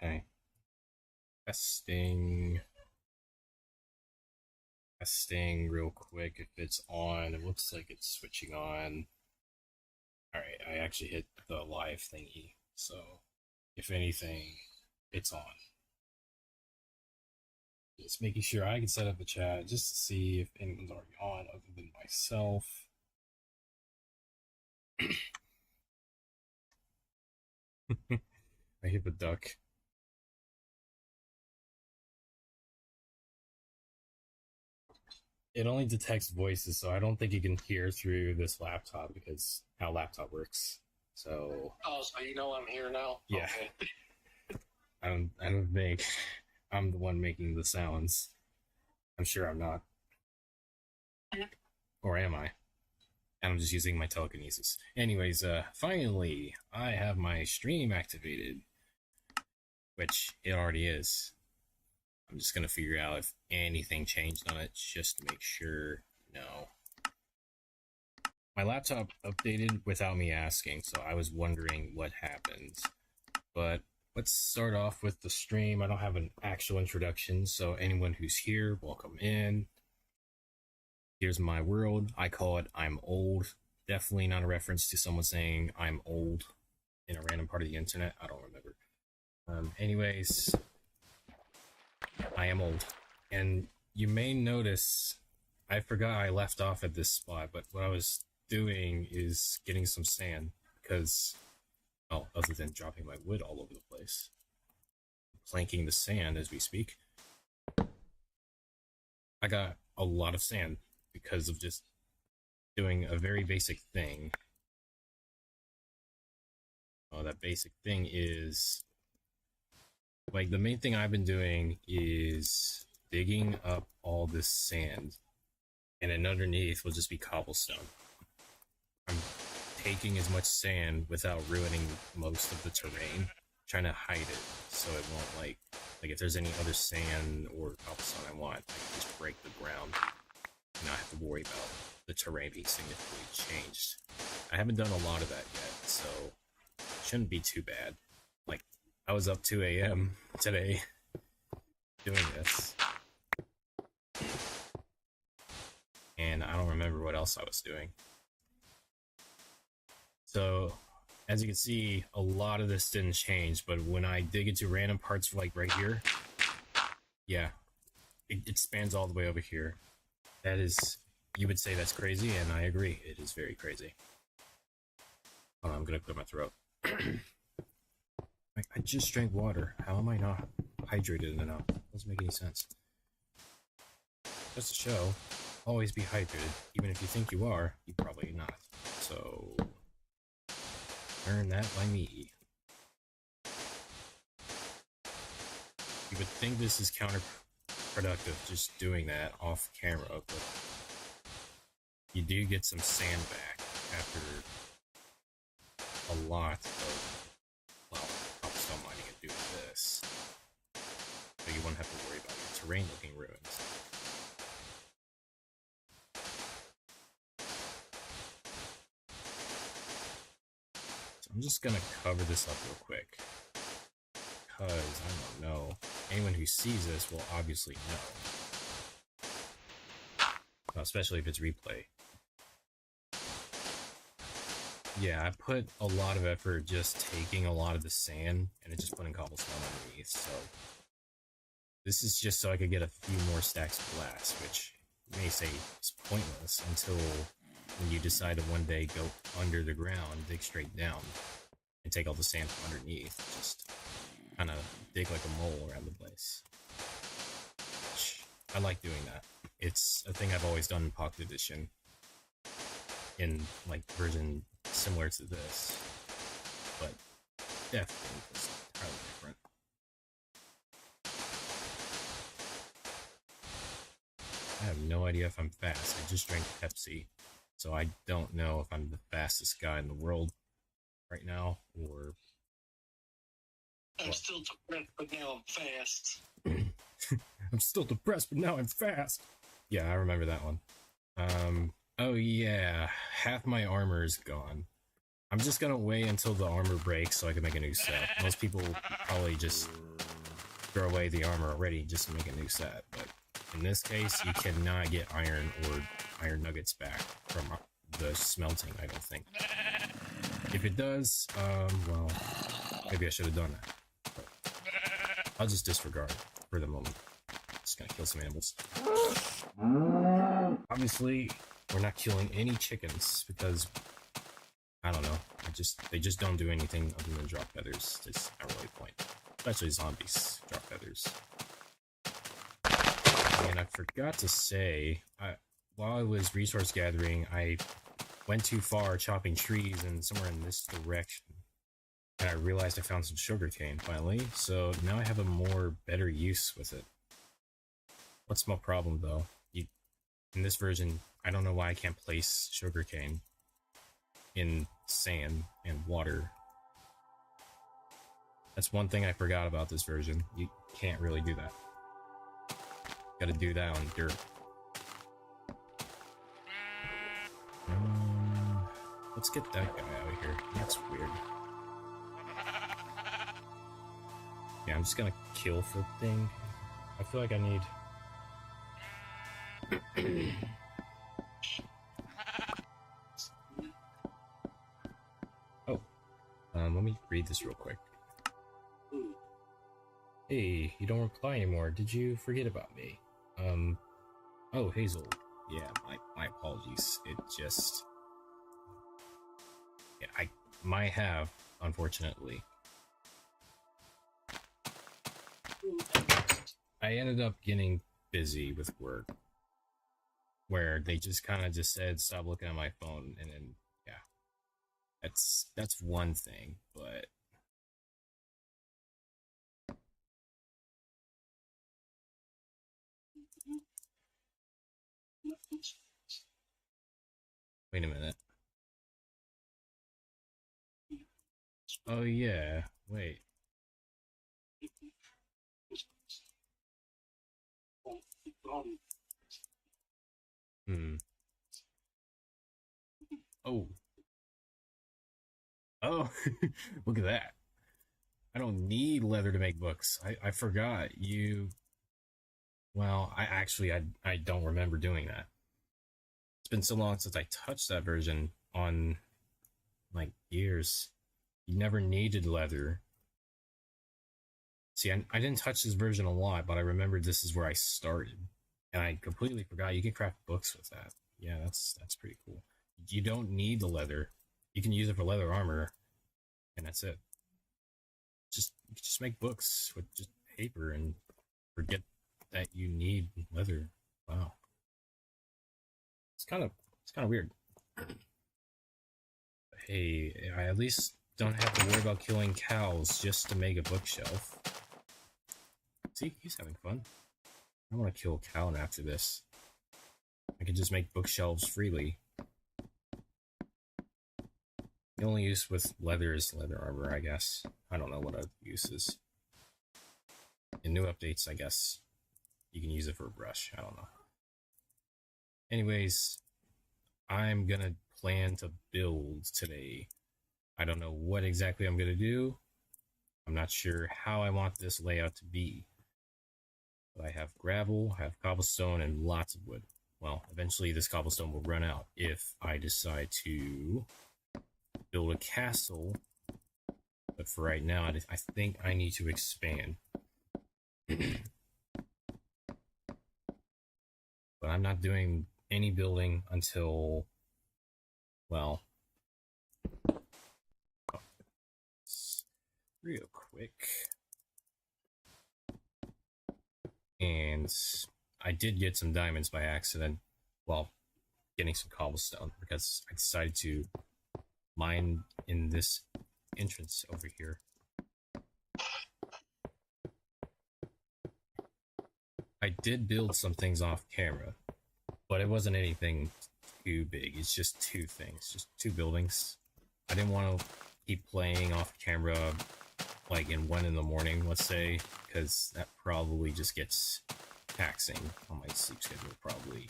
Okay. Testing. Testing real quick if it's on. It looks like it's switching on. Alright, I actually hit the live thingy. So, if anything, it's on. Just making sure I can set up a chat just to see if anyone's already on other than myself. I hit the duck. It only detects voices, so I don't think you can hear through this laptop because how laptop works. So. Oh, so you know I'm here now? Yeah. Okay. I don't think I'm the one making the sounds. I'm sure I'm not. Or am I? And I'm just using my telekinesis. Anyways, finally, I have my stream activated. Which it already is. I'm just gonna figure out if anything changed on it just to make sure. No. My laptop updated without me asking, so I was wondering what happened. But let's start off with the stream. I don't have an actual introduction, so anyone who's here, welcome in. Here's my world. I call it I'm old. Definitely not a reference to someone saying I'm old in a random part of the internet. I don't remember. Anyways, I am old. And you may notice I forgot I left off at this spot, but what I was doing is getting some sand because, well, other than dropping my wood all over the place, planking the sand as we speak. I got a lot of sand because of just doing a very basic thing. Oh, that basic thing is, like, the main thing I've been doing is digging up all this sand, and then underneath will just be cobblestone. I'm taking as much sand without ruining most of the terrain, trying to hide it so it won't, like if there's any other sand or cobblestone I want, I can just break the ground and not have to worry about the terrain being significantly changed. I haven't done a lot of that yet, so it shouldn't be too bad. Like, I was up 2 a.m. today doing this. And I don't remember what else I was doing. So, as you can see, a lot of this didn't change, but when I dig into random parts like right here, yeah, it spans all the way over here. That is, you would say that's crazy, and I agree, it is very crazy. Oh, I'm gonna clear my throat. I just drank water. How am I not hydrated enough? Doesn't make any sense. Just to show, always be hydrated. Even if you think you are, you're probably not. So, learn that by me. You would think this is counterproductive, just doing that off camera, but you do get some sand back after a lot of, well, cobblestone mining and doing this. So you won't have to worry about your terrain looking ruined. So I'm just gonna cover this up real quick, because I don't know, anyone who sees this will obviously know. Well, especially if it's replay. Yeah, I put a lot of effort just taking a lot of the sand and just putting cobblestone underneath, so this is just so I could get a few more stacks of glass, which you may say is pointless until when you decide to one day go under the ground, dig straight down, and take all the sand from underneath. Just kind of dig like a mole around the place. I like doing that. It's a thing I've always done in Pocket Edition, in like version similar to this, but definitely it's entirely different. I have no idea if I'm fast. I just drank Pepsi, so I don't know if I'm the fastest guy in the world right now, or... I'm still depressed, but now I'm fast. I'm still depressed, but now I'm fast. Yeah, I remember that one. Oh yeah, half my armor is gone. I'm just gonna wait until the armor breaks so I can make a new set. Most people probably just throw away the armor already just to make a new set. But in this case, you cannot get iron or iron nuggets back from the smelting, I don't think. If it does, well, maybe I should have done that. But I'll just disregard for the moment. Just gonna kill some animals. Obviously, we're not killing any chickens because I don't know. They just don't do anything other than drop feathers. It's not really a point. Especially zombies drop feathers. And I forgot to say, while I was resource gathering, I went too far chopping trees and somewhere in this direction. And I realized I found some sugarcane finally, so now I have a better use with it. What's my problem though? In this version, I don't know why I can't place sugarcane in sand and water. That's one thing I forgot about this version. You can't really do that. Gotta do that on dirt. Let's get that guy out of here. That's weird. Yeah, I'm just gonna kill the thing. I feel like I need... Oh. Let me read this real quick. Hey, you don't reply anymore. Did you forget about me? Oh, Hazel. Yeah, my apologies. It just... Yeah, I might have, unfortunately. I ended up getting busy with work, where they just kind of just said, stop looking at my phone, and then, yeah. That's one thing, but... Wait a minute. Oh yeah, wait. Oh. Oh, look at that. I don't need leather to make books. I forgot you... Well, I don't remember doing that. It's been so long since I touched that version on, like, years. You never needed leather. See, I didn't touch this version a lot, but I remembered this is where I started. And I completely forgot you can craft books with that. Yeah, that's pretty cool. You don't need the leather. You can use it for leather armor, and that's it. Just make books with just paper and forget that you need leather. Wow. It's kind of weird. Hey, I at least don't have to worry about killing cows just to make a bookshelf. See, he's having fun. I want to kill a cow after this. I can just make bookshelves freely. The only use with leather is leather armor, I guess. I don't know what other uses. In new updates, I guess you can use it for a brush. I don't know. Anyways, I'm gonna plan to build today. I don't know what exactly I'm gonna do. I'm not sure how I want this layout to be. But I have gravel, I have cobblestone, and lots of wood. Well, eventually this cobblestone will run out if I decide to build a castle. But for right now, I think I need to expand. But I'm not doing any building until, well, real quick. And I did get some diamonds by accident while getting some cobblestone because I decided to mine in this entrance over here. I did build some things off camera, but it wasn't anything too big. It's just two things, just two buildings. I didn't want to keep playing off camera like in 1 in the morning, let's say, because that probably just gets taxing on my sleep schedule, probably.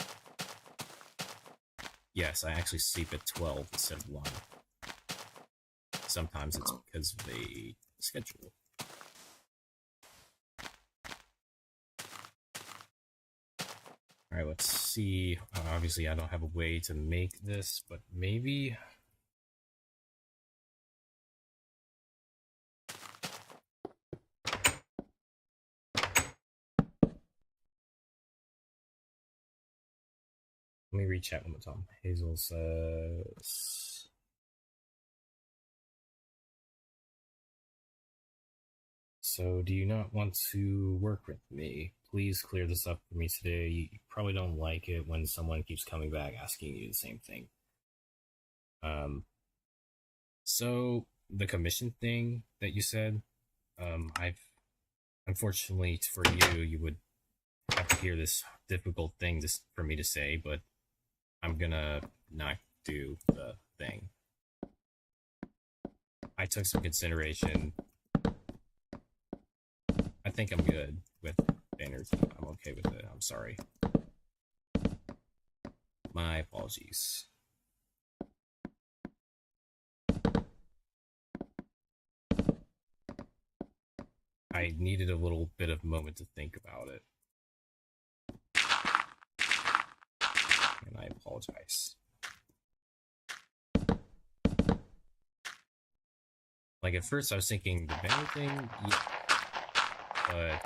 Yes, I actually sleep at 12 instead of 1. Sometimes it's because of a schedule. Alright, let's see. Obviously, I don't have a way to make this, but maybe. Let me read chat one more time. Hazel says. So, do you not want to work with me? Please clear this up for me today. You probably don't like it when someone keeps coming back asking you the same thing. So the commission thing that you said, I've unfortunately for you, you would have to hear this difficult thing for me to say, but I'm gonna not do the thing. I took some consideration. I think I'm good with banners. I'm okay with it. I'm sorry. My apologies. I needed a little bit of moment to think about it. And I apologize. Like at first I was thinking the banner thing, yeah, but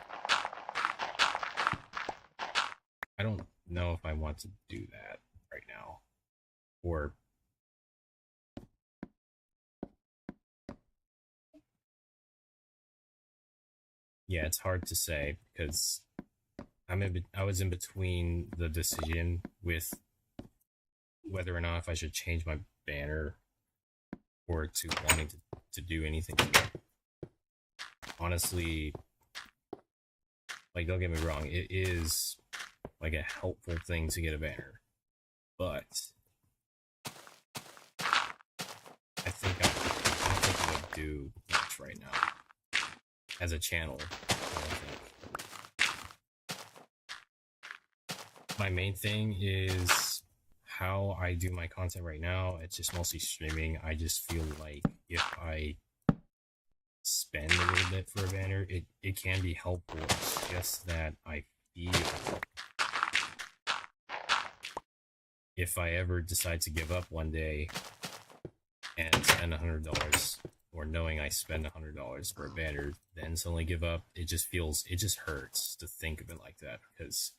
I don't know if I want to do that right now. Or yeah, it's hard to say because I was in between the decision with whether or not if I should change my banner or to wanting to do anything. Honestly, like don't get me wrong, it is like a helpful thing to get a banner, but I don't think it would do much right now as a channel. My main thing is how I do my content right now. It's just mostly streaming. I just feel like if I spend a little bit for a banner, it can be helpful. It's just that I feel if I ever decide to give up one day and spend $100, or knowing I spend $100 for a banner, then suddenly give up, it just hurts to think of it like that, because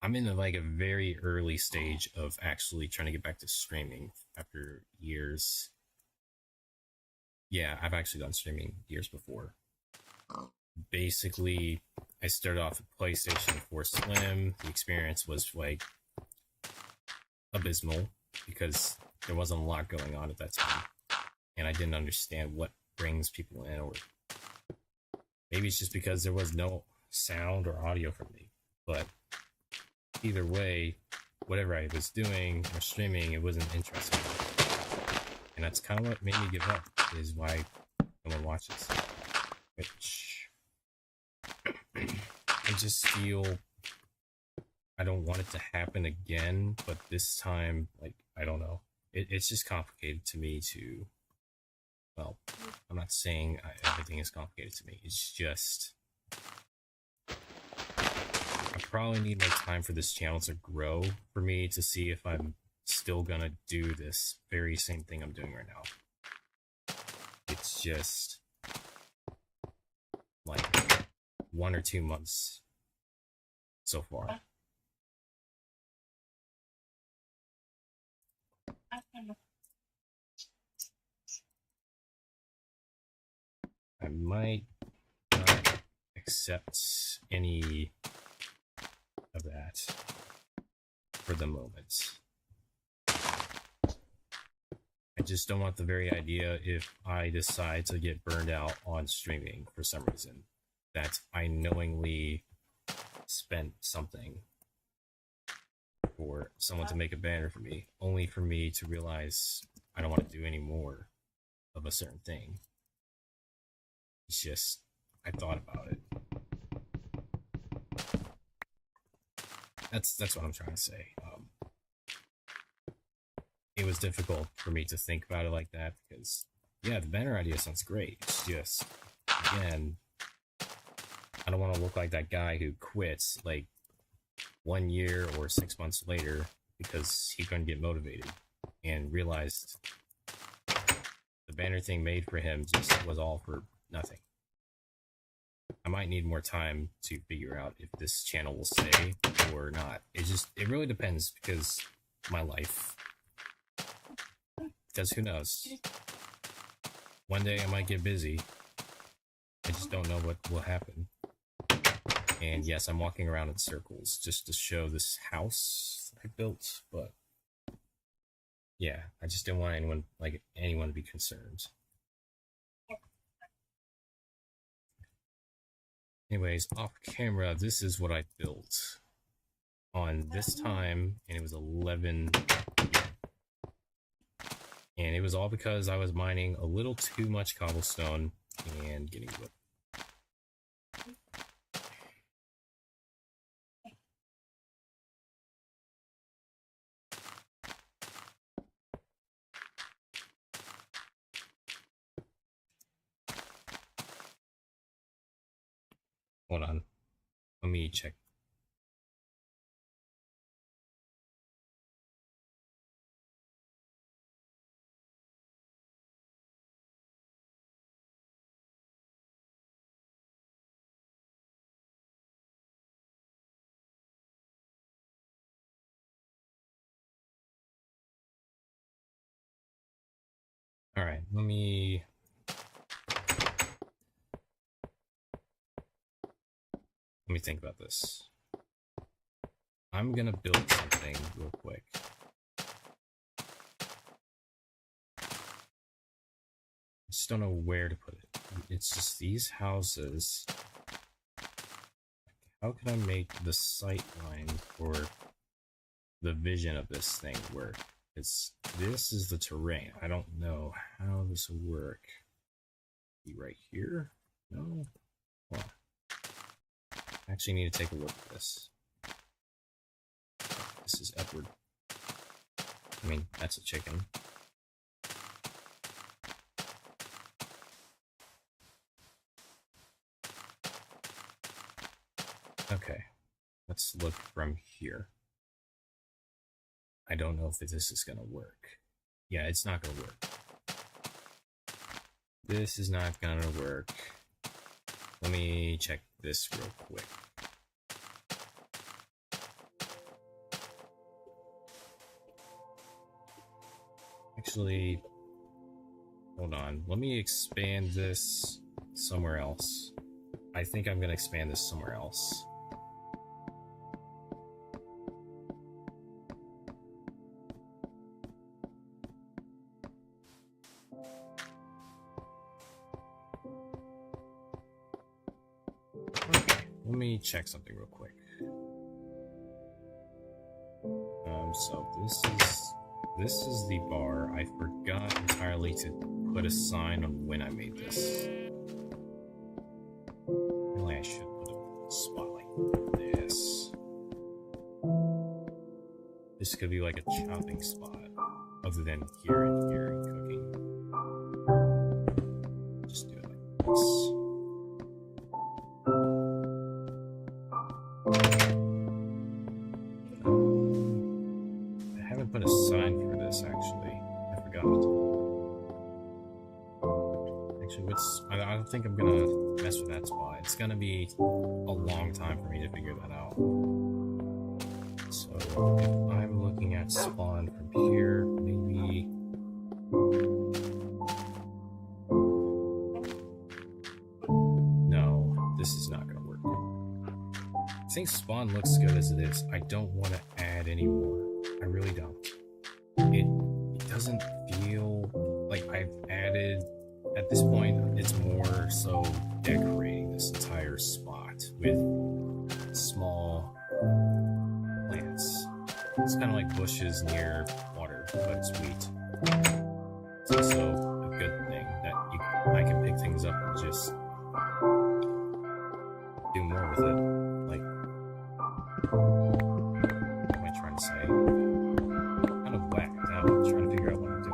I'm in like a very early stage of actually trying to get back to streaming after years. Yeah, I've actually done streaming years before. Basically, I started off with PlayStation 4 Slim. The experience was like abysmal because there wasn't a lot going on at that time, and I didn't understand what brings people in, or maybe it's just because there was no sound or audio from me. But either way, whatever I was doing or streaming, it wasn't interesting. And that's kind of what made me give up, is why no one watches. Which I just feel I don't want it to happen again, but this time, like, I don't know. It's just complicated to me to, well, I'm not saying everything is complicated to me. It's just, I probably need more time for this channel to grow for me to see if I'm still gonna do this very same thing I'm doing right now. It's just like 1 or 2 months so far. I might not accept any of that for the moment. I just don't want the very idea, if I decide to get burned out on streaming for some reason, that I knowingly spent something for someone to make a banner for me, only for me to realize I don't want to do any more of a certain thing. It's just, I thought about it. That's what I'm trying to say. It was difficult for me to think about it like that because, yeah, the banner idea sounds great. It's just, again, I don't want to look like that guy who quits like 1 year or 6 months later because he couldn't get motivated and realized the banner thing made for him just was all for nothing. I might need more time to figure out if this channel will stay or not. It really depends because my life. Because who knows? One day I might get busy. I just don't know what will happen. And yes, I'm walking around in circles just to show this house I built, but yeah, I just didn't want anyone to be concerned. Anyways, off camera, this is what I built on this time, and it was 11. And it was all because I was mining a little too much cobblestone and getting whipped. Hold on. Let me check. Alright, let me think about this. I'm gonna build something real quick. I just don't know where to put it. It's just these houses. How can I make the sight line for the vision of this thing work? This is the terrain. I don't know how this will work. Be right here? No? Hold on. I actually need to take a look at this. This is upward. I mean, that's a chicken. Okay, let's look from here. I don't know if this is gonna work. Yeah, it's not gonna work. This is not gonna work. Let me check this real quick. Actually, hold on. Let me expand this somewhere else. I think I'm gonna expand this somewhere else. Okay, let me check something real quick. So this is the bar. I forgot entirely to put a sign on when I made this. Really, I should put a spot like this. This could be like a chopping spot, other than here and here and cooking. Just do it like this. Put a sign for this, actually. I forgot. Actually, I don't think I'm gonna mess with that spot. It's gonna be a long time for me to figure that out. So, if I'm looking at spawn from here, maybe... No, this is not gonna work. I think spawn looks good as it is. I don't want to add any more. I really don't. It doesn't feel like I've added, at this point, it's more so decorating this entire spot with small plants. It's kind of like bushes near water, but it's wheat. It's also a good thing that I can pick things up and just do more with it. Like, what am I trying to say? Kind of whacked out. I'm trying to figure out what I'm doing.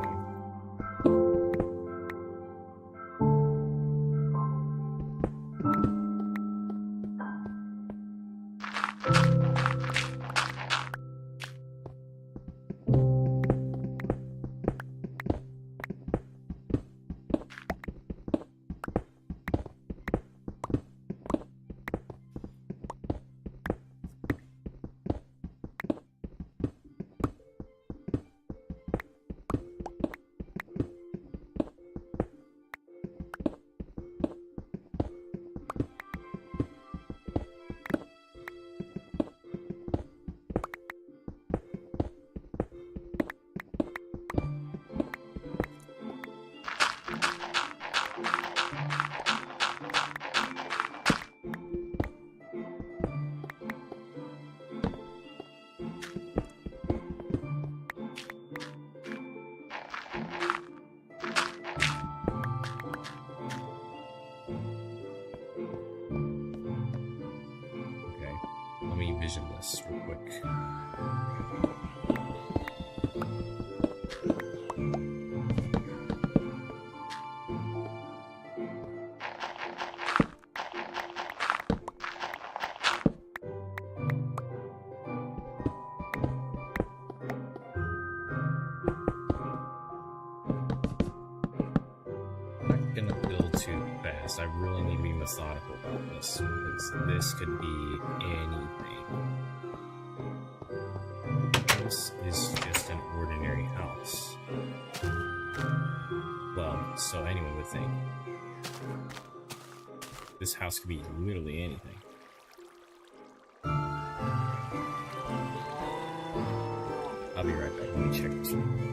revision this real quick. I really need to be methodical about this, because this could be anything. This is just an ordinary house. Well, so anyone would think. This house could be literally anything. I'll be right back. Let me check this one.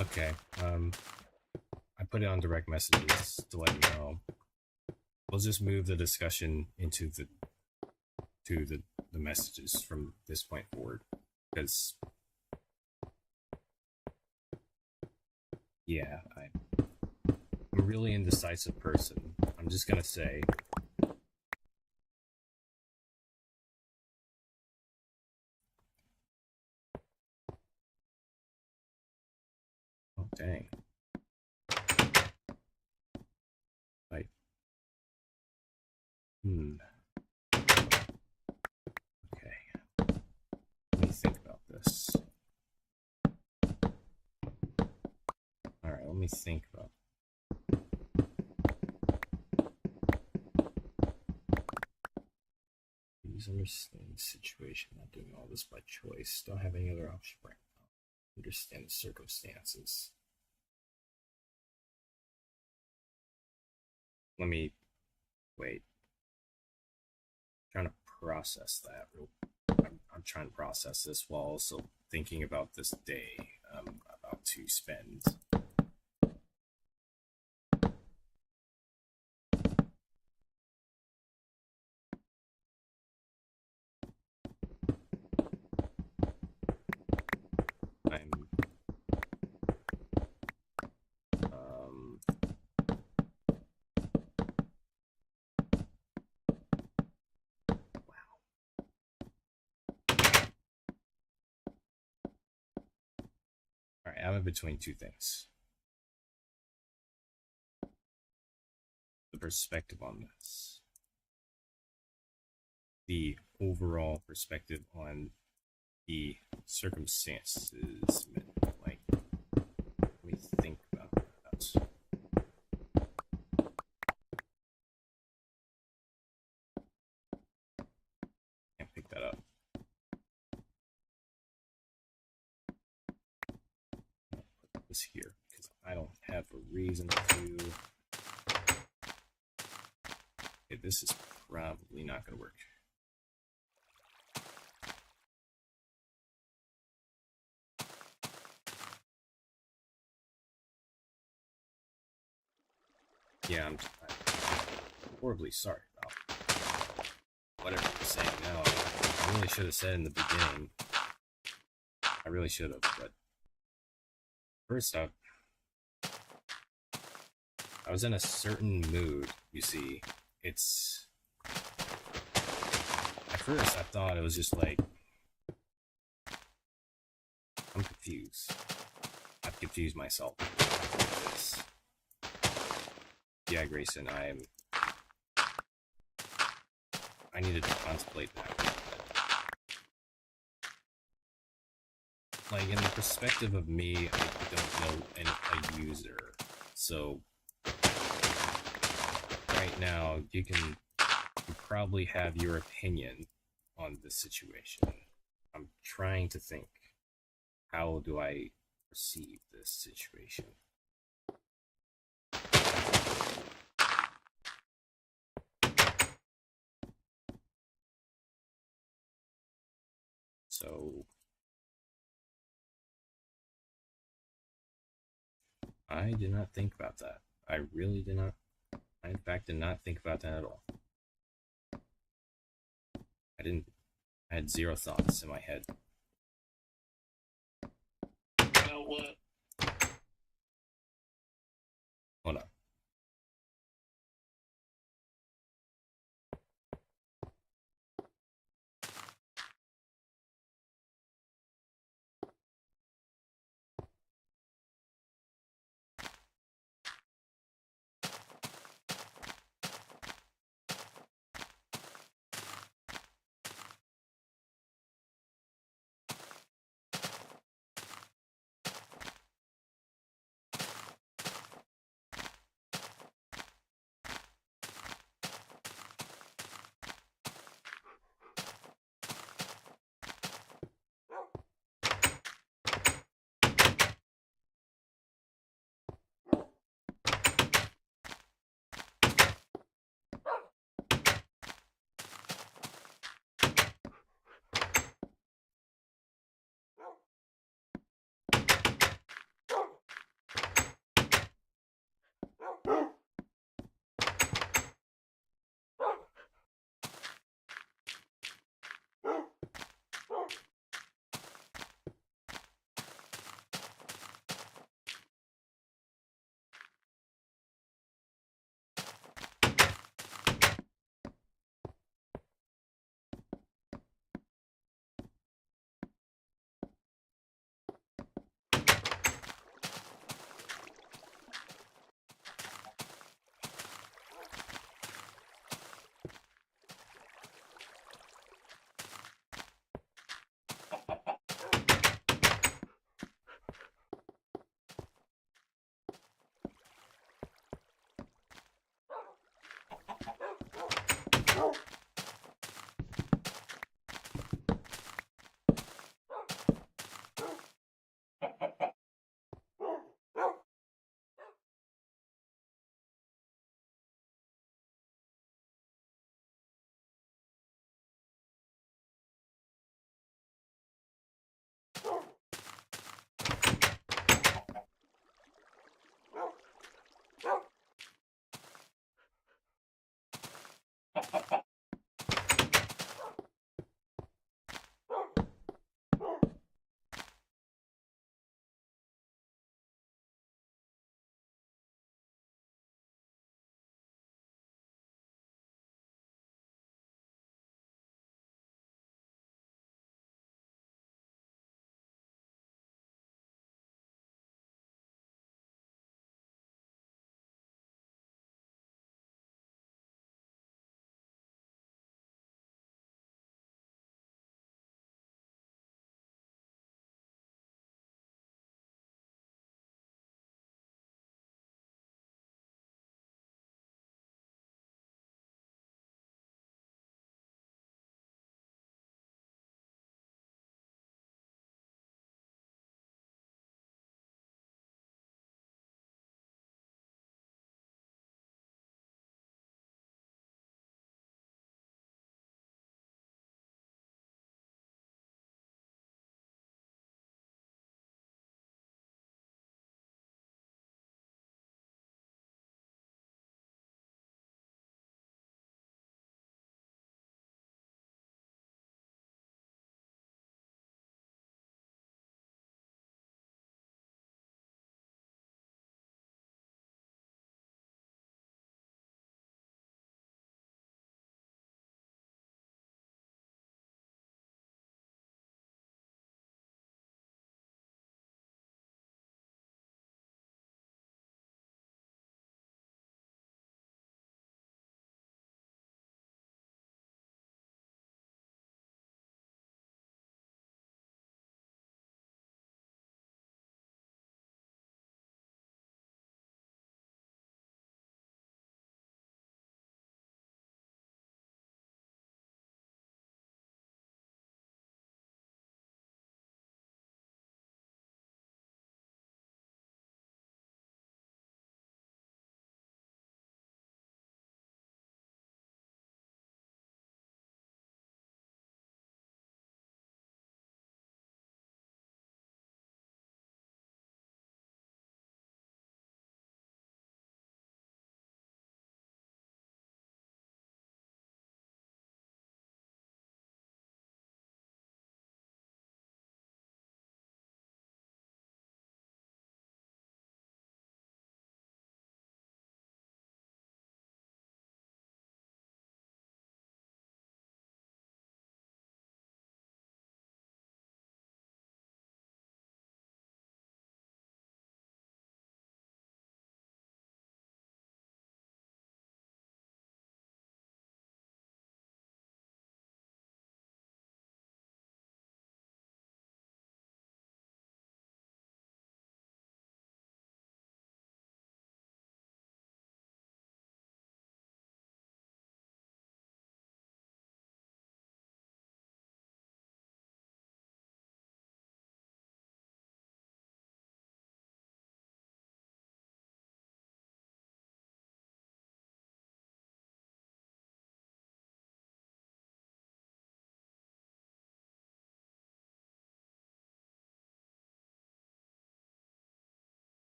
Okay, I put it on direct messages to let you know. We'll just move the discussion into the messages from this point forward, because yeah, I'm a really indecisive person. I'm just gonna say. Oh dang. Like, okay. Let me think about this. Alright, let me think about please understand the situation, not doing all this by choice. Don't have any other option right now. Understand the circumstances. Let me wait. I'm trying to process that. I'm trying to process this while also thinking about this day I'm about to spend. Alright, I'm in between two things. The perspective on this. The overall perspective on the circumstances. Like, let me think about that. Can't pick that up. Put this here because I don't have a reason to. Okay, this is probably not going to work. yeah, I'm horribly sorry about whatever you're saying now. I really should have said in the beginning. I really should have, but first up, I was in a certain mood, you see. It's... At first, I thought it was just like... I'm confused. I've confused myself with this. Yeah, Grayson, I needed to contemplate that. Like, in the perspective of me, I don't know a user. So, right now, you probably have your opinion on this situation. I'm trying to think. How do I perceive this situation? So, I did not think about that. I really did not. I, in fact, did not think about that at all. I didn't. I had zero thoughts in my head. About what? Hold on.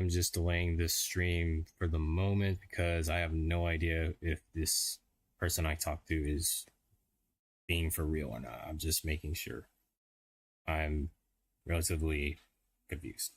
am just delaying this stream for the moment because I have no idea if this person I talked to is being for real or not. I'm just making sure. I'm relatively confused.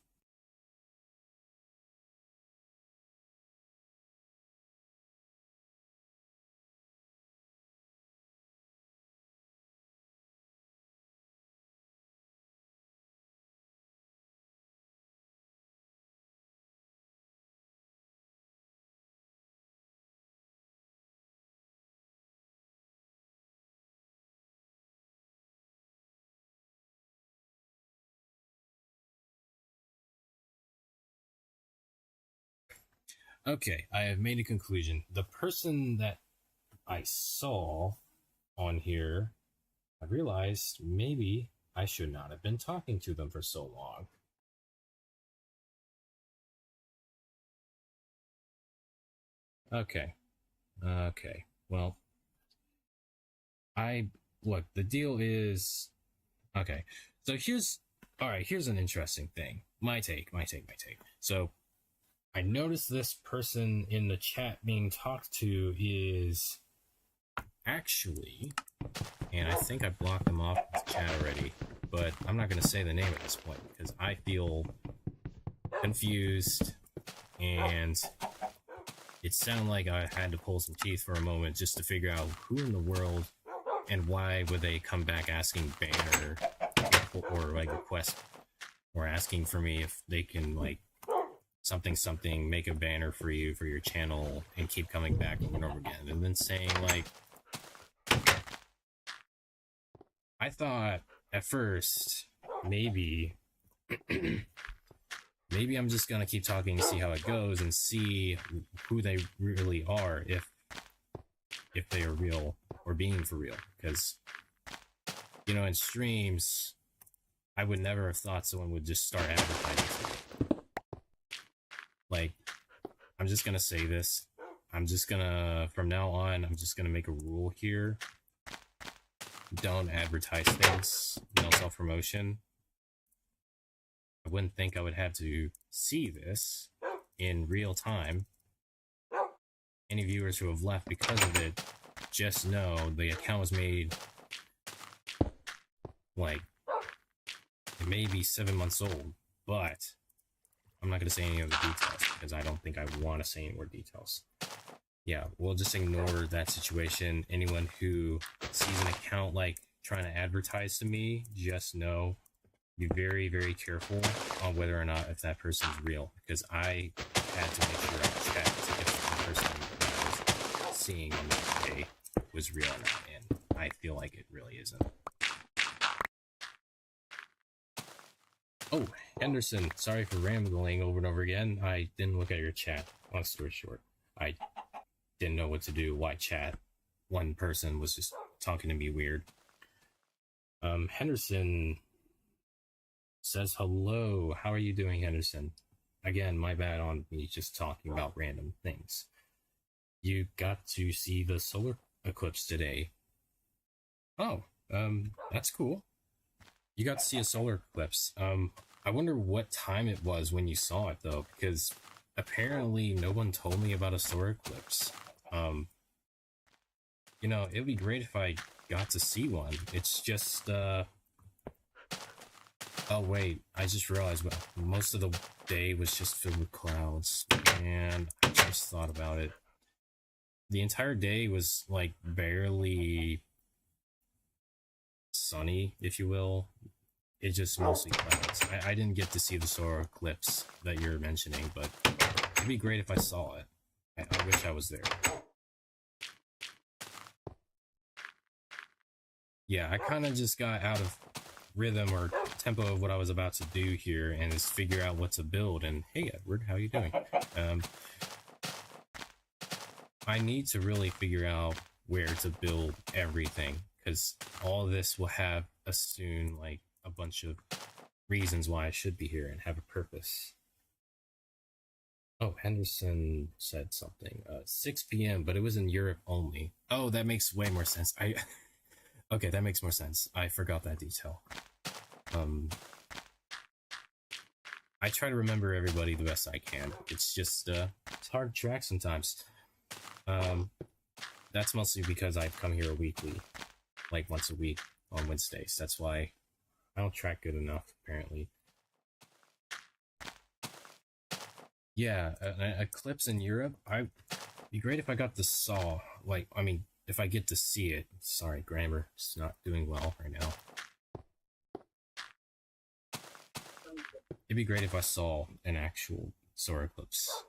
Okay, I have made a conclusion. The person that I saw on here, I realized maybe I should not have been talking to them for so long. Okay. Okay. Well, look, the deal is okay. So here's an interesting thing. My take. So I noticed this person in the chat being talked to is actually, and I think I blocked them off the chat already, but I'm not going to say the name at this point because I feel confused and it sounded like I had to pull some teeth for a moment just to figure out who in the world and why would they come back asking banner or like request or asking for me if they can like something make a banner for you for your channel and keep coming back over and over again and then saying like I thought at first maybe maybe I'm just gonna keep talking to see how it goes and see who they really are if they are real or being for real because you know in streams I would never have thought someone would just start advertising for me. Like I'm just gonna say this from now on I'm just gonna make a rule here. Don't advertise things, no self-promotion. I wouldn't think I would have to see this in real time. Any viewers who have left because of it, just know the account was made like it may be 7 months old, but I'm not going to say any of the details because I don't think I want to say any more details. Yeah, we'll just ignore that situation. Anyone who sees an account like trying to advertise to me, just know, be very, very careful on whether or not if that person's real. Because I had to make sure I checked if the person that I was seeing on that day was real or not, and I feel like it really isn't. Oh, Henderson, sorry for rambling over and over again. I didn't look at your chat. Long story short, I didn't know what to do. Why chat? One person was just talking to me weird. Henderson says hello. How are you doing, Henderson? Again, my bad on me just talking about random things. You got to see the solar eclipse today. Oh, that's cool. You got to see a solar eclipse. I wonder what time it was when you saw it though, because apparently no one told me about a solar eclipse. You know, it'd be great if I got to see one. It's just, oh wait, I just realized most of the day was just filled with clouds, and I just thought about it. The entire day was, like, barely sunny, if you will. It's just mostly clouds. I didn't get to see the solar eclipse that you're mentioning, but it'd be great if I saw it. I wish I was there. Yeah, I kind of just got out of rhythm or tempo of what I was about to do here and just figure out what to build. And hey, Edward, how you doing? I need to really figure out where to build everything because all this will have soon like a bunch of reasons why I should be here and have a purpose. Oh, Henderson said something. 6 p.m., but it was in Europe only. Oh, that makes way more sense. Okay, that makes more sense. I forgot that detail. I try to remember everybody the best I can. It's just it's hard to track sometimes. That's mostly because I come here weekly, like once a week on Wednesdays. That's why I don't track good enough, apparently. Yeah, an eclipse in Europe. I'd be great if I got to saw. Like, I mean, if I get to see it. Sorry, grammar. It's not doing well right now. It'd be great if I saw an actual solar eclipse,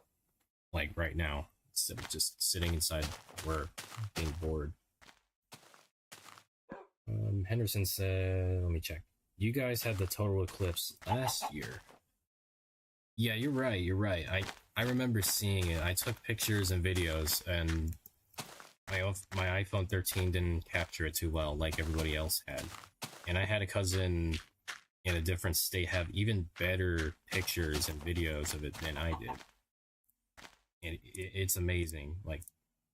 like right now, instead of just sitting inside work, being bored. Henderson said, let me check. You guys had the total eclipse last year. Yeah, you're right, you're right. I remember seeing it. I took pictures and videos, and my iPhone 13 didn't capture it too well like everybody else had. And I had a cousin in a different state have even better pictures and videos of it than I did. And it's amazing. Like,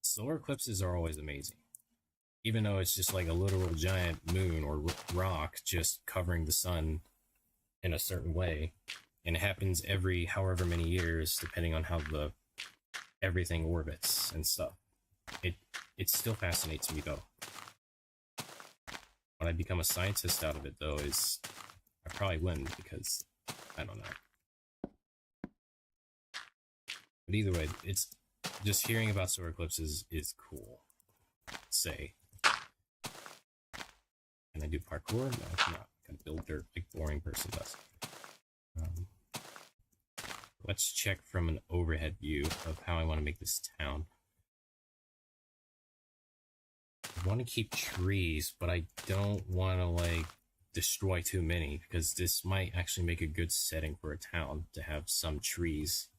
solar eclipses are always amazing. Even though it's just like a literal giant moon or rock just covering the sun in a certain way. And it happens every however many years, depending on how everything orbits and stuff. It still fascinates me, though. When I become a scientist out of it, though, is I probably wouldn't, because I don't know. But either way, it's just hearing about solar eclipses is cool. Say, can I do parkour? No, I'm not. I can build dirt like boring person does. Let's check from an overhead view of how I want to make this town. I want to keep trees, but I don't want to like destroy too many, because this might actually make a good setting for a town to have some trees.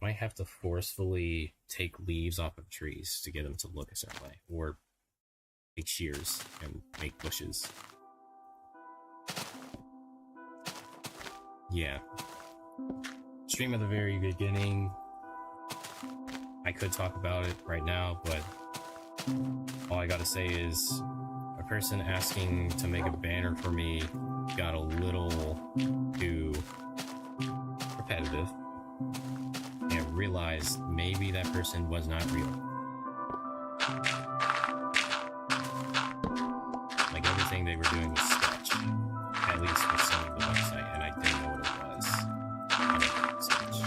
Might have to forcefully take leaves off of trees to get them to look a certain way, or take shears and make bushes. Yeah. Stream at the very beginning. I could talk about it right now, but all I gotta say is a person asking to make a banner for me got a little too repetitive, and realized maybe that person was not real. Like, everything they were doing was sketch, at least with some of the website, and I didn't know what it was. Sketch.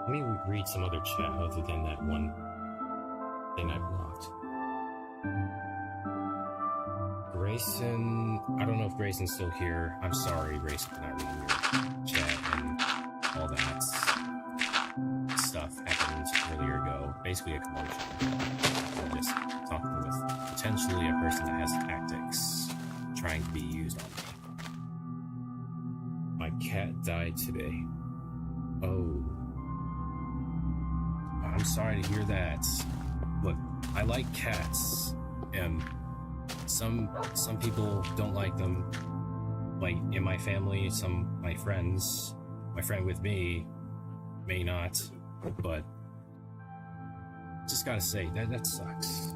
Let me read some other chat other than that one thing I blocked. Grayson, I don't know if Grayson's still here. I'm sorry, Grayson, for not reading your chat and all that stuff happened earlier ago. Basically a commotion. I'm just talking with potentially a person that has tactics trying to be used on me. My cat died today. Oh. I'm sorry to hear that. Look, I like cats, and some people don't like them. Like, in my family, my friend with me may not, but just gotta say that sucks.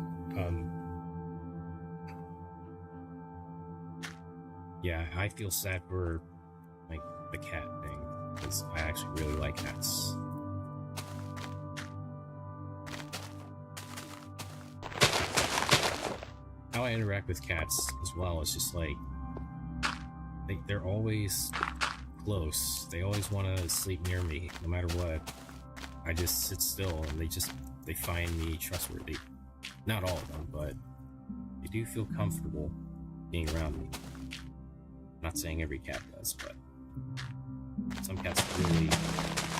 Yeah, I feel sad for like the cat thing, because I actually really like cats. How I interact with cats as well is just like they're always close. They always want to sleep near me, no matter what. I just sit still, and they find me trustworthy. Not all of them, but they do feel comfortable being around me. I'm not saying every cat does, but some cats really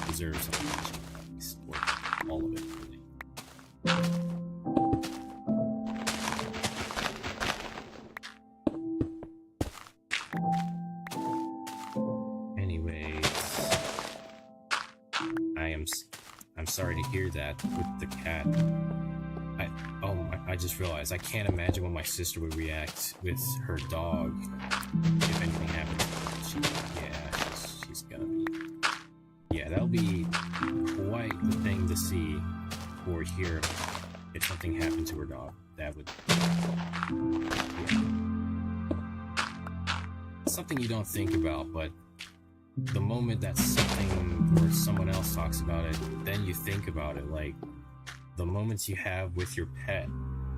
deserve some attention, at least, or all of it, really. I'm sorry to hear that with the cat. I just realized I can't imagine what my sister would react with her dog if anything happened to her. She's gonna be. Yeah, that'll be quite the thing to see or hear if something happened to her dog. That would. Yeah. something you don't think about, but the moment that something or someone else talks about it, then you think about it. Like the moments you have with your pet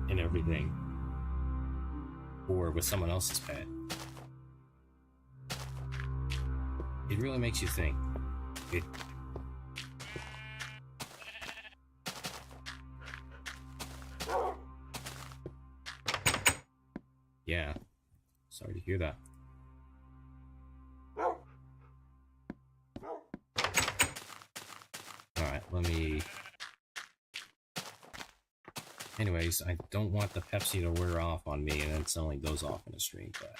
and everything, or with someone else's pet, it really makes you think. It Yeah, sorry to hear that. Alright, let me... Anyways, I don't want the Pepsi to wear off on me and then suddenly goes off in a stream, but...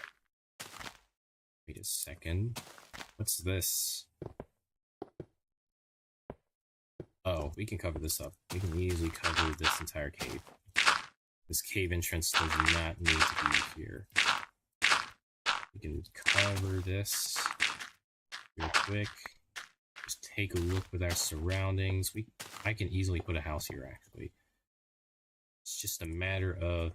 Wait a second. What's this? Oh, we can cover this up. We can easily cover this entire cave. This cave entrance does not need to be here. We can cover this real quick. Just take a look with our surroundings. I can easily put a house here, actually. It's just a matter of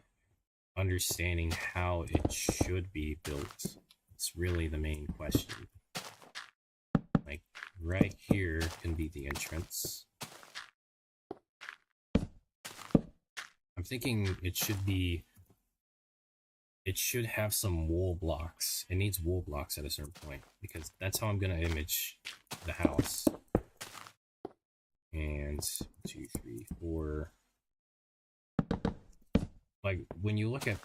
understanding how it should be built. It's really the main question. Like, right here can be the entrance. I'm thinking it should have some wool blocks. It needs wool blocks at a certain point, because that's how I'm gonna image the house. And 2, 3, 4. Like, when you look at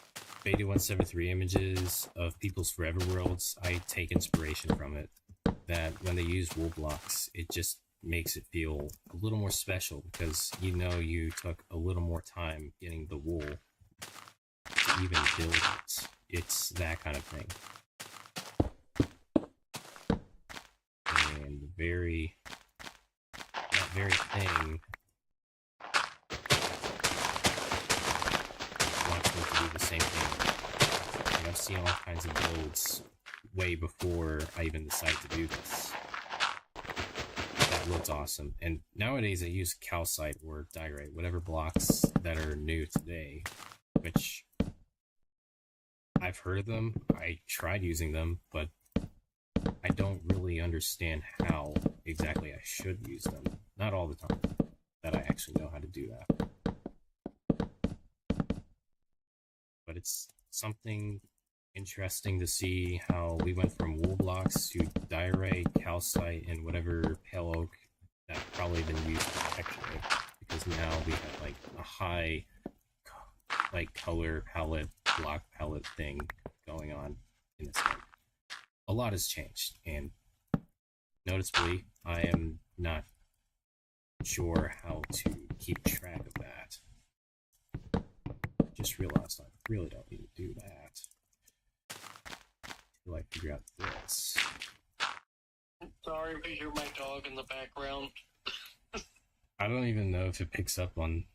Beta 173 images of People's Forever Worlds, I take inspiration from it. That when they use wool blocks, it just makes it feel a little more special, because you know you took a little more time getting the wool to even build it. It's that kind of thing. And that very thing wants me to do the same thing. Like, I've seen all kinds of builds way before I even decide to do this. That looks awesome. And nowadays I use calcite or diorite, whatever blocks that are new today, which I've heard of them. I tried using them, but I don't really understand how exactly I should use them. Not all the time that I actually know how to do that. But it's something interesting to see how we went from wool blocks to diorite, calcite, and whatever pale oak that probably been used for texture, because now we have like a high like color palette, block palette thing going on in this game. A lot has changed, and noticeably I am not sure how to keep track of that. Just realized I really don't need to do that until I figure out this. Sorry if you hear my dog in the background. I don't even know if it picks up on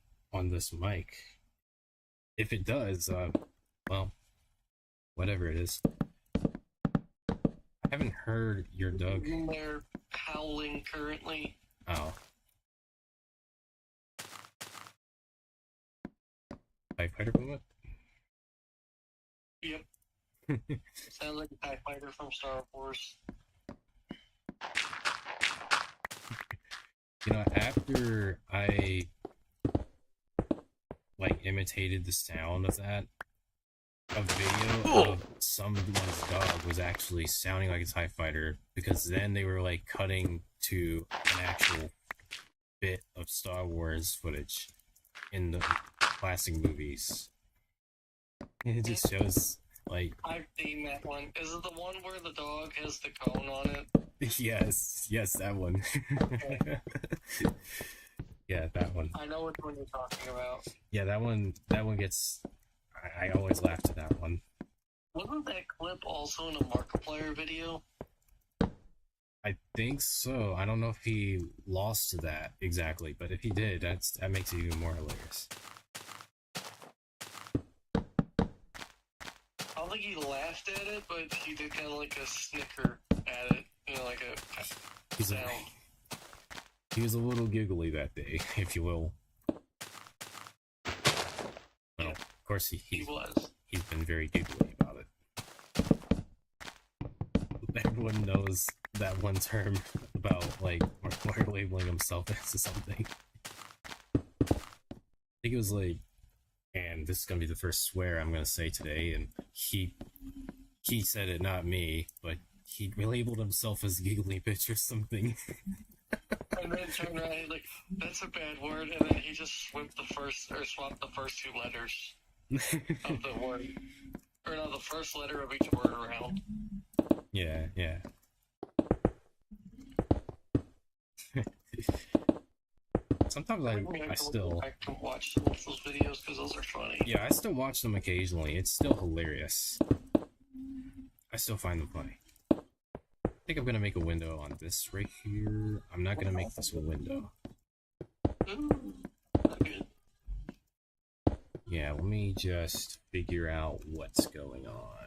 this mic. If it does, well, whatever it is. I haven't heard your dog. They're howling currently. Oh. TIE Fighter movement? Yep. Sounds like a TIE Fighter from Star Wars. You know, after I like imitated the sound of that, a video of someone's dog was actually sounding like a TIE Fighter, because then they were like cutting to an actual bit of Star Wars footage in the classic movies. It just shows like I've seen that one. Is it the one where the dog has the cone on it? yes, that one. Okay. Yeah, that one. I know which one you're talking about. Yeah, that one gets I always laugh at that one. Wasn't that clip also in a Markiplier video? I think so. I don't know if he lost to that exactly, but if he did, that makes it even more hilarious. I don't think he laughed at it, but he did kind of like a snicker at it. You know, like a He's sound. He was a little giggly that day, if you will. Well, of course He was. he's been very giggly about it. everyone knows that one term about like Mark labeling himself as something. I think it was like, and this is gonna be the first swear I'm gonna say today, and he said it, not me, but he labeled himself as giggly bitch or something. And then turned around, he's like, "That's a bad word," and then he just swapped the first two letters of the word, or no, the first letter of each word around. Yeah. Sometimes I still I can watch some of those videos because those are funny. Yeah, I still watch them occasionally. It's still hilarious. I still find them funny. I think I'm gonna make a window on this right here. I'm not gonna make this a window. Ooh, good. Yeah, let me just figure out what's going on.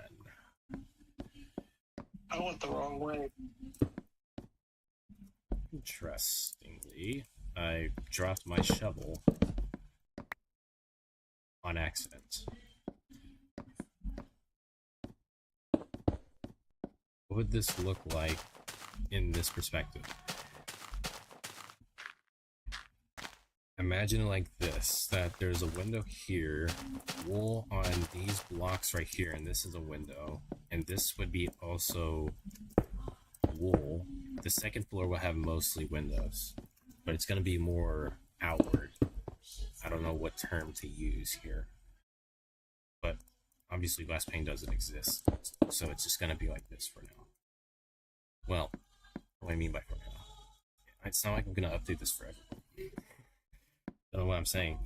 I went the wrong way. Interestingly, I dropped my shovel on accident. What would this look like in this perspective? Imagine it like this, that there's a window here, wool on these blocks right here, and this is a window, and this would be also wool. The second floor will have mostly windows, but it's going to be more outward. I don't know what term to use here, but obviously glass pane doesn't exist, so it's just going to be like this for now. Well, what do I mean by for now? It's not like I'm going to update this forever. Don't know what I'm saying.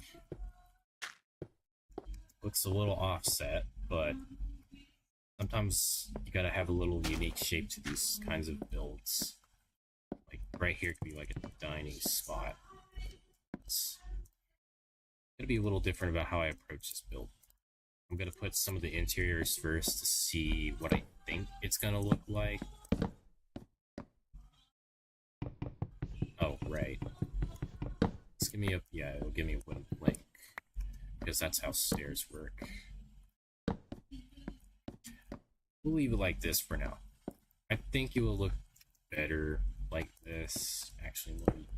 Looks a little offset, but sometimes you gotta have a little unique shape to these kinds of builds. Like right here could be like a dining spot. It's gonna be a little different about how I approach this build. I'm gonna put some of the interiors first to see what I think it's gonna look like. Oh, right. Give me a, yeah, it'll give me a wooden plank, because that's how stairs work. We'll leave it like this for now. I think it will look better like this. Actually,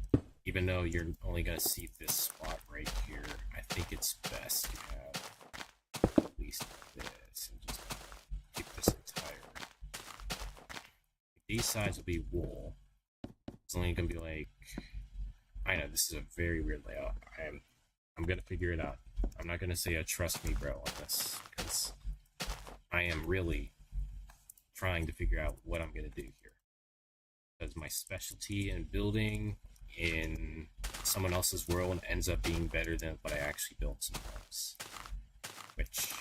even though you're only going to see this spot right here, I think it's best to have at least this and just keep this entire. These sides will be wool. It's only going to be like, I know this is a very weird layout. I'm gonna figure it out. I'm not gonna say a trust me bro on this, because I am really trying to figure out what I'm gonna do here. Because my specialty in building in someone else's world ends up being better than what I actually built sometimes. Which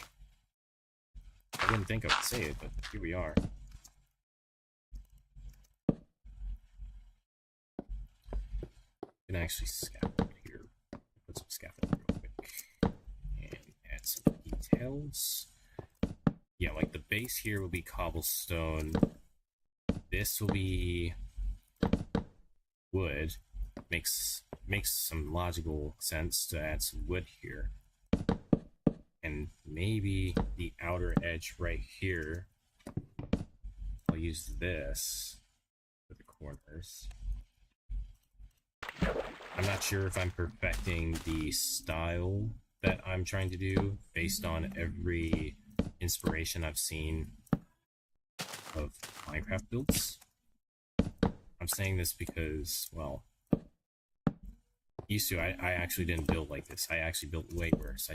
I wouldn't think I would say it, but here we are. Can actually scaffold here. Put some scaffold real quick and add some details. Yeah, like the base here will be cobblestone. This will be wood. Makes some logical sense to add some wood here. And maybe the outer edge right here, I'll use this for the corners. I'm not sure if I'm perfecting the style that I'm trying to do based on every inspiration I've seen of Minecraft builds. I'm saying this because, well, I actually didn't build like this. I actually built way worse.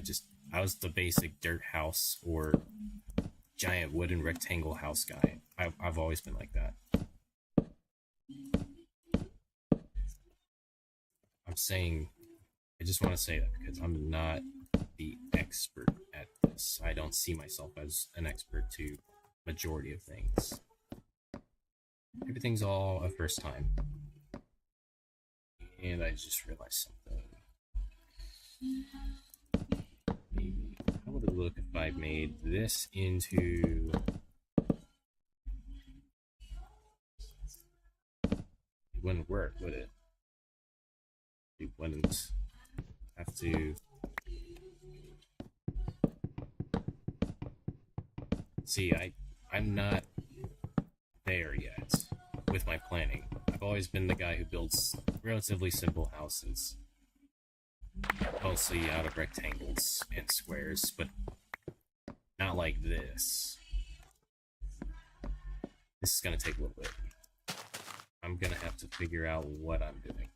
I was the basic dirt house or giant wooden rectangle house guy. I've always been like that. I'm saying, I just want to say that because I'm not the expert at this. I don't see myself as an expert to majority of things. Everything's all a first time. And I just realized something. Maybe, how would it look if I made this into... It wouldn't work, would it? It wouldn't. Have to... See, I'm not there yet with my planning. I've always been the guy who builds relatively simple houses, mostly out of rectangles and squares, but not like this. This is gonna take a little bit. I'm gonna have to figure out what I'm doing.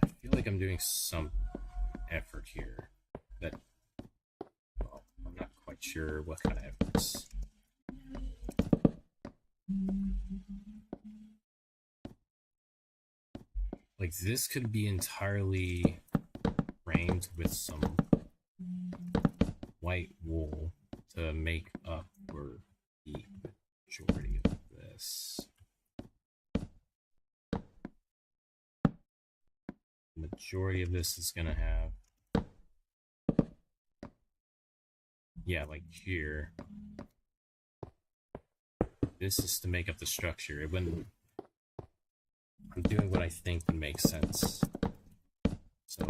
I feel like I'm doing some effort here, but well, I'm not quite sure what kind of efforts. Like, this could be entirely framed with some white wool to make up for the majority of this. The majority of this is gonna have, yeah, like here. This is to make up the structure. It wouldn't. I'm doing what I think would make sense. So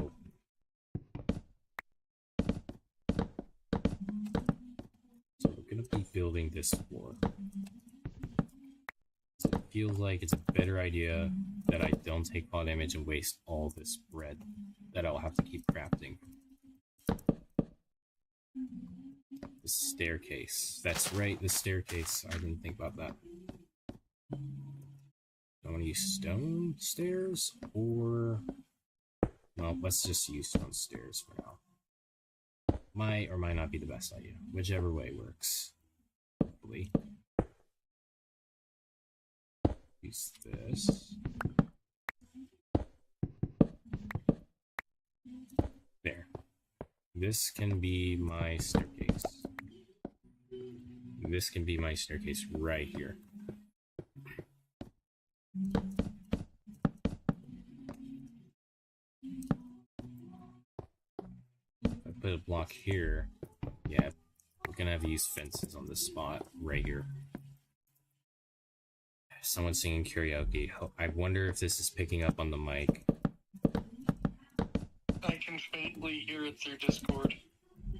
we're gonna be building this floor. So it feels like it's a better idea that I don't take fall damage and waste all this bread that I'll have to keep crafting. The staircase. That's right, the staircase. I didn't think about that. Do I want to use stone stairs or... Well, let's just use stone stairs for now. Might or might not be the best idea. Whichever way works. Hopefully. Use this. There. This can be my staircase. This can be my staircase right here. If I put a block here, yeah, we're gonna have to use fences on this spot right here. Someone's singing karaoke. I wonder if this is picking up on the mic. I can faintly hear it through Discord.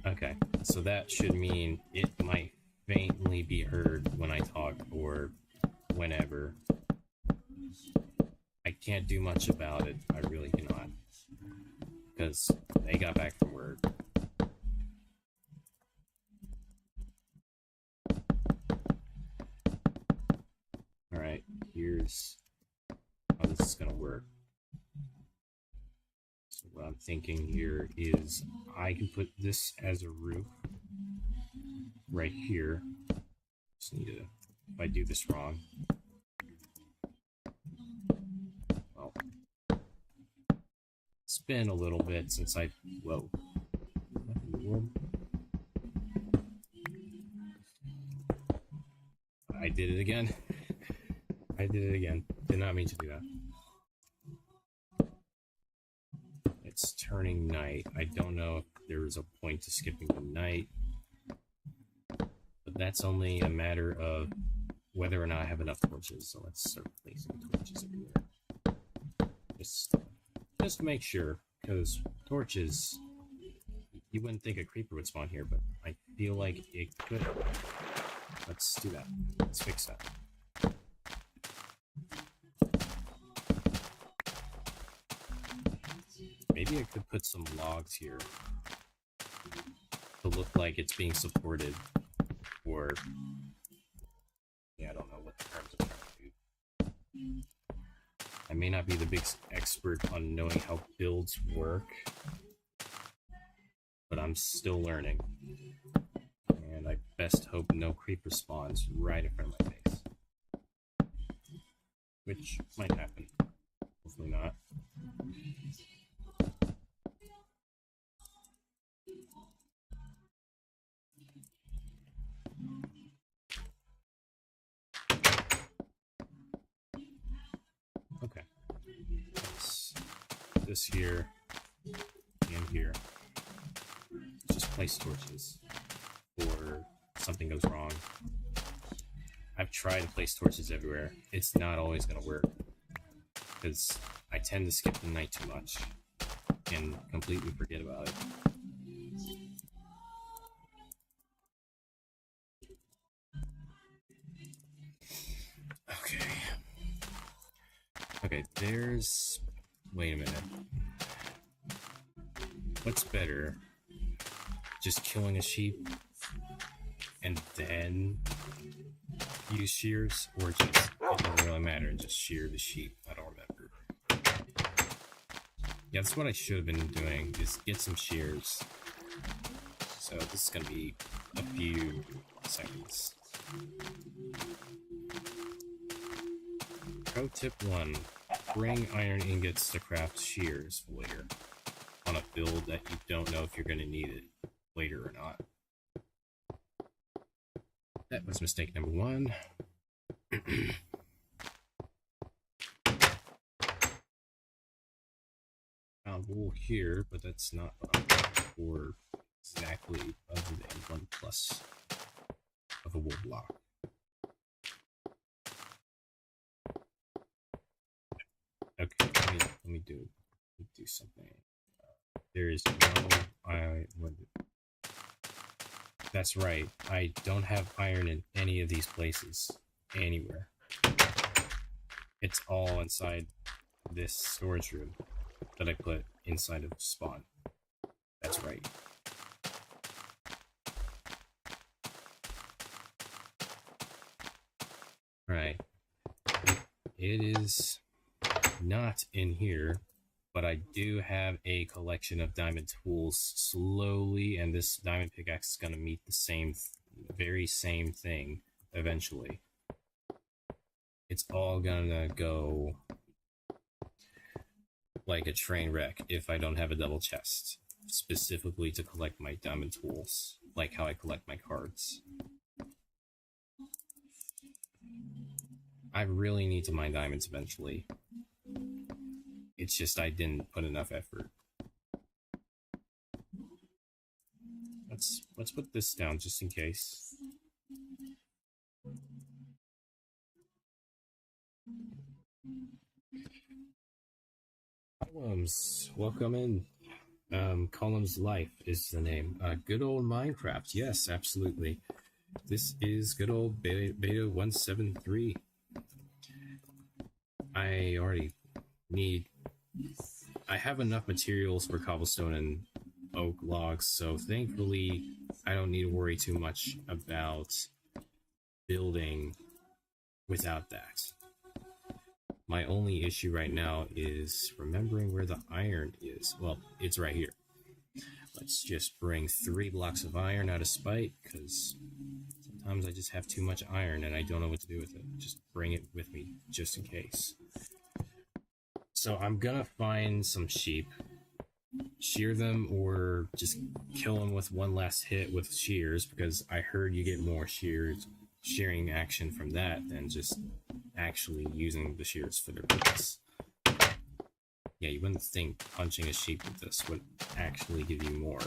Okay, so that should mean it might faintly be heard when I talk or whenever. I can't do much about it. I really cannot. Because they got back from work. Alright, here's how this is going to work. So what I'm thinking here is I can put this as a roof right here. Just need to, if I do this wrong. Well, it's been a little bit since I, whoa. I did it again. I did it again. Did not mean to do that. It's turning night. I don't know if there is a point to skipping the night. But that's only a matter of whether or not I have enough torches. So let's start placing torches everywhere. Just to make sure, because torches, you wouldn't think a creeper would spawn here, but I feel like it could. Let's do that. Let's fix that. Maybe I could put some logs here to look like it's being supported, or yeah, I don't know what the terms are trying to do. I may not be the big expert on knowing how builds work, but I'm still learning, and I best hope no creeper spawns right in front of my face, which might happen. Hopefully not. Okay. Let's put this here and here. Just place torches or something goes wrong. I've tried to place torches everywhere. It's not always going to work because I tend to skip the night too much. and completely forget about it. Okay. Okay, there's... Wait a minute. What's better? Just killing a sheep and then use shears? Or just, it doesn't really matter, just shear the sheep? I don't remember. Yeah, that's what I should have been doing, is get some shears. So this is gonna be a few seconds. Pro tip 1. Bring iron ingots to craft shears for later. On a build that you don't know if you're gonna need it later or not. That was mistake number 1. Found wool here, but that's not what I'm looking for exactly, other than 1 plus of a wool block. Okay, let me do something. There is no that's right. I don't have iron in any of these places anywhere. It's all inside this storage room that I put inside of spawn. That's right. Right. It is not in here, but I do have a collection of diamond tools slowly, and this diamond pickaxe is going to meet the very same thing eventually. It's all gonna go like a train wreck if I don't have a double chest, specifically to collect my diamond tools, like how I collect my cards. I really need to mine diamonds eventually. It's just I didn't put enough effort. Let's put this down just in case. Columns, welcome in. Columns Life is the name. Good old Minecraft, yes, absolutely. This is good old beta 173. I have enough materials for cobblestone and oak logs, so thankfully I don't need to worry too much about building without that. My only issue right now is remembering where the iron is. Well, it's right here. Let's just bring 3 blocks of iron out of spite, because sometimes I just have too much iron and I don't know what to do with it. Just bring it with me, just in case. So I'm gonna find some sheep, shear them, or just kill them with one last hit with shears, because I heard you get more shearing action from that than just actually using the shears for their purpose. Yeah, you wouldn't think punching a sheep with this would actually give you more.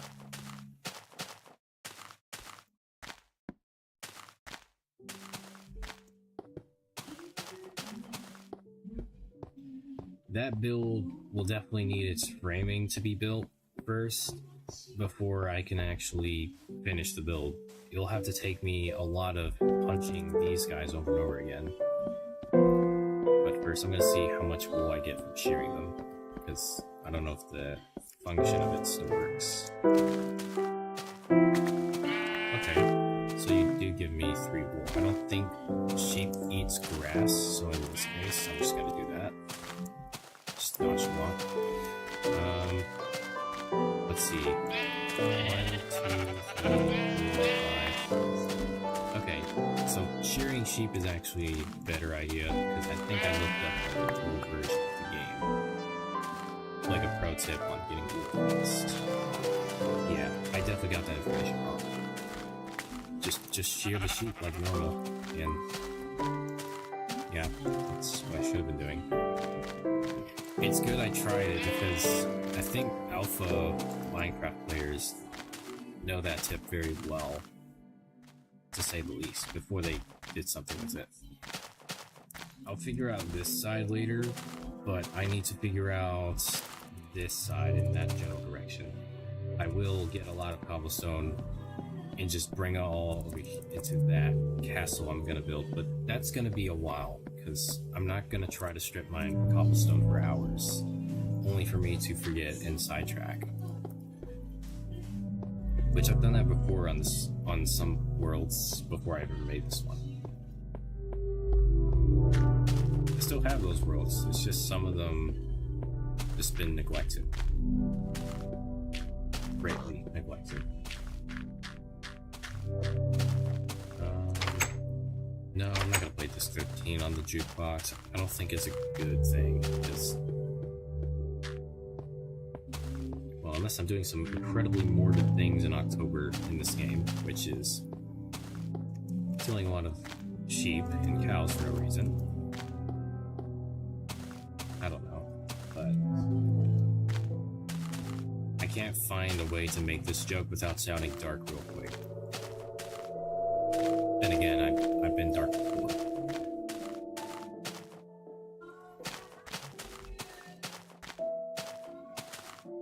That build will definitely need its framing to be built first before I can actually finish the build. It'll have to take me a lot of punching these guys over and over again. But first I'm going to see how much wool I get from shearing them, because I don't know if the function of it still works. Okay, so you do give me 3 wool. I don't think sheep eats grass, so in this case I'm just going to do that. Just dodge block. Let's see. 1, 2, 3, 4, 5. Okay, so shearing sheep is actually a better idea, because I think I looked up the wool version of the game. Like a pro tip on getting wool fast. Yeah, I definitely got that information wrong. Just shear the sheep like normal, and yeah, that's what I should have been doing. It's good I tried it, because I think alpha Minecraft players know that tip very well, to say the least, before they did something with it. I'll figure out this side later, but I need to figure out this side in that general direction. I will get a lot of cobblestone and just bring it all over into that castle I'm gonna build, but that's gonna be a while because I'm not gonna try to strip mine cobblestone for hours, only for me to forget and sidetrack. Which I've done that before on some worlds before I ever made this one. I still have those worlds, it's just some of them just been neglected. Greatly neglected. No, I'm not gonna play this 13 on the jukebox. I don't think it's a good thing because, well, unless I'm doing some incredibly morbid things in October in this game, which is killing a lot of sheep and cows for no reason. I don't know, but I can't find a way to make this joke without sounding dark real quick. Then again, I've been dark before.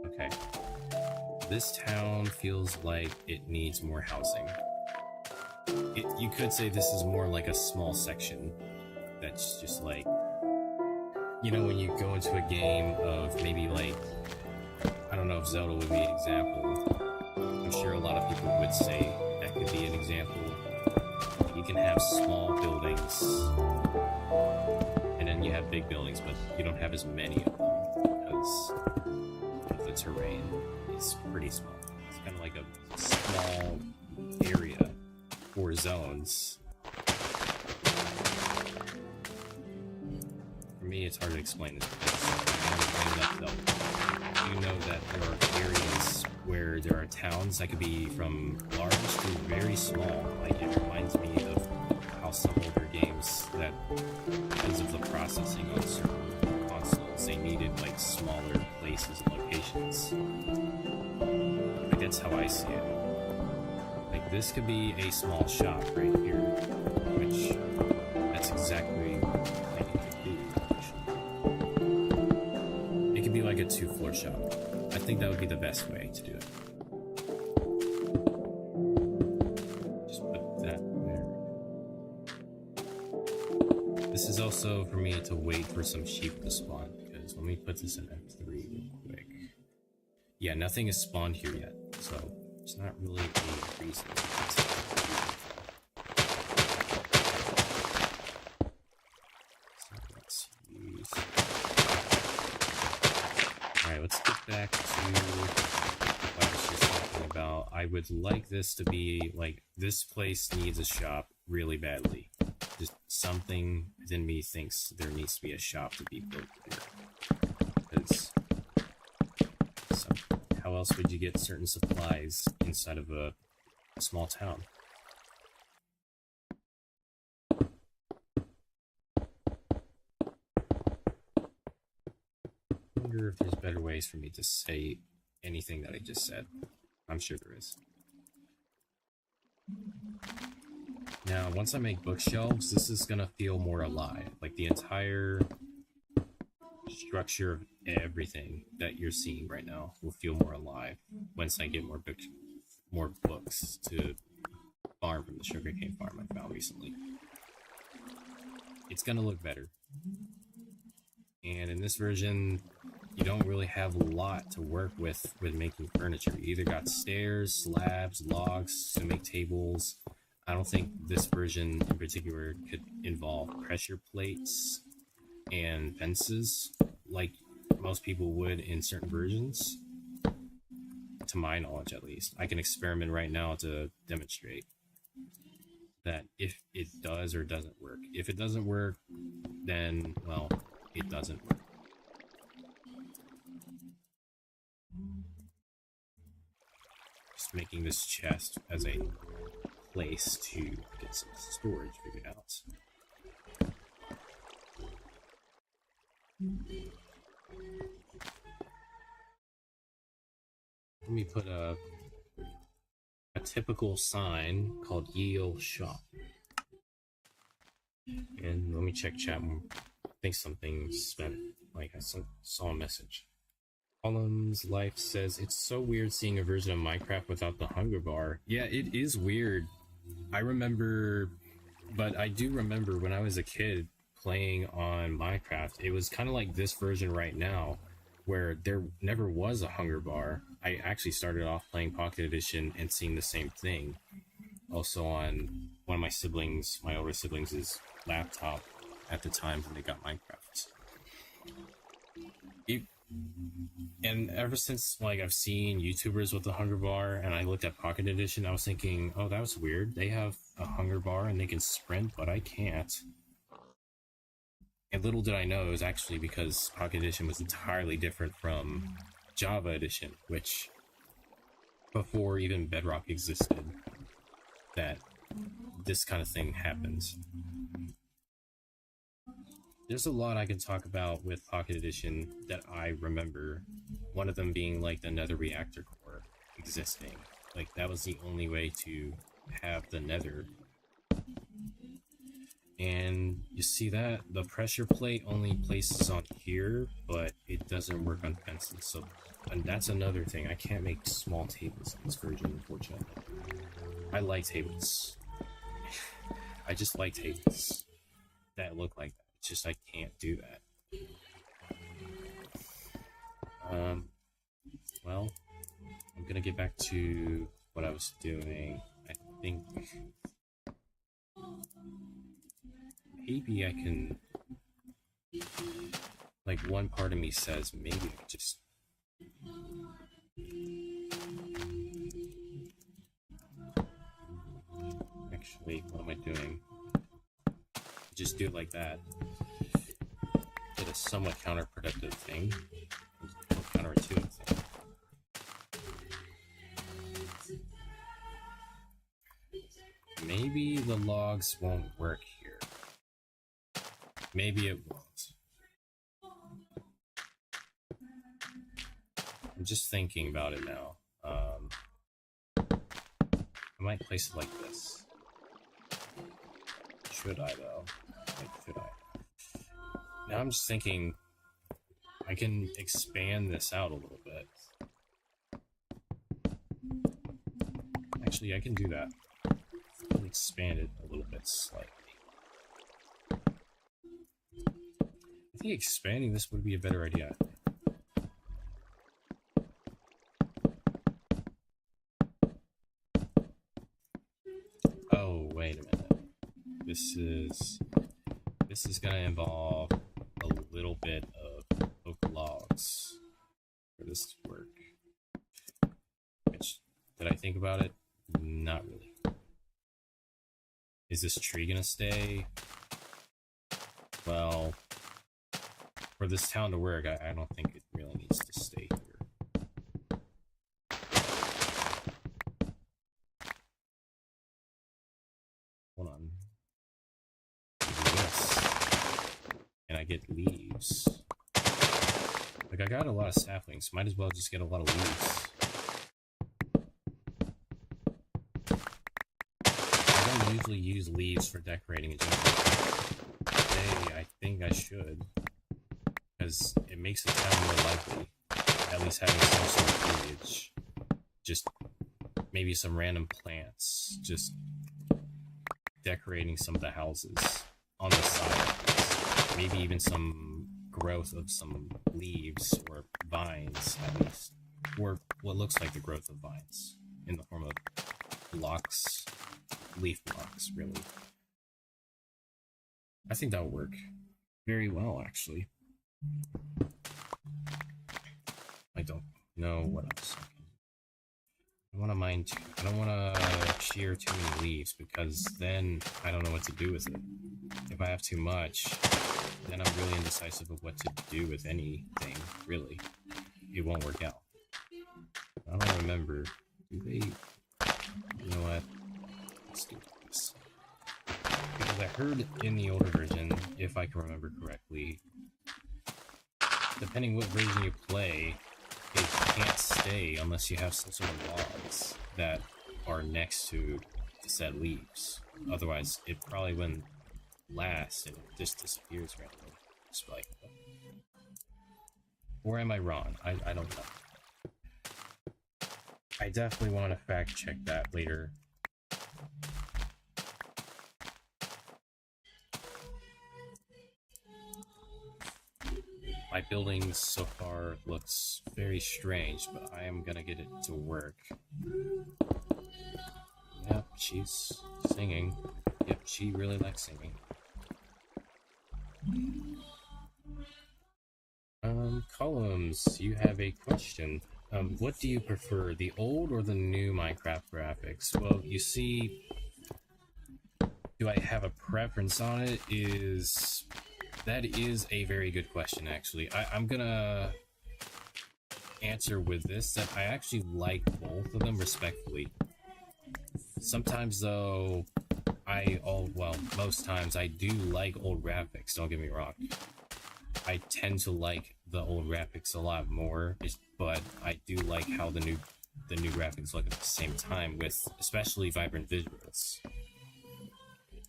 Okay. This town feels like it needs more housing. You could say this is more like a small section that's just like, you know, when you go into a game of maybe like, I don't know if Zelda would be an example. I'm sure a lot of people would say that could be an example. You can have small buildings, and then you have big buildings, but you don't have as many of them because the terrain is pretty small. It's kind of like a small area for zones. For me, it's hard to explain this because you know that there are areas where there are towns that could be from large to very small. Like, it reminds me of how some older games that, because of the processing on certain consoles, they needed like smaller places and locations. Like, that's how I see it. Like, this could be a small shop right here, which that's exactly what I need to do. It could be like a 2-floor shop. I think that would be the best way to do it. Just put that there. This is also for me to wait for some sheep to spawn, because let me put this in F3 real quick. Yeah, nothing is spawned here yet, so it's not really a reason. So let's use... Alright, let's get back to what I was just talking about. I would like this to be, like, this place needs a shop really badly. Just something within me thinks there needs to be a shop to be built here. Because how else would you get certain supplies inside of a small town? I wonder if there's better ways for me to say anything that I just said. I'm sure there is. Now, once I make bookshelves, this is gonna feel more alive. Like, the entire structure of everything that you're seeing right now will feel more alive once I get more books to farm from the sugarcane farm I found recently. It's gonna look better. And in this version, you don't really have a lot to work with making furniture. You either got stairs, slabs, logs to make tables. I don't think this version in particular could involve pressure plates and fences like most people would in certain versions. To my knowledge, at least. I can experiment right now to demonstrate that if it does or doesn't work. If it doesn't work, then, well, it doesn't work. Just making this chest as a place to get some storage figured out. Let me put a typical sign called Yield Shop. And let me check chat. I think something spent, like I saw a message. Column's Life says, it's so weird seeing a version of Minecraft without the hunger bar. Yeah, it is weird. I remember, but I do remember when I was a kid playing on Minecraft, it was kind of like this version right now, where there never was a hunger bar. I actually started off playing Pocket Edition and seeing the same thing. Also on one of my siblings, my older siblings' laptop at the time when they got Minecraft. And ever since, like, I've seen YouTubers with the hunger bar and I looked at Pocket Edition, I was thinking, oh, that was weird. They have a hunger bar and they can sprint, but I can't. And little did I know it was actually because Pocket Edition was entirely different from Java Edition, which, before even Bedrock existed, that this kind of thing happens. There's a lot I can talk about with Pocket Edition that I remember. One of them being like the Nether reactor core existing. Like, that was the only way to have the Nether. And you see that the pressure plate only places on here, but it doesn't work on fences. So, and that's another thing. I can't make small tables in this version, unfortunately. I like tables. I just like tables that look like that. It's just I can't do that. Well, I'm gonna get back to what I was doing. I think maybe I can, like, one part of me says maybe I could just actually, what am I doing? Just do it like that. Did a somewhat counterproductive thing. Counterintuitive thing. Maybe the logs won't work here. Maybe it won't. I'm just thinking about it now. I might place it like this. Should I, though? Like, should I? Now I'm just thinking I can expand this out a little bit. Actually, I can do that. I'll expand it a little bit slightly. I think expanding this would be a better idea. Oh, wait a minute. This is gonna involve a little bit of oak logs for this to work. Which, did I think about it? Not really. Is this tree gonna stay? Well, for this town to work, I don't think it really needs to stay here. Hold on. And I get leaves. Like, I got a lot of saplings, might as well just get a lot of leaves. I don't usually use leaves for decorating in general. Today, I think I should, because it makes the town more lively. At least having some sort of foliage. Just maybe some random plants, just decorating some of the houses on the side. Maybe even some growth of some leaves or vines, at least. Or what looks like the growth of vines in the form of blocks, leaf blocks, really. I think that'll work very well, actually. I don't know what else. I want to mine too. I don't want to shear too many leaves because then I don't know what to do with it. If I have too much, then I'm really indecisive of what to do with anything, really. It won't work out. I don't remember. Do they... You know what? Let's do this. Because I heard in the older version, if I can remember correctly, depending what version you play, it can't stay unless you have some sort of logs that are next to the said leaves. Otherwise, it probably wouldn't last and it just disappears randomly. Just like that. Or am I wrong? I don't know. I definitely want to fact check that later. My building so far looks very strange, but I am gonna get it to work. Yep, she's singing. Yep, she really likes singing. Columns, you have a question. What do you prefer, the old or the new Minecraft graphics? Well, you see, do I have a preference on it? That is a very good question, actually. I'm gonna answer with this, that I actually like both of them respectfully. Sometimes, though, most times I do like old graphics, don't get me wrong. I tend to like the old graphics a lot more, but I do like how the new graphics look at the same time, with especially vibrant visuals.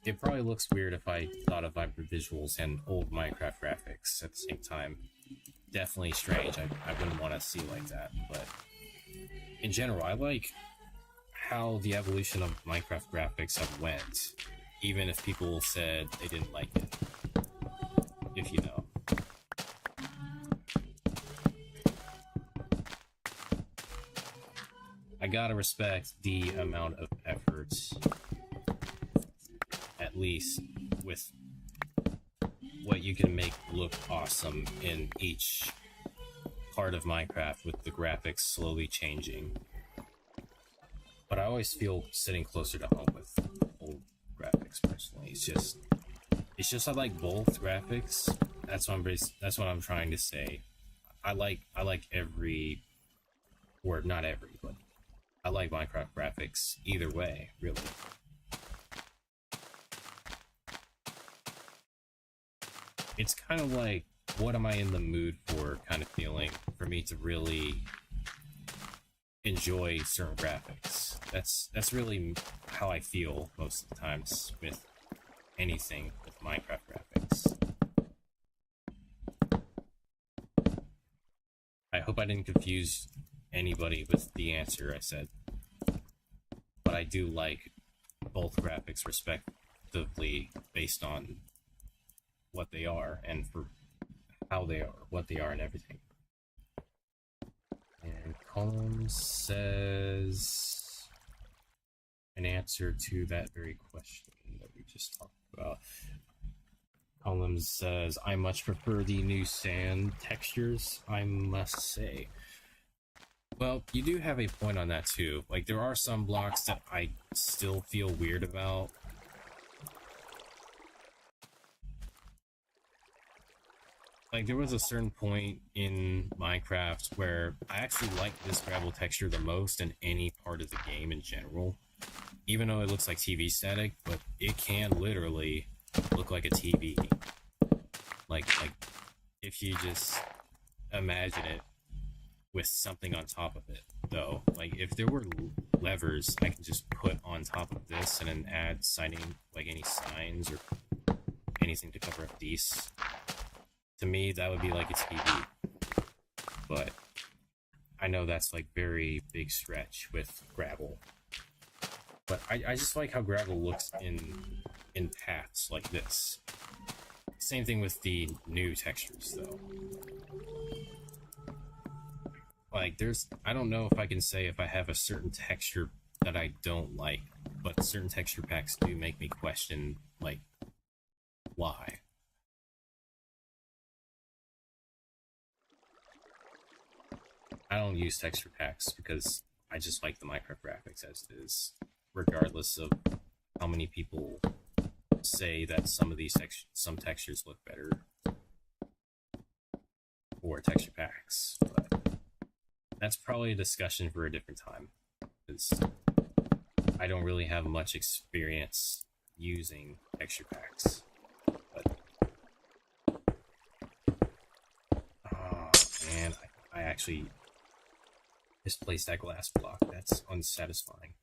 It probably looks weird if I thought of vibrant visuals and old Minecraft graphics at the same time. Definitely strange. I wouldn't want to see like that, but in general, I like how the evolution of Minecraft graphics have went, even if people said they didn't like it. If you know. I gotta respect the amount of effort, at least with what you can make look awesome in each part of Minecraft, with the graphics slowly changing. But I always feel sitting closer to home with old graphics personally. It's just I like both graphics. That's what I'm trying to say. I like every, or not every, but I like Minecraft graphics either way, really. It's kind of like, what am I in the mood for kind of feeling for me to really enjoy certain graphics. That's really how I feel most of the times with anything with Minecraft graphics. I hope I didn't confuse anybody with the answer I said, but I do like both graphics respectively based on what they are and for how they are, what they are, and everything. And Columns says an answer to that very question that we just talked about. Columns says, I much prefer the new sand textures, I must say. Well, you do have a point on that too. Like, there are some blocks that I still feel weird about. Like, there was a certain point in Minecraft where I actually like this gravel texture the most in any part of the game in general. Even though it looks like TV static, but it can literally look like a TV. Like if you just imagine it with something on top of it, though. Like, if there were levers I can just put on top of this and then add signing, like any signs or anything to cover up these, to me that would be like a TV. But I know that's like very big stretch with gravel. But I just like how gravel looks in paths like this. Same thing with the new textures, though. Like, I don't know if I can say if I have a certain texture that I don't like, but certain texture packs do make me question, like, why? I don't use texture packs because I just like the Minecraft graphics as it is, regardless of how many people say that some of these some textures look better or texture packs. But that's probably a discussion for a different time, because I don't really have much experience using texture packs. But oh man, I actually misplaced that glass block. That's unsatisfying.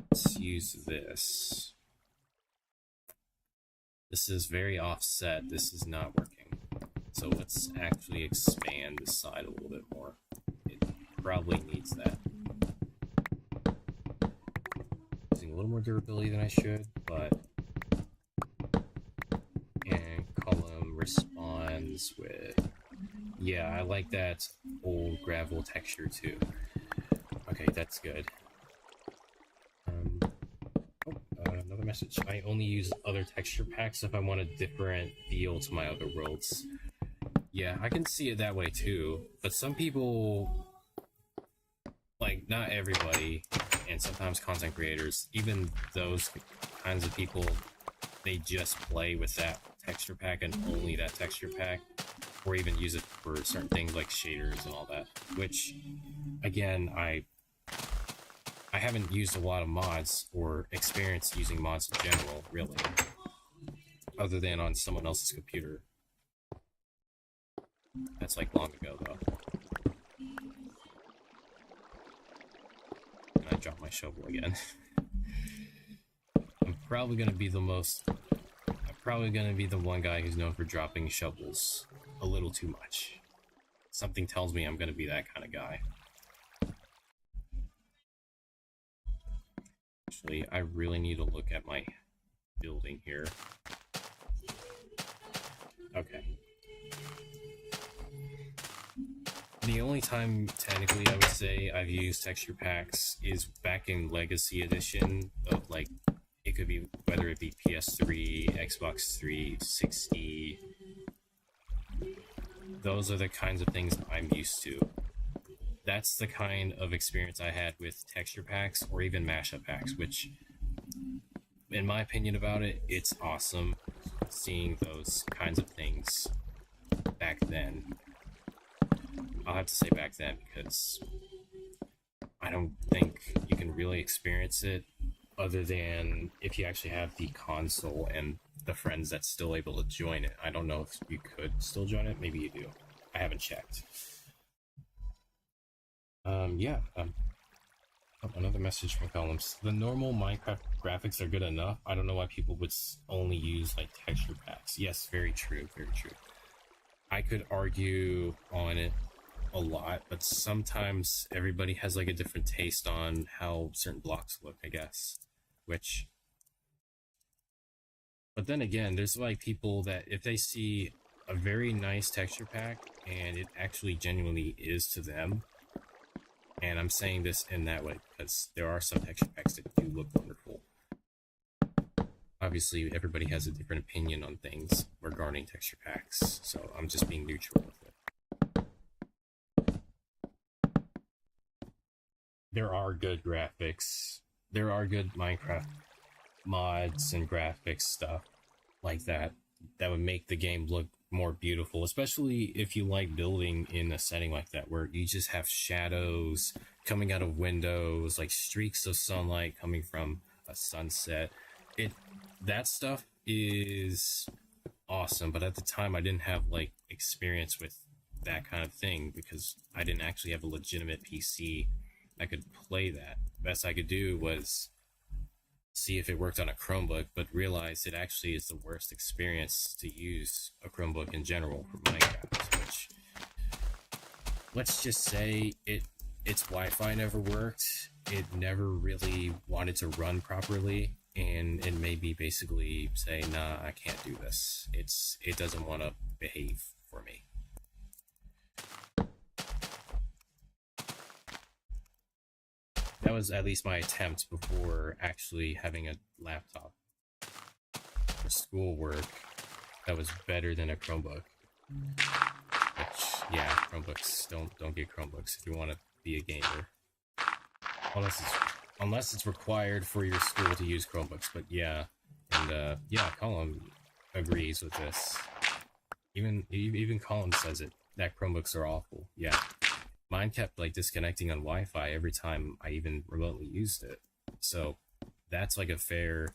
Let's use this. This is very offset. This is not working. So let's actually expand this side a little bit more. It probably needs that. Using a little more durability than I should, but... And column responds with... Yeah, I like that old gravel texture too. Okay, that's good. Another message. I only use other texture packs if I want a different feel to my other worlds. Yeah, I can see it that way too, but some people, like, not everybody, and sometimes content creators, even those kinds of people, they just play with that texture pack and only that texture pack, or even use it for certain things like shaders and all that, which, again, I haven't used a lot of mods or experience using mods in general, really, other than on someone else's computer. That's like long ago, though. And I dropped my shovel again. I'm probably gonna be the one guy who's known for dropping shovels a little too much. Something tells me I'm gonna be that kind of guy. Actually, I really need to look at my building here. Okay. The only time, technically, I would say I've used texture packs is back in Legacy Edition of, like, it could be, whether it be PS3, Xbox 360. Those are the kinds of things I'm used to. That's the kind of experience I had with texture packs or even mashup packs, which, in my opinion about it, it's awesome seeing those kinds of things back then. I'll have to say back then, because I don't think you can really experience it other than if you actually have the console and the friends that's still able to join it. I don't know if you could still join it. Maybe you do. I haven't checked. Another message from Columns. The normal Minecraft graphics are good enough. I don't know why people would only use, like, texture packs. Yes, very true, very true. I could argue on it a lot, but sometimes everybody has, like, a different taste on how certain blocks look, I guess. Which... But then again, there's, like, people that if they see a very nice texture pack and it actually genuinely is to them, and I'm saying this in that way because there are some texture packs that do look wonderful. Obviously, everybody has a different opinion on things regarding texture packs, so I'm just being neutral with it. There are good graphics. There are good Minecraft mods and graphics stuff like that that would make the game look more beautiful, especially if you like building in a setting like that where you just have shadows coming out of windows, like streaks of sunlight coming from a sunset. That stuff is awesome, but at the time I didn't have, like, experience with that kind of thing because I didn't actually have a legitimate PC that could play that. Best I could do was see if it worked on a Chromebook, but realize it actually is the worst experience to use a Chromebook in general for Minecraft, which, let's just say, its Wi-Fi never worked, it never really wanted to run properly, and it made me basically say, nah, I can't do this. It doesn't want to behave for me. That was at least my attempt before actually having a laptop for schoolwork that was better than a Chromebook. Which, yeah, Chromebooks, don't get Chromebooks if you want to be a gamer. Unless it's required for your school to use Chromebooks, but yeah. And, yeah, Colin agrees with this. Even Colin says it, that Chromebooks are awful. Yeah. Mine kept, like, disconnecting on Wi-Fi every time I even remotely used it. So that's, like, a fair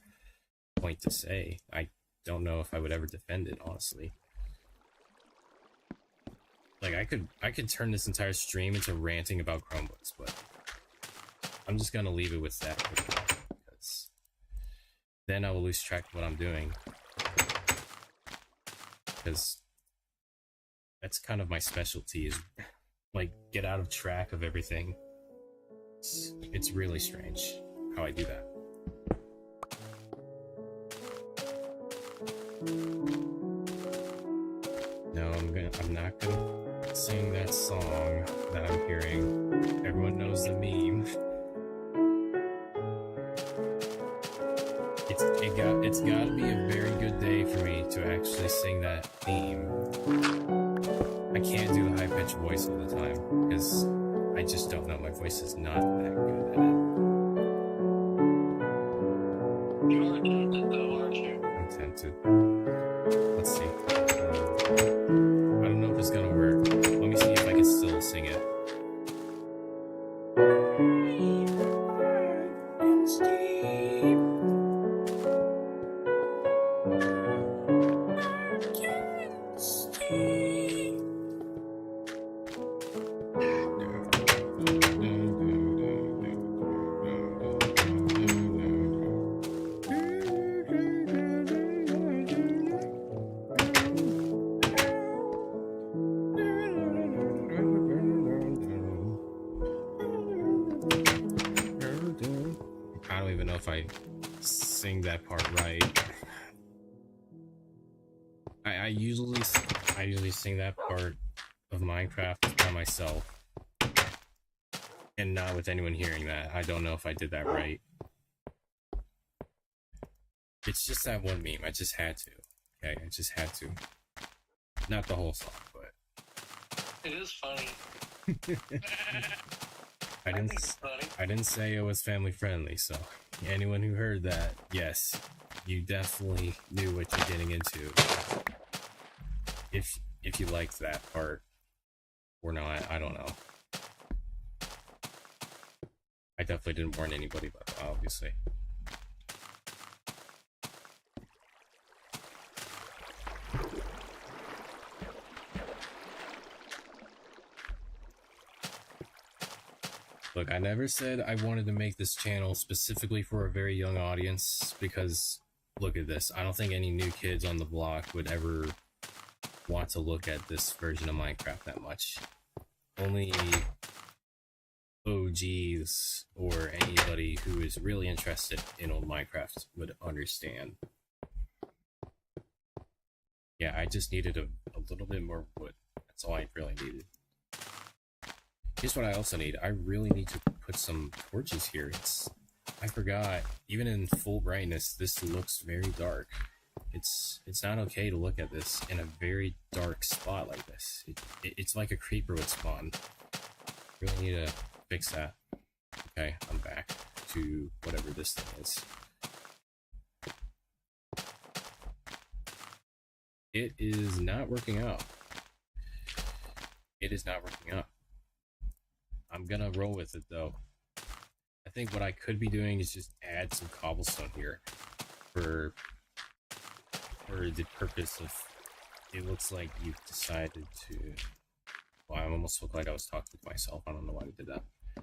point to say. I don't know if I would ever defend it, honestly. Like, I could turn this entire stream into ranting about Chromebooks, but I'm just gonna leave it with that, because then I will lose track of what I'm doing. because that's kind of my specialty, is like get out of track of everything. It's really strange how I do that. No, I'm not gonna sing that song that I'm hearing. Everyone knows the meme. It's gotta be a very good day for me to actually sing that theme. I can't do the high-pitched voice all the time, because I just don't know. My voice is not that good at it. You are talented though, aren't you? I'm tempted. Let's see. I don't know if it's gonna work. Let me see if I can still sing it. I don't even know if I sing that part right. I usually sing that part of Minecraft by myself, and not with anyone hearing that. I don't know if I did that right. It's just that one meme. I just had to. Okay, I just had to. Not the whole song, but It is funny. I think it's funny. didn't say it was family friendly, so anyone who heard that, yes, you definitely knew what you're getting into. If you liked that part or not, I don't know. I definitely didn't warn anybody about that, obviously. Look, I never said I wanted to make this channel specifically for a very young audience, because look at this. I don't think any new kids on the block would ever want to look at this version of Minecraft that much. Only OGs or anybody who is really interested in old Minecraft would understand. Yeah, I just needed a little bit more wood. That's all I really needed. Here's what I also need. I really need to put some torches here. I forgot, even in full brightness, this looks very dark. It's not okay to look at this in a very dark spot like this. It's like a creeper would spawn. Really need to fix that. Okay, I'm back to whatever this thing is. It is not working out. It is not working out. I'm gonna roll with it though. I think what I could be doing is just add some cobblestone here for the purpose of, it looks like you've decided to, well, I almost looked like I was talking to myself. I don't know why I did that. I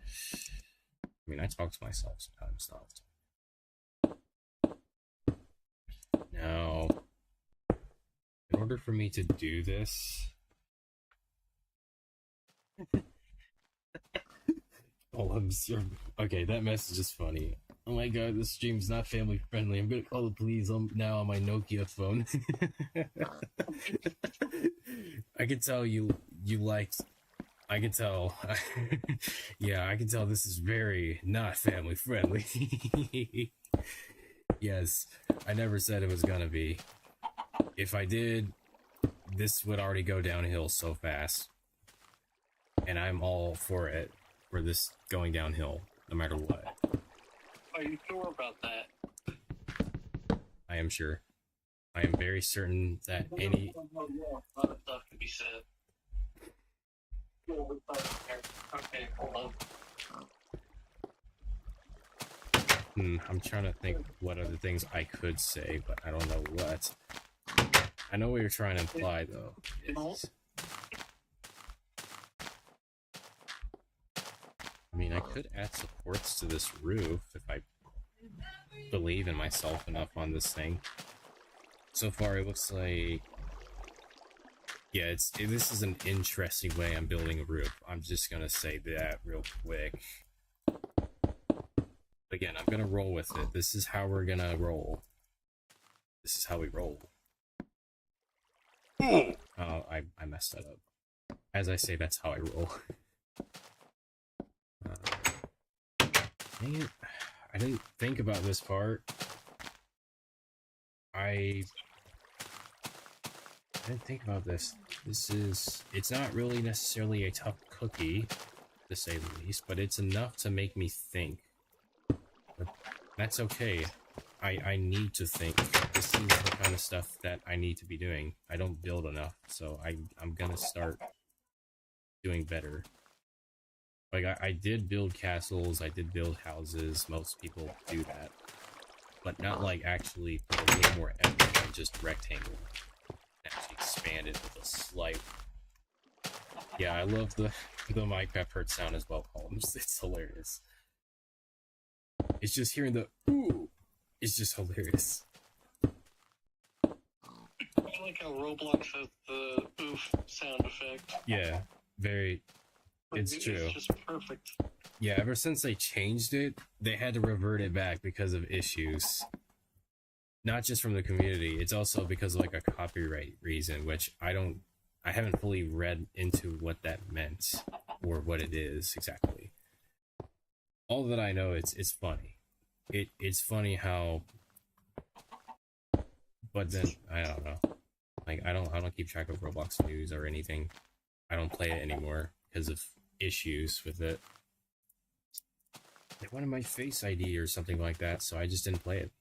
mean, I talk to myself sometimes, not. Now, in order for me to do this, oh, okay, that message is funny. Oh my god, this stream's not family friendly. I'm gonna call the police now on my Nokia phone. I can tell you liked. I can tell. Yeah, I can tell this is very not family friendly. Yes, I never said it was gonna be. If I did, this would already go downhill so fast. And I'm all for it, for this going downhill, no matter what. Are you sure about that? I am sure. I am very certain that any... A lot of stuff to be said. Okay, hold on. I'm trying to think what other things I could say, but I don't know what. I know what you're trying to imply, though. I mean, I could add supports to this roof if I believe in myself enough on this thing. So far, it looks like Yeah, this is an interesting way I'm building a roof. I'm just gonna say that real quick. Again, I'm gonna roll with it. This is how we're gonna roll. This is how we roll. Oh, I messed that up. As I say, that's how I roll. Dang it. I didn't think about this part. I didn't think about this. It's not really necessarily a tough cookie, to say the least, but it's enough to make me think. But that's okay. I need to think. This is the kind of stuff that I need to be doing. I don't build enough, so I'm gonna start doing better. Like, I did build castles, I did build houses, most people do that. But not like actually put a little more effort than just rectangle. Actually expand it with a slight. Yeah, I love the Minecraft hurt sound as well, Holmes. It's hilarious. It's just hearing the ooh. It's just hilarious. I like how Roblox has the oof sound effect. Yeah, very. It's true. It's just perfect. Yeah, ever since they changed it, they had to revert it back because of issues. Not just from the community, it's also because of like a copyright reason, which I haven't fully read into what that meant or what it is exactly. All that I know, it's funny. It's funny how, but then I don't know. Like I don't keep track of Roblox news or anything. I don't play it anymore because of issues with it. They wanted my Face ID or something like that, so I just didn't play it.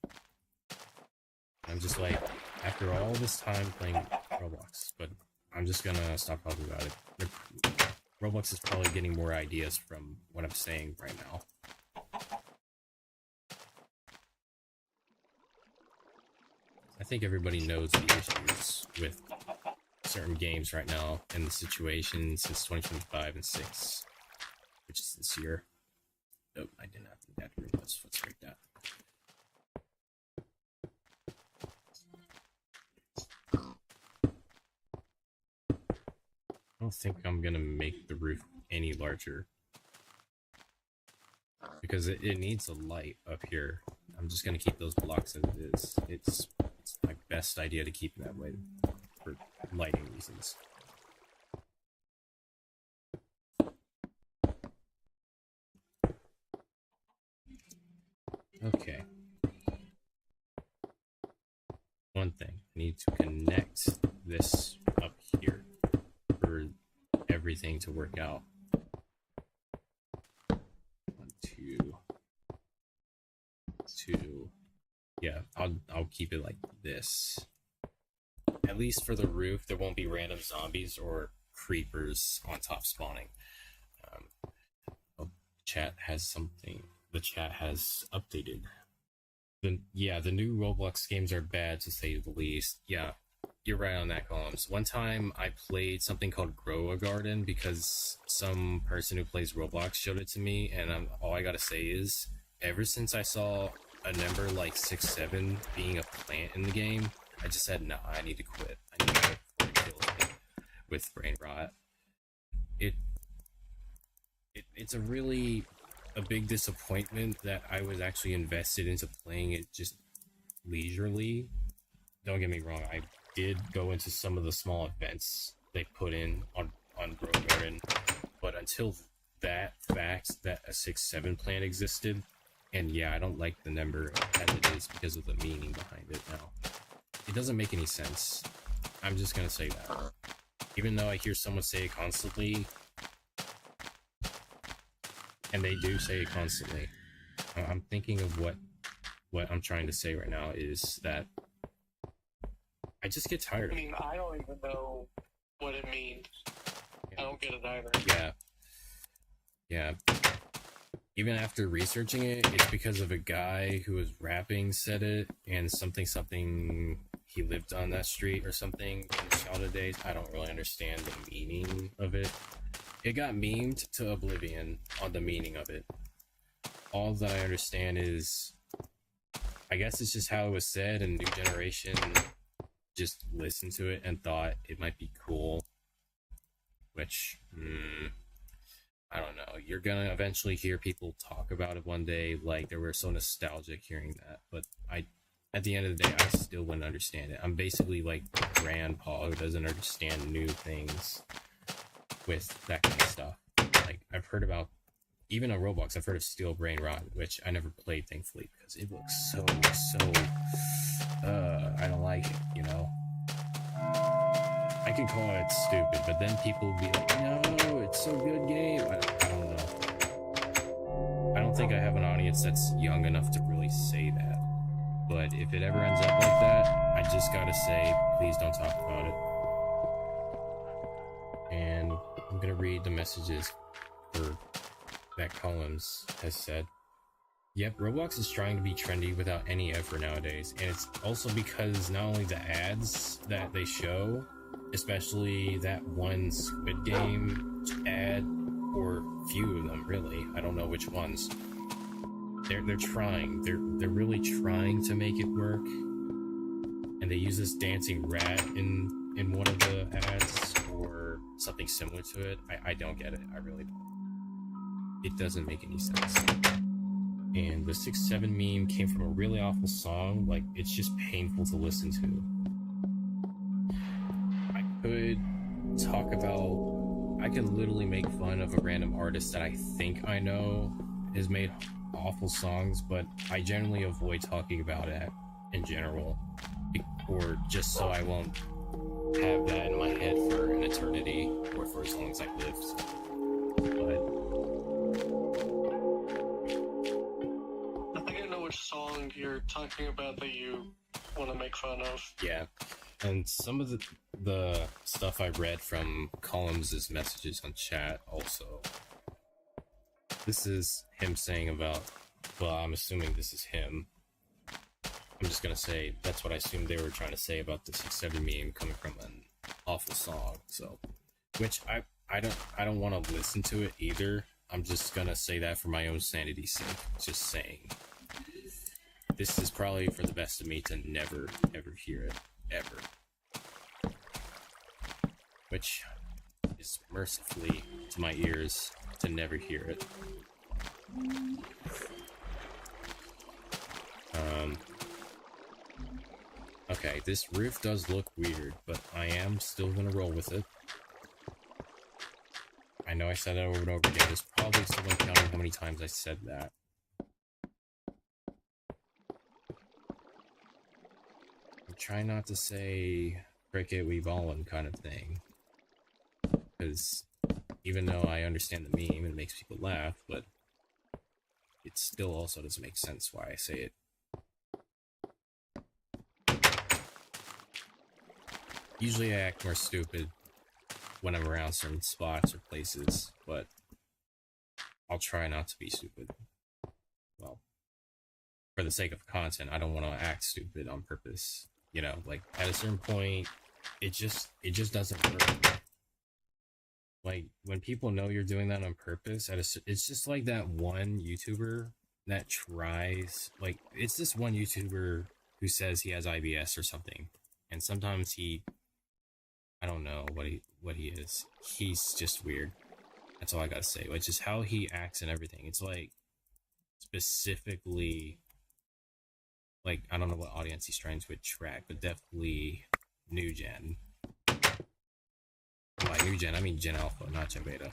I'm just like, after all this time playing Roblox, but I'm just gonna stop talking about it. Roblox is probably getting more ideas from what I'm saying right now. I think everybody knows the issues with certain games right now and the situation since 2025 and 6, which is this year. Nope, I did not think that through. Let's break that. I don't think I'm gonna make the roof any larger because it needs a light up here. I'm just gonna keep those blocks as it is. It's my best idea to keep it that way for lighting reasons. Okay. One thing, I need to connect this up here for everything to work out. 1, 2, 2. Yeah, I'll keep it like this. At least for the roof, there won't be random zombies or creepers on top spawning. Chat has something. The chat has updated. The new Roblox games are bad to say the least. Yeah, you're right on that, Columns. One time I played something called Grow a Garden because some person who plays Roblox showed it to me, and all I gotta say is, ever since I saw a number like 6, 7 being a plant in the game, I just said, nah, I need to quit. I need to quit before it kills me with brain rot. It's a big disappointment that I was actually invested into playing it just leisurely. Don't get me wrong, I did go into some of the small events they put in on Grow Garden, but until that fact that a 6, 7 plan existed, and yeah, I don't like the number as it is because of the meaning behind it now. It doesn't make any sense. I'm just gonna say that. Even though I hear someone say it constantly, and they do say it constantly, I'm thinking of what I'm trying to say right now is that I just get tired of it. I mean, I don't even know what it means. Yeah. I don't get it either. Yeah. Even after researching it, it's because of a guy who was rapping said it, and something he lived on that street or something in his childhood days. I don't really understand the meaning of it. It got memed to oblivion on the meaning of it. All that I understand is, I guess it's just how it was said, and new generation just listened to it and thought it might be cool, which I don't know. You're gonna eventually hear people talk about it one day, like they were so nostalgic hearing that. But at the end of the day, I still wouldn't understand it. I'm basically like grandpa who doesn't understand new things with that kind of stuff. Like I've heard about, even on Roblox, I've heard of Steel Brain Rot, which I never played, thankfully, because it looks so. I don't like it, you know. I can call it stupid, but then people will be like, no, it's so good game. I don't know. I don't think I have an audience that's young enough to really say that. But if it ever ends up like that, I just gotta say, please don't talk about it. And I'm gonna read the messages for that Columns has said. Yep, Roblox is trying to be trendy without any effort nowadays, and it's also because not only the ads that they show, especially that one Squid Game ad, or few of them really, I don't know which ones. They're trying. They're really trying to make it work, and they use this dancing rat in one of the ads or something similar to it. I don't get it. I really don't. It doesn't make any sense. And the 6-7 meme came from a really awful song. Like, it's just painful to listen to. I could literally make fun of a random artist that I think I know has made awful songs, but I generally avoid talking about it in general, or just so I won't have that in my head for an eternity, or for as long as I live. Song you're talking about that you want to make fun of. Yeah, and some of the stuff I read from Columns' messages on chat also. This is him saying about, well, I'm assuming this is him. I'm just gonna say that's what I assumed they were trying to say about the 6-7 meme coming from an awful song. So, which I don't want to listen to it either. I'm just gonna say that for my own sanity's sake. Just saying. This is probably for the best of me to never, ever hear it. Ever. Which is mercifully to my ears to never hear it. Okay, this roof does look weird, but I am still gonna roll with it. I know I said that over and over again. There's probably someone counting how many times I said that. Try not to say cricket we ballin' kind of thing, because even though I understand the meme, it makes people laugh, but it still also doesn't make sense why I say it. Usually I act more stupid when I'm around certain spots or places, but I'll try not to be stupid. Well, for the sake of content, I don't want to act stupid on purpose. You know, like, at a certain point, it just doesn't work. Like, when people know you're doing that on purpose, it's just like that one YouTuber that tries, like, it's this one YouTuber who says he has IBS or something, and sometimes I don't know what he is. He's just weird. That's all I gotta say. Which is how he acts and everything. It's like, specifically, like, I don't know what audience he's trying to attract, but definitely new gen. By new gen, I mean Gen Alpha, not Gen Beta.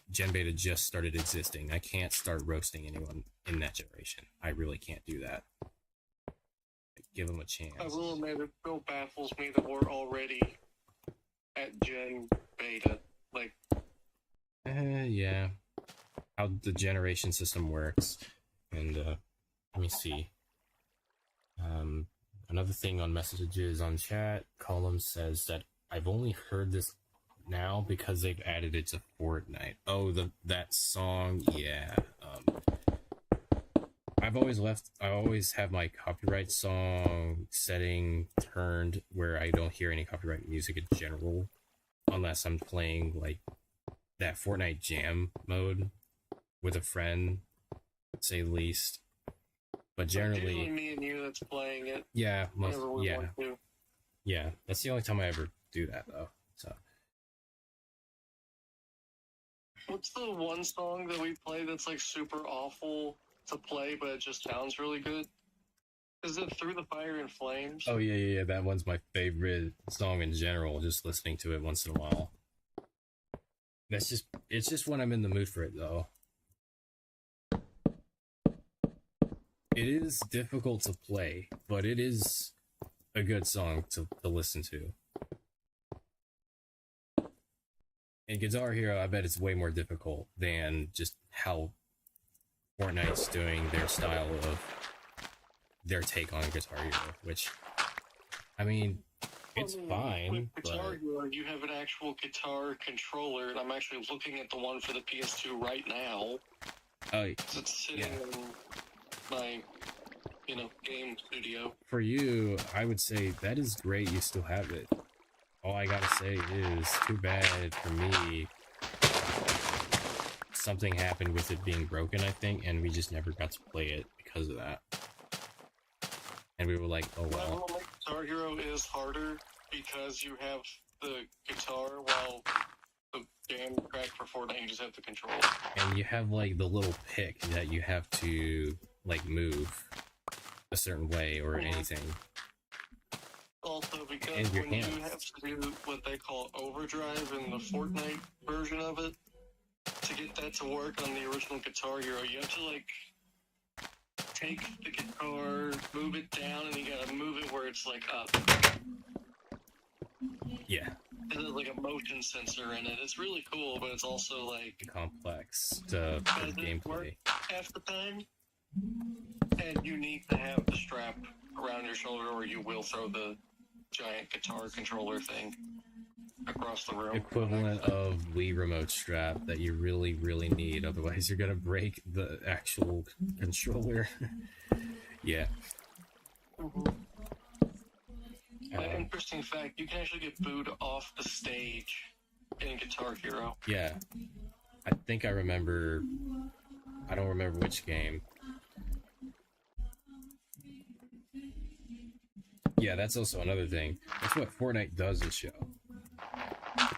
Gen Beta just started existing. I can't start roasting anyone in that generation. I really can't do that. Like, give them a chance. I will admit it still baffles me that we're already at Gen Beta. Like, yeah. How the generation system works. And, let me see. Another thing on messages on chat, Column says that I've only heard this now because they've added it to Fortnite. Oh, that song, yeah. I always have my copyright song setting turned where I don't hear any copyright music in general, unless I'm playing like that Fortnite jam mode with a friend, to say the least. But generally, me and you that's playing it. yeah, Yeah, that's the only time I ever do that though. So What's the one song that we play that's like super awful to play, but it just sounds really good? Is it Through the Fire and Flames? oh yeah, that one's my favorite song in general. Just listening to it once in a while. It's just when I'm in the mood for it though. It is difficult to play, but it is a good song to listen to. In Guitar Hero, I bet it's way more difficult than just how Fortnite's doing their style of their take on Guitar Hero, which, I mean, it's fine, With Guitar but Hero, you have an actual guitar controller, and I'm actually looking at the one for the PS2 right now. oh, It's sitting in my, game studio. for you, I would say that is great. You still have it. All I gotta say is, too bad for me. Something happened with it being broken, I think, and we just never got to play it because of that. And we were like, oh well. Guitar Hero is harder because you have the guitar while the jam track for Fortnite you just have the controller. And you have like the little pick that you have to like move a certain way or anything. Also, because And your when you hands. have to do what they call overdrive in the Fortnite version of it, to get that to work on the original Guitar Hero, you have to like take the guitar, move it down, and you gotta move it where it's like up. Yeah. And there's like a motion sensor in it. It's really cool, but it's also like Complex to gameplay. half the time. And you need to have the strap around your shoulder, or you will throw the giant guitar controller thing across the room. Equivalent of Wii remote strap that you really, really need, otherwise you're gonna break the actual controller. Yeah. Interesting fact, you can actually get booed off the stage in Guitar Hero. Yeah. I think I remember. I don't remember which game. Yeah, that's also another thing. That's what Fortnite doesn't show.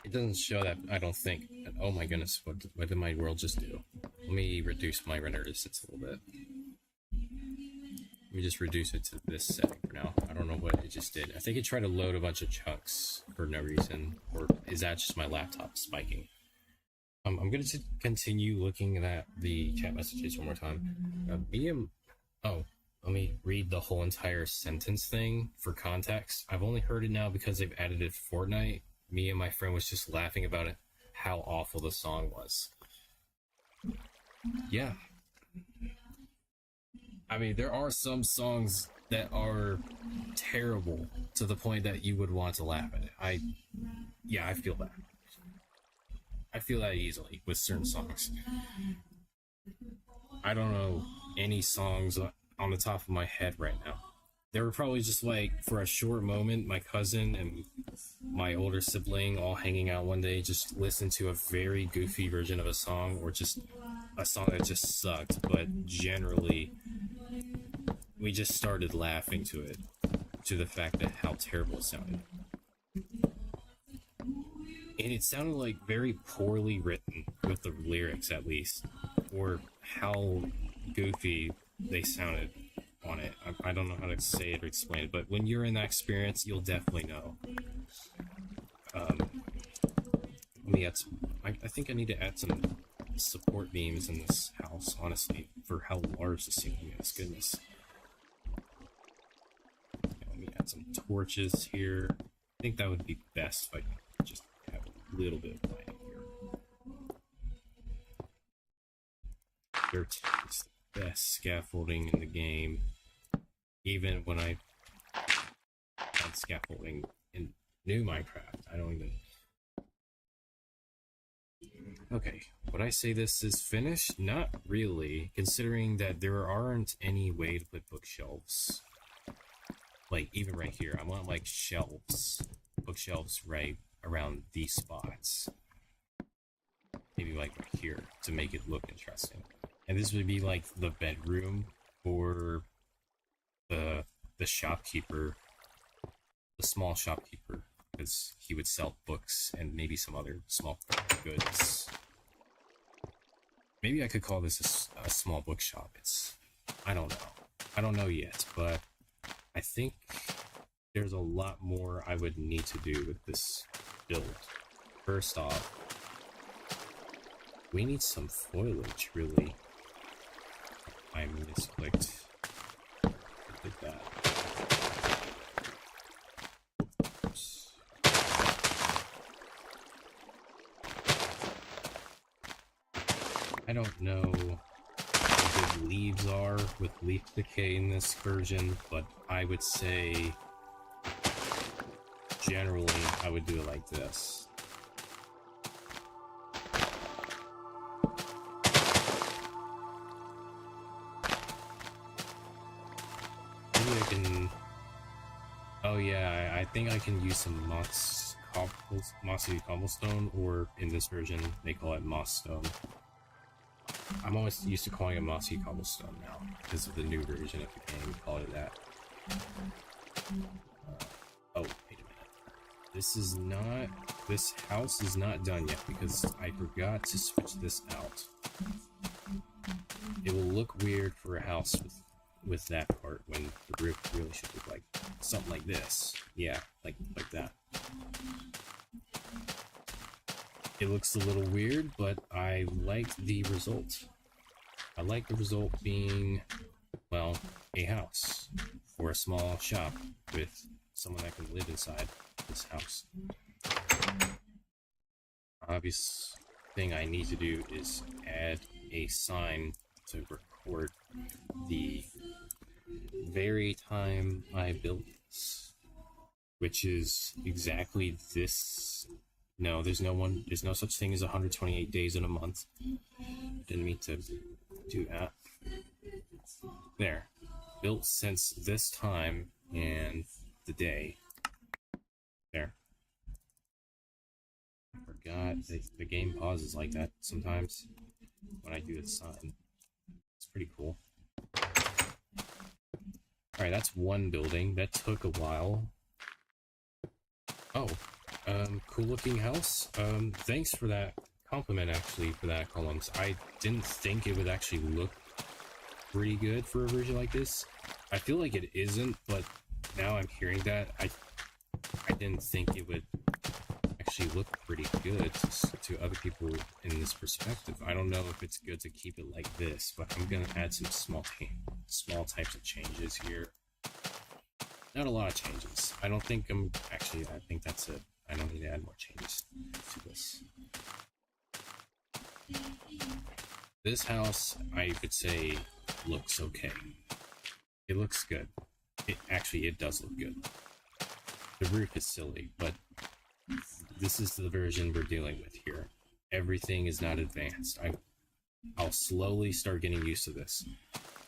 It doesn't show that, I don't think. Oh my goodness, what did my world just do? Let me reduce my render distance a little bit. Let me just reduce it to this setting for now. I don't know what it just did. I think it tried to load a bunch of chunks for no reason. Or is that just my laptop spiking? I'm going to continue looking at the chat messages one more time. Oh, let me read the whole entire sentence thing for context. I've only heard it now because they've added it to Fortnite. Me and my friend was just laughing about it, how awful the song was. Yeah. I mean, there are some songs that are terrible to the point that you would want to laugh at it. I feel that. I feel that easily with certain songs. I don't know any songs on the top of my head right now. They were probably just like, for a short moment, my cousin and my older sibling all hanging out one day, just listened to a very goofy version of a song, or just a song that just sucked, but generally, we just started laughing to it, to the fact that how terrible it sounded. And it sounded like very poorly written, with the lyrics at least, or how goofy they sounded on it. I don't know how to say it or explain it, but when you're in that experience, you'll definitely know. Let me add some, I think I need to add some support beams in this house, honestly, for how large the ceiling is. Goodness. Let me add some torches here. I think that would be best if I just have a little bit of light here. Dirt is the best scaffolding in the game. Even when I had scaffolding in new Minecraft, I don't even... Okay, would I say this is finished? Not really, considering that there aren't any way to put bookshelves. Like, even right here, I want, like, shelves. Bookshelves right around these spots. Maybe, like, right here, to make it look interesting. And this would be, like, the bedroom for the shopkeeper, a small shopkeeper, because he would sell books and maybe some other small goods. Maybe I could call this a small bookshop. I don't know. I don't know yet, but I think there's a lot more I would need to do with this build. First off, we need some foliage, really. I misclicked. Did that. Oops. I don't know how good leaves are with leaf decay in this version, but I would say generally I would do it like this. Maybe I can... Oh yeah, I think I can use some mossy cobblestone, or in this version they call it moss stone. I'm always used to calling it mossy cobblestone now, because of the new version of the game, we call it that. Oh, wait a minute. This house is not done yet, because I forgot to switch this out. It will look weird for a house with that part, when the roof really should look like something like this. Yeah, like that. It looks a little weird, but I like the result. I like the result being, well, a house or a small shop with someone that can live inside this house. Obvious thing I need to do is add a sign to record the very time I built this, which is exactly this. No, there's no such thing as 128 days in a month. Didn't mean to do that. There. Built since this time and the day. There. I forgot the game pauses like that sometimes when I do the sign. It's pretty cool. Alright, that's one building. That took a while. Oh. Cool looking house. Thanks for that compliment, actually, for that, Columns. I didn't think it would actually look pretty good for a version like this. I feel like it isn't, but now I'm hearing that, I didn't think it would actually look pretty good to other people in this perspective. I don't know if it's good to keep it like this, but I'm gonna add some small types of changes here. Not a lot of changes. I think that's it. I don't need to add more changes to this. This house, I would say, looks okay. It looks good. It does look good. The roof is silly, but this is the version we're dealing with here. Everything is not advanced. I'll slowly start getting used to this.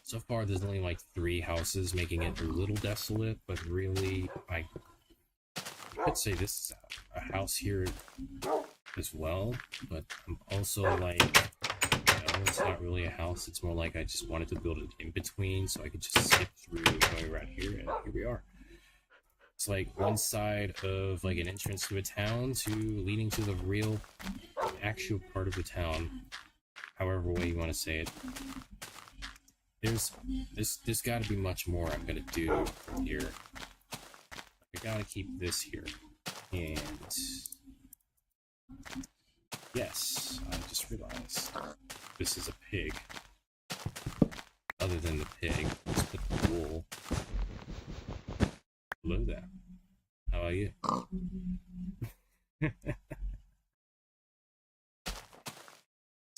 So far, there's only like 3 houses, making it a little desolate, but really, I could say this is a house here as well, but I'm also like, it's not really a house, it's more like I just wanted to build it in between so I could just skip through going around here, and here we are. It's like one side of like an entrance to a town leading to the real actual part of the town, however way you want to say it. There's got to be much more I'm gonna do from here. I gotta keep this here, and yes, I just realized this is a pig. Other than the pig, let's put the wool. Hello there. How are you? It's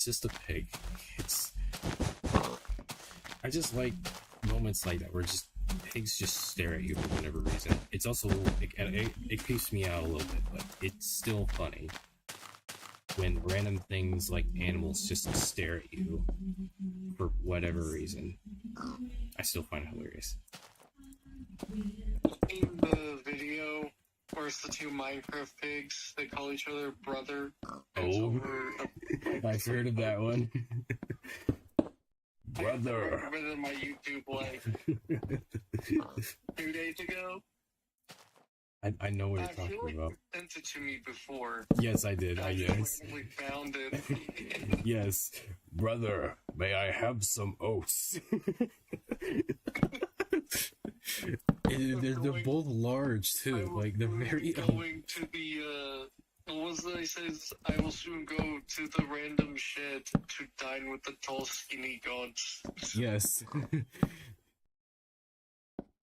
just a pig. I just like moments like that where pigs just stare at you for whatever reason. It's also, it creeps me out a little bit, but it's still funny when random things like animals just stare at you for whatever reason. I still find it hilarious. In the video where it's the 2 Minecraft pigs, they call each other brother. Oh, I've heard of that one. Brother. I remember it in my YouTube like 2 days ago. I know what I you're feel talking like about. you sent it to me before. Yes, I did. I Yes. just randomly found it. Yes. Brother, may I have some oats? They're both large too. Like they're very going to the what was it? He says, I will soon go to the random shed to dine with the tall, skinny gods. yes.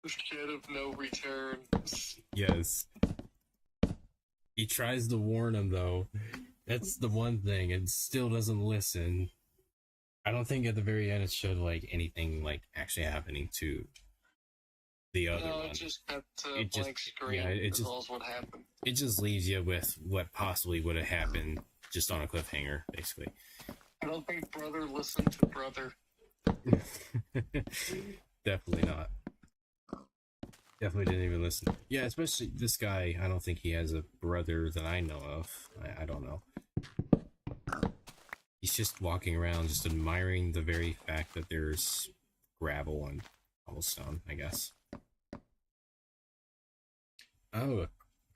The shed of no return. Yes. He tries to warn him though. That's the one thing, and still doesn't listen. I don't think at the very end it showed like anything like actually happening to the other No, one. it just got It just- blank screen. yeah, it as just- well as what happened. It just leaves you with what possibly would have happened just on a cliffhanger, basically. I don't think brother listened to brother. Definitely not. Definitely didn't even listen. Yeah, especially this guy. I don't think he has a brother that I know of. I don't know. He's just walking around, just admiring the very fact that there's gravel and cobblestone, I guess. Oh,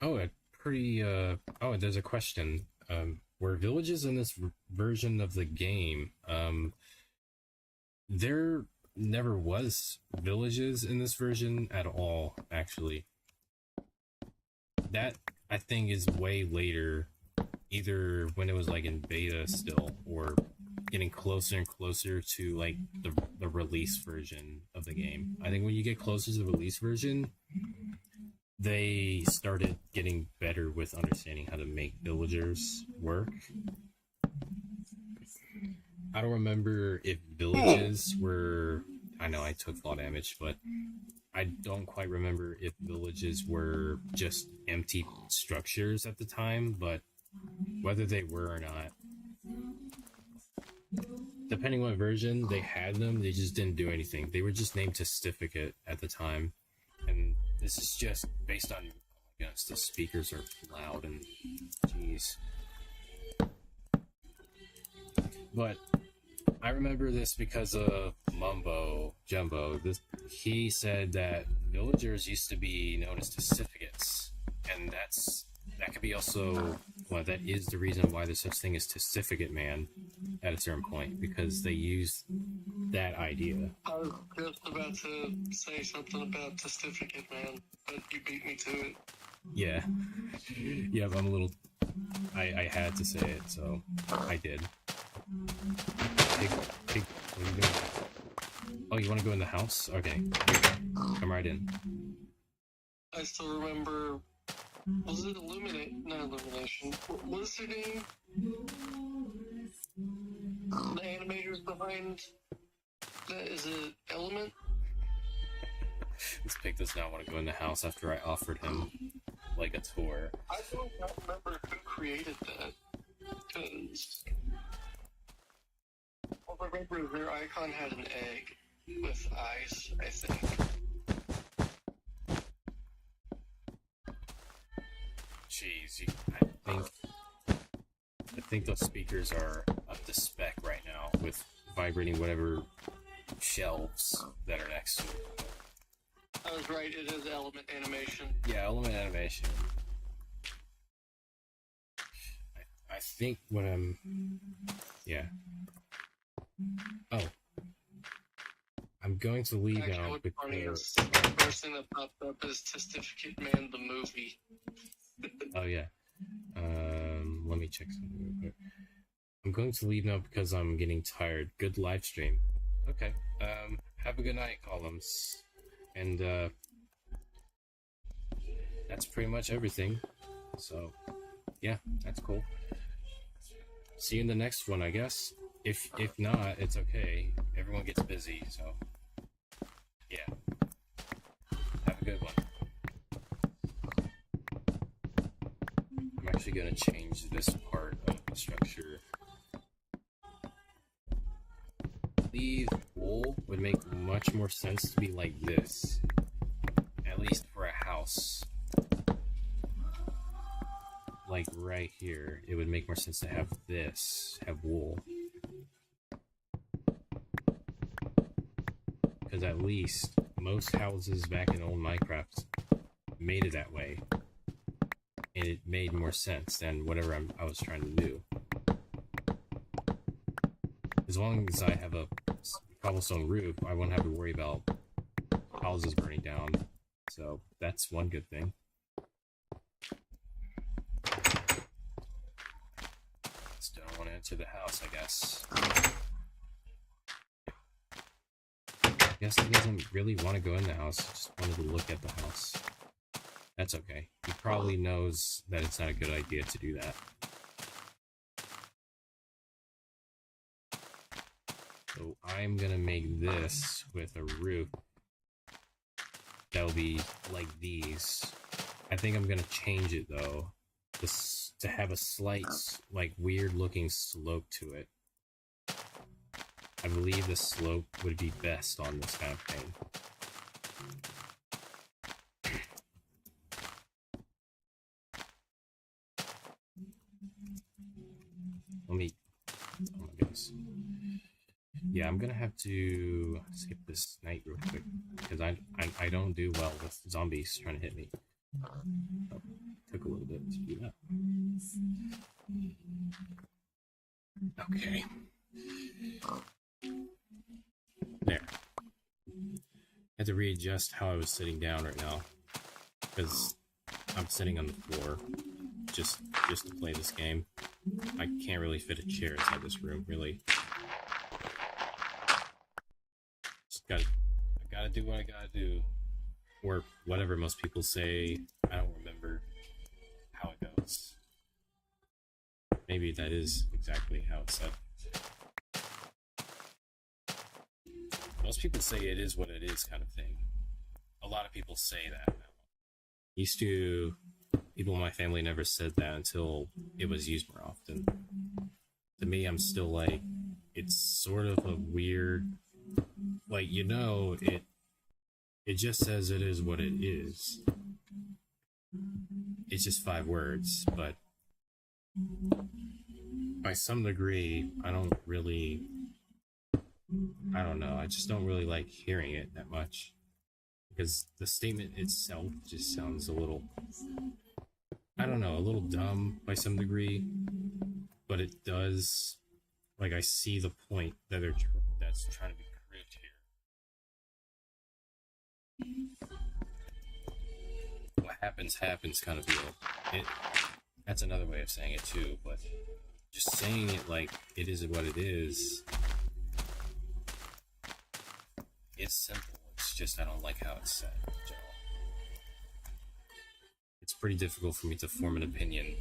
a pretty, oh, there's a question. Were villages in this version of the game? There never was villages in this version at all, actually. That, I think, is way later, either when it was, like, in beta still, or getting closer and closer to, like, the release version of the game. I think when you get closer to the release version, they started getting better with understanding how to make villagers work. I don't remember if villages were... I know I took fall damage, but I don't quite remember if villages were just empty structures at the time, but whether they were or not, depending on what version they had them, they just didn't do anything. They were just named Testificate at the time, and this is just based on... Yes, the speakers are loud and... Jeez. But I remember this because of Mumbo Jumbo. He said that villagers used to be known as testificates, and that could be also... Well, that is the reason why there's such thing as testificate man at a certain point, because they used that idea. I was just about to say something about testificate, man, but you beat me to it. Yeah. Yeah, I'm a little... I had to say it, so I did. Pig, what are you doing? Oh, you want to go in the house? Okay, come right in. I still remember. Was it Not Illumination. What was their name? The animators behind that, is it Element? This pig does not want to go in the house after I offered him, like, a tour. I don't remember who created that. Because all I remember, their icon had an egg with eyes, I think. Jeez, I think those speakers are up to spec right now with vibrating whatever shelves that are next to it. I was right, it is Element Animation. Yeah, Element Animation. I think what I'm... Yeah. Oh. I'm going to leave Actually, now what's funny because... is the first thing that popped up is Testificate Man, the movie. Oh, yeah. Let me check something real quick. I'm going to leave now because I'm getting tired. Good live stream. Okay. Have a good night, Columns. And, that's pretty much everything. So, yeah, that's cool. See you in the next one, I guess. If not, it's okay. Everyone gets busy, so... Yeah. Have a good one. I'm actually gonna change this part of the structure. Leave wool would make much more sense to be like this. At least for a house. Like right here, it would make more sense to have this, have wool. Because at least most houses back in old Minecraft made it that way, and it made more sense than whatever I was trying to do. As long as I have a cobblestone roof, I won't have to worry about houses burning down. So that's one good thing. Still don't want to enter the house, I guess. I guess he doesn't really want to go in the house. He just wanted to look at the house. That's okay. He probably knows that it's not a good idea to do that. So I'm gonna make this with a roof that'll be like these. I think I'm gonna change it though, to have a slight, like, weird looking slope to it. I believe the slope would be best on this kind of thing. Let me, oh my goodness. Yeah, I'm gonna have to skip this night real quick, because I don't do well with zombies trying to hit me. Oh, took a little bit to do that. Okay. There. I had to readjust how I was sitting down right now, because I'm sitting on the floor just to play this game. I can't really fit a chair inside this room, really. I gotta do what I gotta do. Or whatever most people say. I don't remember how it goes. Maybe that is exactly how it's said. Most people say it is what it is kind of thing. A lot of people say that now. People in my family never said that until it was used more often. To me, I'm still like, it's sort of a weird, like, it just says it is what it is. It's just 5 words, but by some degree, I don't know, I just don't really like hearing it that much. Because the statement itself just sounds a little, I don't know, a little dumb by some degree, but it does, like, I see the point that that's trying to be proved here. What happens kind of deal. That's another way of saying it too, but just saying it like it is what it is, it's simple. It's just I don't like how it's said in general. It's pretty difficult for me to form an opinion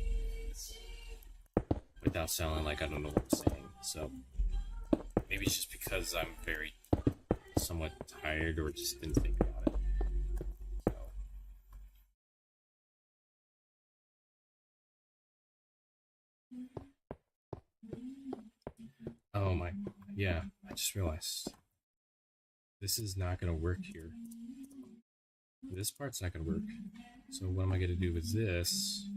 without sounding like I don't know what I'm saying. So maybe it's just because I'm very somewhat tired or just didn't think about it. Oh my, yeah, I just realized this is not going to work here. This part's not going to work. So what am I going to do with this?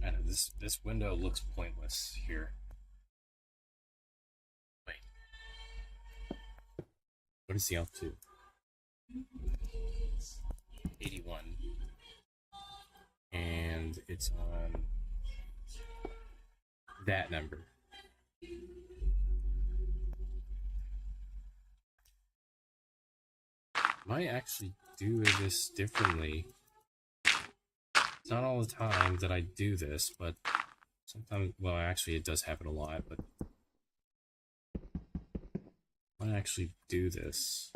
I know, this window looks pointless here. Wait. What is the altitude? 81. And it's on that number. Might actually do this differently. It's not all the time that I do this, but sometimes, well, actually it does happen a lot, but I might actually do this.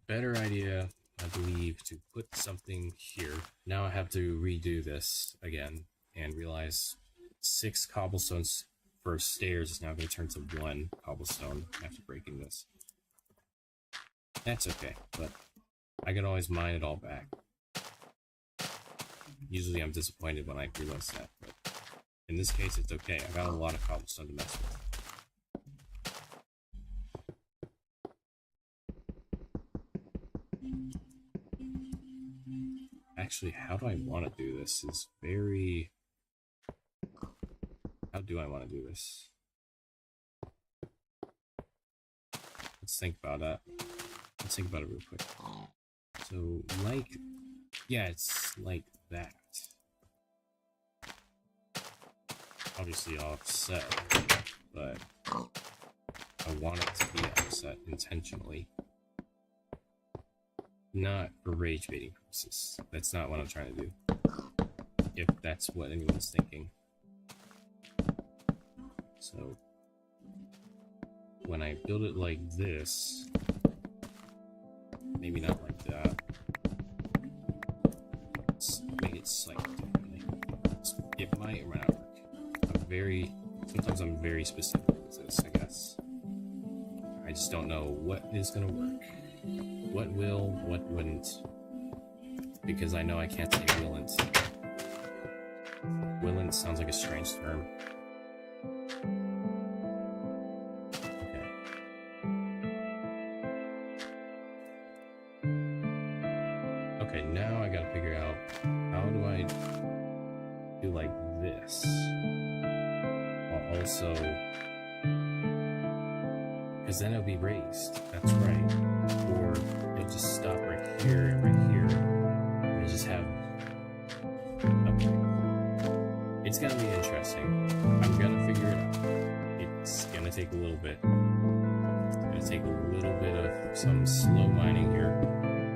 Better idea, I believe, to put something here. Now I have to redo this again and realize 6 cobblestones first stairs is now going to turn to 1 cobblestone after breaking this. That's okay, but I can always mine it all back. Usually I'm disappointed when I realize that, but in this case it's okay. I got a lot of cobblestone to mess with. Actually, how do I want to do this is very... How do I want to do this? Let's think about that. Let's think about it real quick. So, like... Yeah, it's like that. Obviously offset, but I want it to be offset intentionally. Not for rage baiting purposes. That's not what I'm trying to do. If that's what anyone's thinking. So, when I build it like this, maybe not like that. Let's make it slightly differently. It might or might not work. Sometimes I'm very specific with this, I guess. I just don't know what is gonna work. What will, what wouldn't. Because I know I can't say willn't. Willn't sounds like a strange term. Okay. Okay, now I gotta figure out how do I do like this. While also... Because then it'll be raised. That's right. Or it'll just stop right here and right here. And it just have... Okay. It's gonna be interesting. I'm gonna figure it out. It's gonna take a little bit. It's gonna take a little bit of some slow mining here.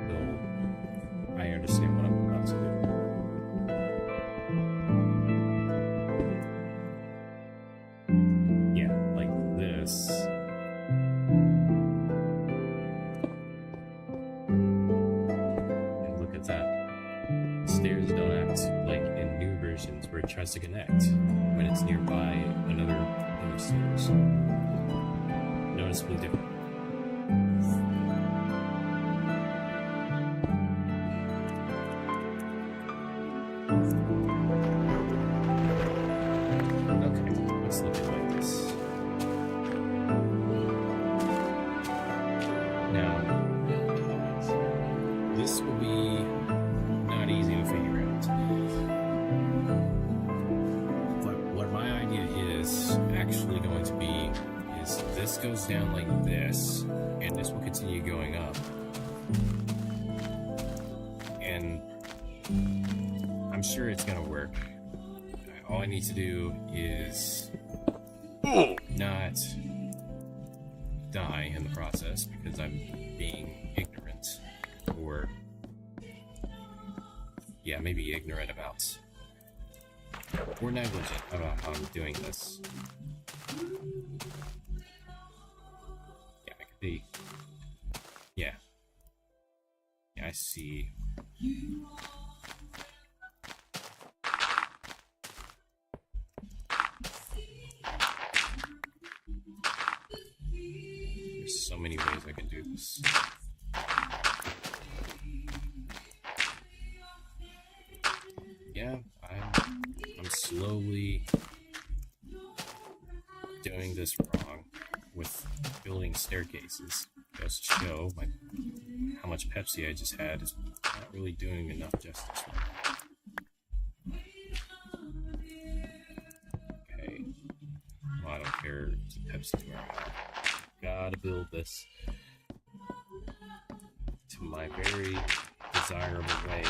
Till I understand what I'm about to do. Tries to connect when it's nearby another thing of stairs. Noticeably different. Okay, let's look at it like this. Now, this will be not easy to figure out. Actually going to be is this goes down like this, and this will continue going up, and I'm sure it's gonna work. All I need to do is not die in the process because I'm being ignorant, or yeah, maybe ignorant about, or negligent about how I'm doing this. Yeah, I could be. Yeah. Yeah, I see. There's so many ways I can do this. Yeah, I'm slowly doing this wrong with building staircases. Just to show how much Pepsi I just had is not really doing enough justice right now. Okay. Well, I don't care if the Pepsi's where I'm at. Gotta build this to my very desirable way.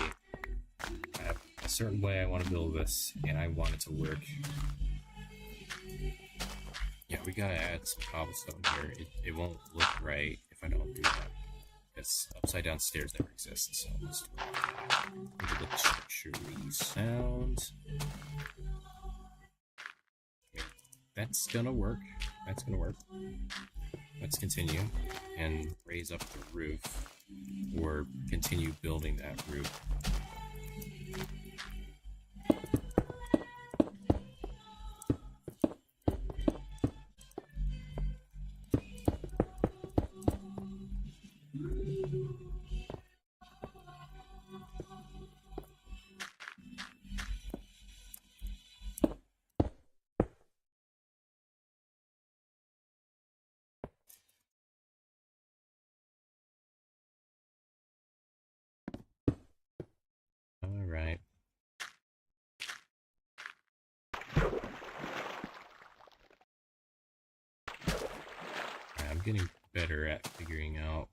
I have a certain way I want to build this, and I want it to work. Yeah, we gotta add some cobblestone here. It won't look right if I don't do that. Because upside down stairs never exist, so let's make it look structurally sound. Okay, that's gonna work. That's gonna work. Let's continue and raise up the roof, or continue building that roof. getting better at figuring out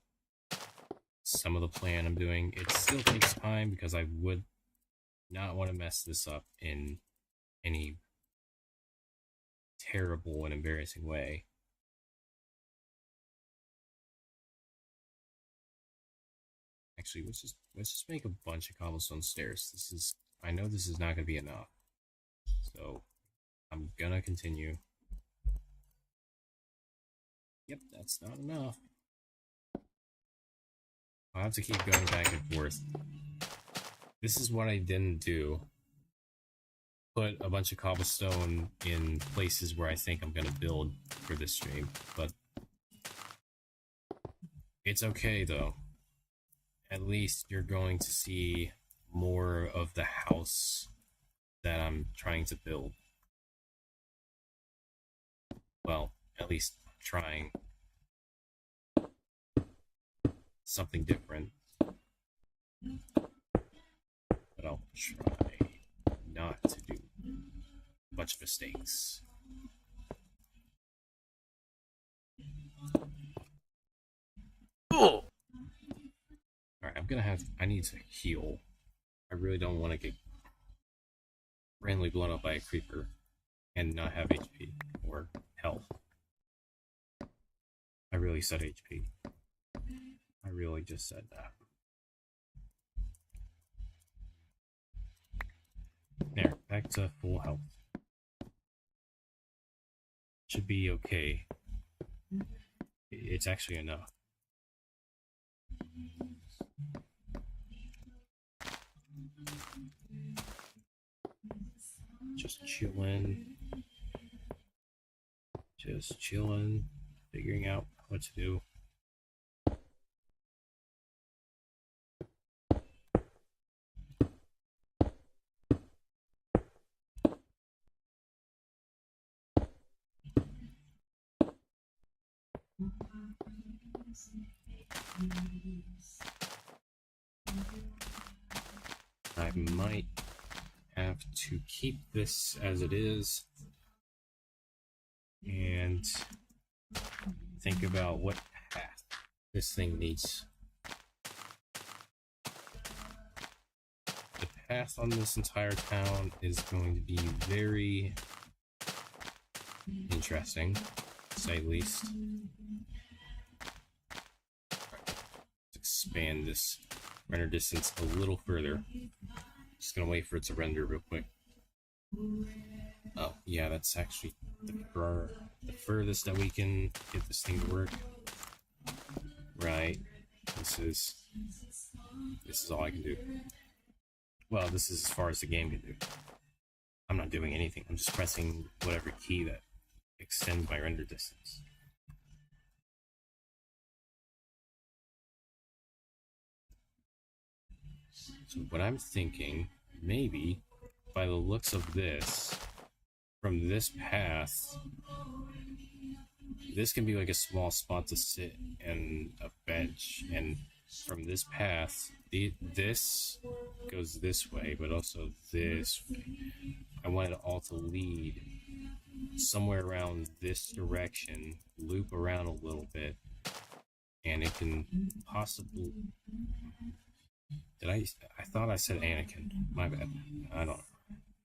some of the plan I'm doing. It still takes time because I would not want to mess this up in any terrible and embarrassing way. Actually, let's just make a bunch of cobblestone stairs. I know this is not gonna be enough. So I'm gonna continue. Yep, that's not enough. I'll have to keep going back and forth. This is what I didn't do. Put a bunch of cobblestone in places where I think I'm gonna build for this stream, but it's okay though. At least you're going to see more of the house that I'm trying to build. Well, at least trying something different. But I'll try not to do a bunch of mistakes. Oh! Alright, I need to heal. I really don't want to get randomly blown up by a creeper and not have HP or health. I really said HP. I really just said that. There, back to full health. Should be okay. It's actually enough. Just chilling, figuring out what to do. I might have to keep this as it is and think about what path this thing needs. The path on this entire town is going to be very interesting, to say the least. Let's expand this render distance a little further. Just gonna wait for it to render real quick. Oh, yeah, that's actually the furthest that we can get this thing to work. Right. This is all I can do. Well, this is as far as the game can do. I'm not doing anything. I'm just pressing whatever key that extends my render distance. So what I'm thinking, maybe, by the looks of this, from this path, this can be like a small spot to sit and a bench, and from this path, this goes this way, but also this way. I want it all to lead somewhere around this direction, loop around a little bit, and it can possibly... I thought I said Anakin. My bad. I don't know.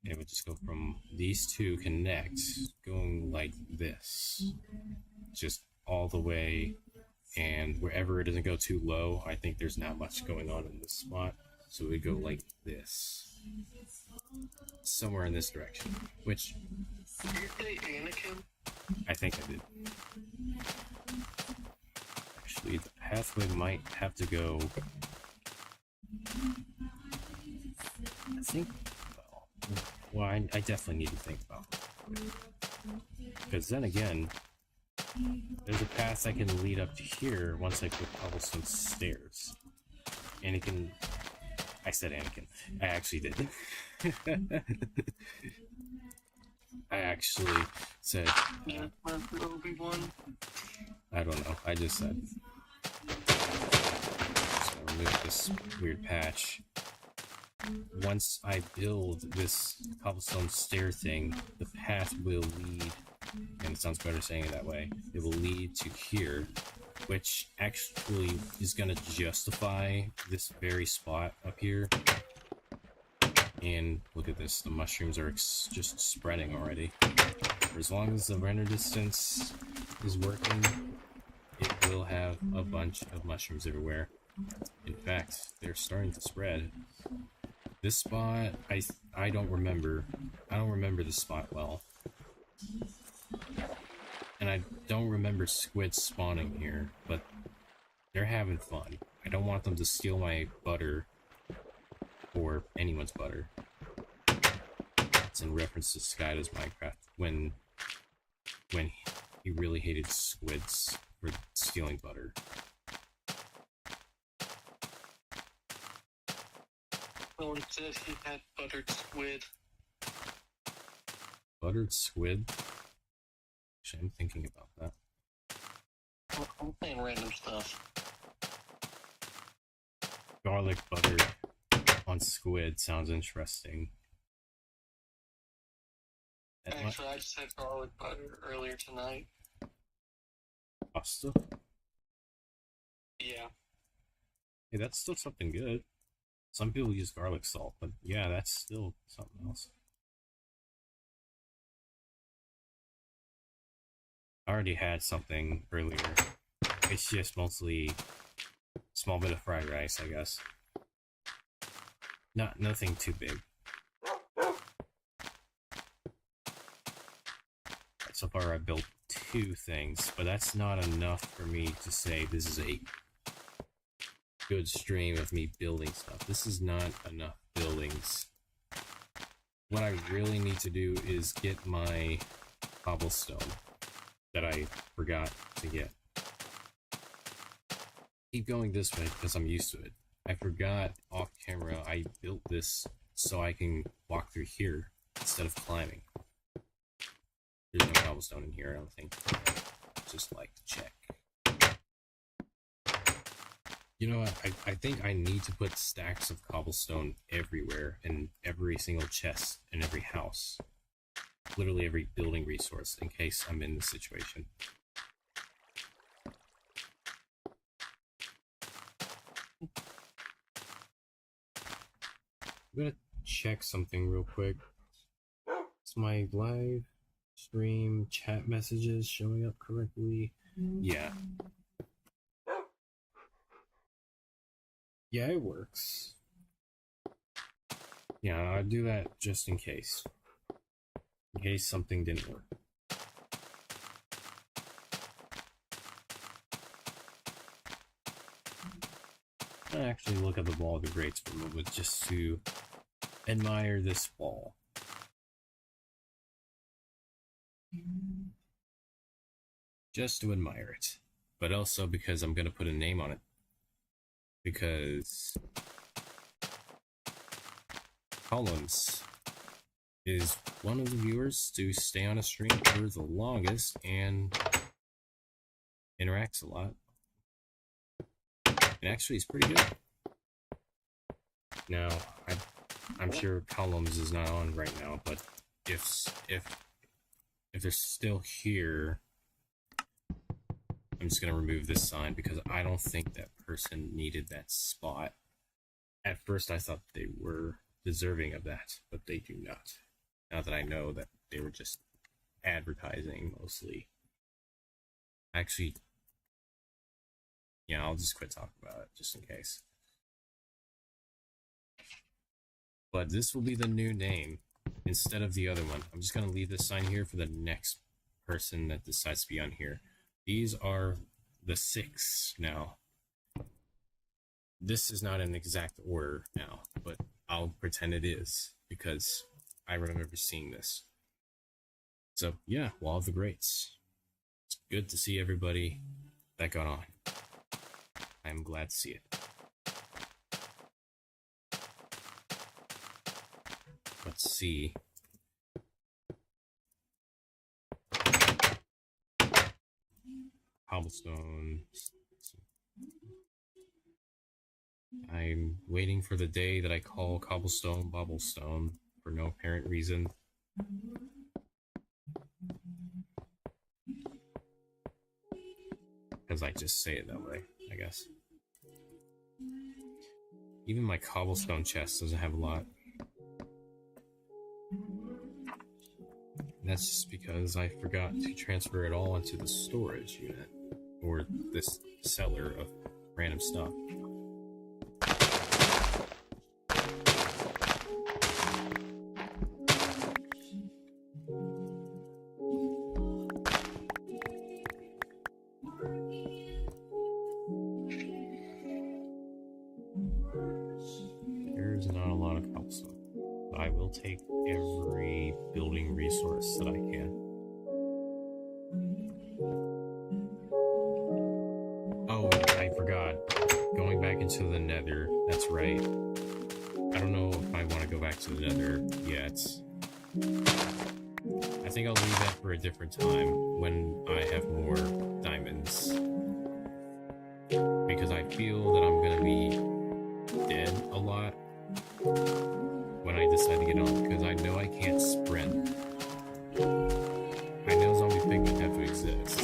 It would just go from these two connect, going like this. Just all the way, and wherever it doesn't go too low, I think there's not much going on in this spot. So we go like this. Somewhere in this direction. Which... Did you say Anakin? I think I did. Actually, the pathway might have to go... I think, well, I definitely need to think about it. Because then again, there's a path that can lead up to here once I put cobblestone stairs. And it can... I said Anakin. I actually did. I actually said... Obi-Wan? I don't know. I just said... So remove this weird patch. Once I build this cobblestone stair thing, the path will lead and it sounds better saying it that way. It will lead to here, which actually is going to justify this very spot up here. And look at this, the mushrooms are just spreading already. For as long as the render distance is working, it will have a bunch of mushrooms everywhere. In fact, they're starting to spread. This spot, I don't remember. I don't remember this spot well. And I don't remember squids spawning here, but they're having fun. I don't want them to steal my butter, or anyone's butter. It's in reference to Skyda's Minecraft, when he really hated squids for stealing butter. No one said he had buttered squid. Buttered squid? Actually, I'm thinking about that. I'm saying random stuff. Garlic butter on squid sounds interesting. Actually, I just had garlic butter earlier tonight. Pasta? Yeah. Hey, that's still something good. Some people use garlic salt, but yeah, that's still something else. I already had something earlier. It's just mostly a small bit of fried rice, I guess. Nothing too big. So far I built 2 things, but that's not enough for me to say this is a good stream of me building stuff. This is not enough buildings. What I really need to do is get my cobblestone that I forgot to get. Keep going this way because I'm used to it. I forgot off camera I built this so I can walk through here instead of climbing. There's no cobblestone in here, I don't think. Just like to check. You know what? I think I need to put stacks of cobblestone everywhere, in every single chest, in every house. Literally every building resource, in case I'm in this situation. I'm gonna check something real quick. Is my live stream chat messages showing up correctly? Yeah. Yeah, it works. Yeah, I'll do that just in case. In case something didn't work. I actually look at the wall of the grates for a moment just to admire this wall. Just to admire it. But also because I'm going to put a name on it. Because Columns is one of the viewers to stay on a stream for the longest and interacts a lot. And actually is pretty good. Now, I'm sure Columns is not on right now, but if they're still here, I'm just gonna remove this sign because I don't think that person needed that spot. At first I thought they were deserving of that, but they do not. Now that I know that they were just advertising mostly. Actually, yeah, I'll just quit talking about it just in case. But this will be the new name instead of the other one. I'm just gonna leave this sign here for the next person that decides to be on here. These are the 6 now. This is not in exact order now, but I'll pretend it is because I remember seeing this. So yeah, Wall of the Greats. It's good to see everybody that got on. I'm glad to see it. Let's see. Cobblestone. I'm waiting for the day that I call cobblestone Bobblestone for no apparent reason. because I just say it that way, I guess. Even my cobblestone chest doesn't have a lot. And that's just because I forgot to transfer it all into the storage unit, or this cellar of random stuff. There's not a lot of cobblestone, but I will take every building resource that I can. Oh, I forgot. Going back into the nether, that's right. I don't know if I want to go back to the nether yet. I think I'll leave that for a different time when I have more diamonds. Because I feel that I'm gonna be dead a lot when I decide to get on, because I know I can't sprint. I know zombie pigmen have to exist.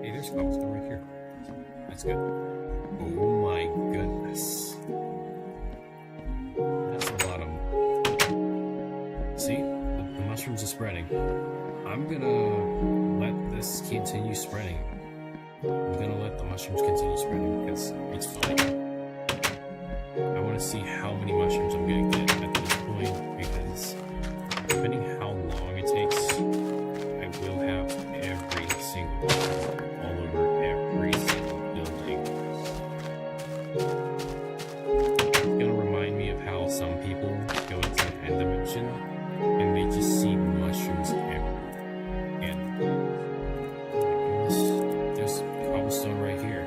Hey, there's cobblestone right here. That's good. Oh my goodness. That's a lot of... See? The mushrooms are spreading. I'm gonna let this continue spreading. I'm gonna let the mushrooms continue spreading because it's fine. I want to see how many mushrooms I'm gonna get at this point, because depending how long it takes, I will have every single one all over every single building. It's gonna remind me of how some people go into the end dimension and they just see mushrooms everywhere. And there's cobblestone right here.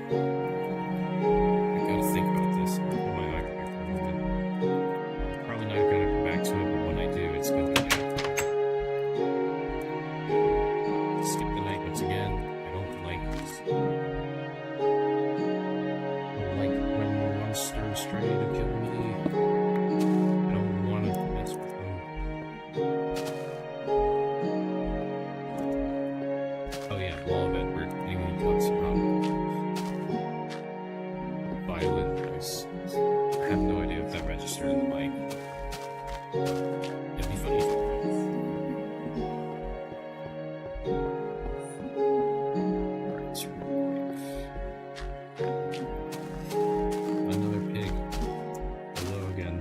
I gotta think about this. Am I not gonna for a moment? Probably not gonna go back to it, but when I do, it's gonna be night. Skip the night once again. I don't like this. I don't like when monsters try to kill me. I don't want to mess with them. Oh yeah, Wall of Edward. Anyone who talks about violent voice. I have no idea if that registered in the mic. It'd be funny. Alright, so another pig. Hello again.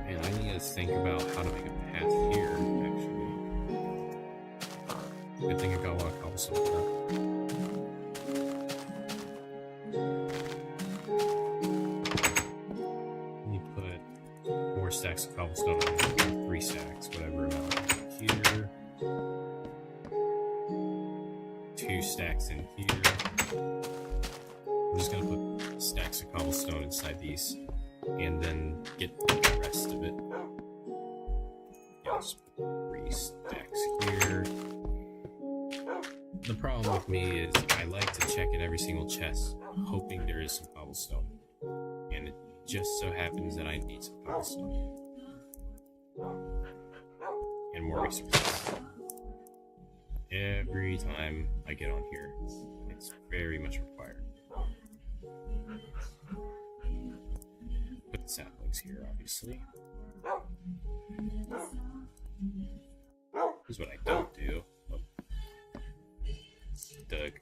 Man, I need to think about how to make a path here, actually. Good thing I got a lot of cobblestone for that. Let me put 4 stacks of cobblestone on 3 stacks, whatever amount here. 2 stacks in here. I'm just gonna put stacks of cobblestone inside these and then get the rest of it. Yeah, just put 3 stacks here. The problem with me is I like to check in every single chest, hoping there is some cobblestone. And it just so happens that I need some cobblestone. And more resources. Every time I get on here, it's very much required. Put the saplings here, obviously. Here's what I don't do. Oh. Doug.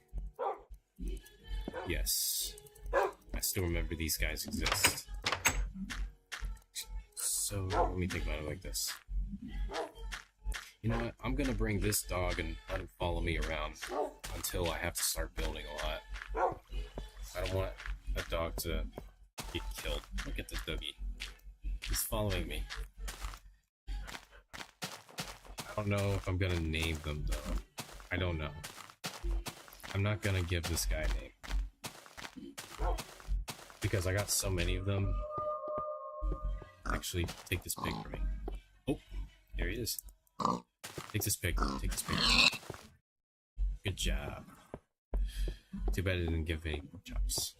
Yes. I still remember these guys exist. So, let me think about it like this. You know what? I'm gonna bring this dog and let him follow me around until I have to start building a lot. I don't want a dog to get killed. Look at the doggy. He's following me. I don't know if I'm gonna name them though. I don't know. I'm not gonna give this guy a name. Because I got so many of them. Actually, take this pig from me. Oh, there he is. Take this pig. Take this pig. Good job. Too bad I didn't give any more chops.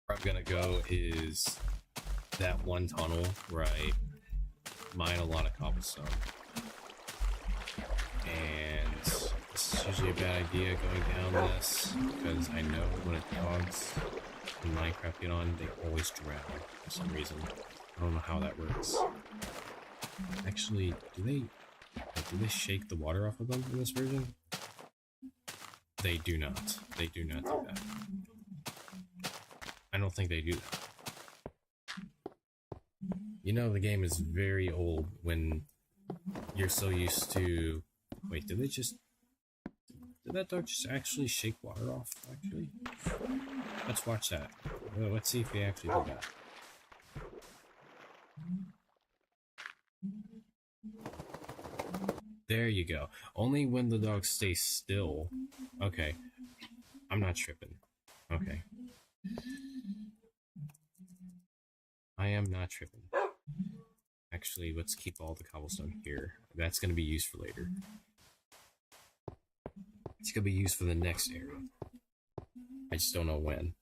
Where I'm gonna go is that one tunnel where I mine a lot of cobblestone. And this is usually a bad idea going down this, because I know when it dogs in Minecraft get on, they always drown for some reason. I don't know how that works. Actually, do they shake the water off of them in this version? They do not. They do not do that. I don't think they do that. You know, the game is very old when you're so used to... Wait, did that dog just actually shake water off, actually? Let's watch that. Let's see if they actually do that. There you go. Only when the dog stays still. Okay. I'm not tripping. Okay. I am not tripping. Actually, let's keep all the cobblestone here. That's going to be used for later. It's going to be used for the next era. I just don't know when.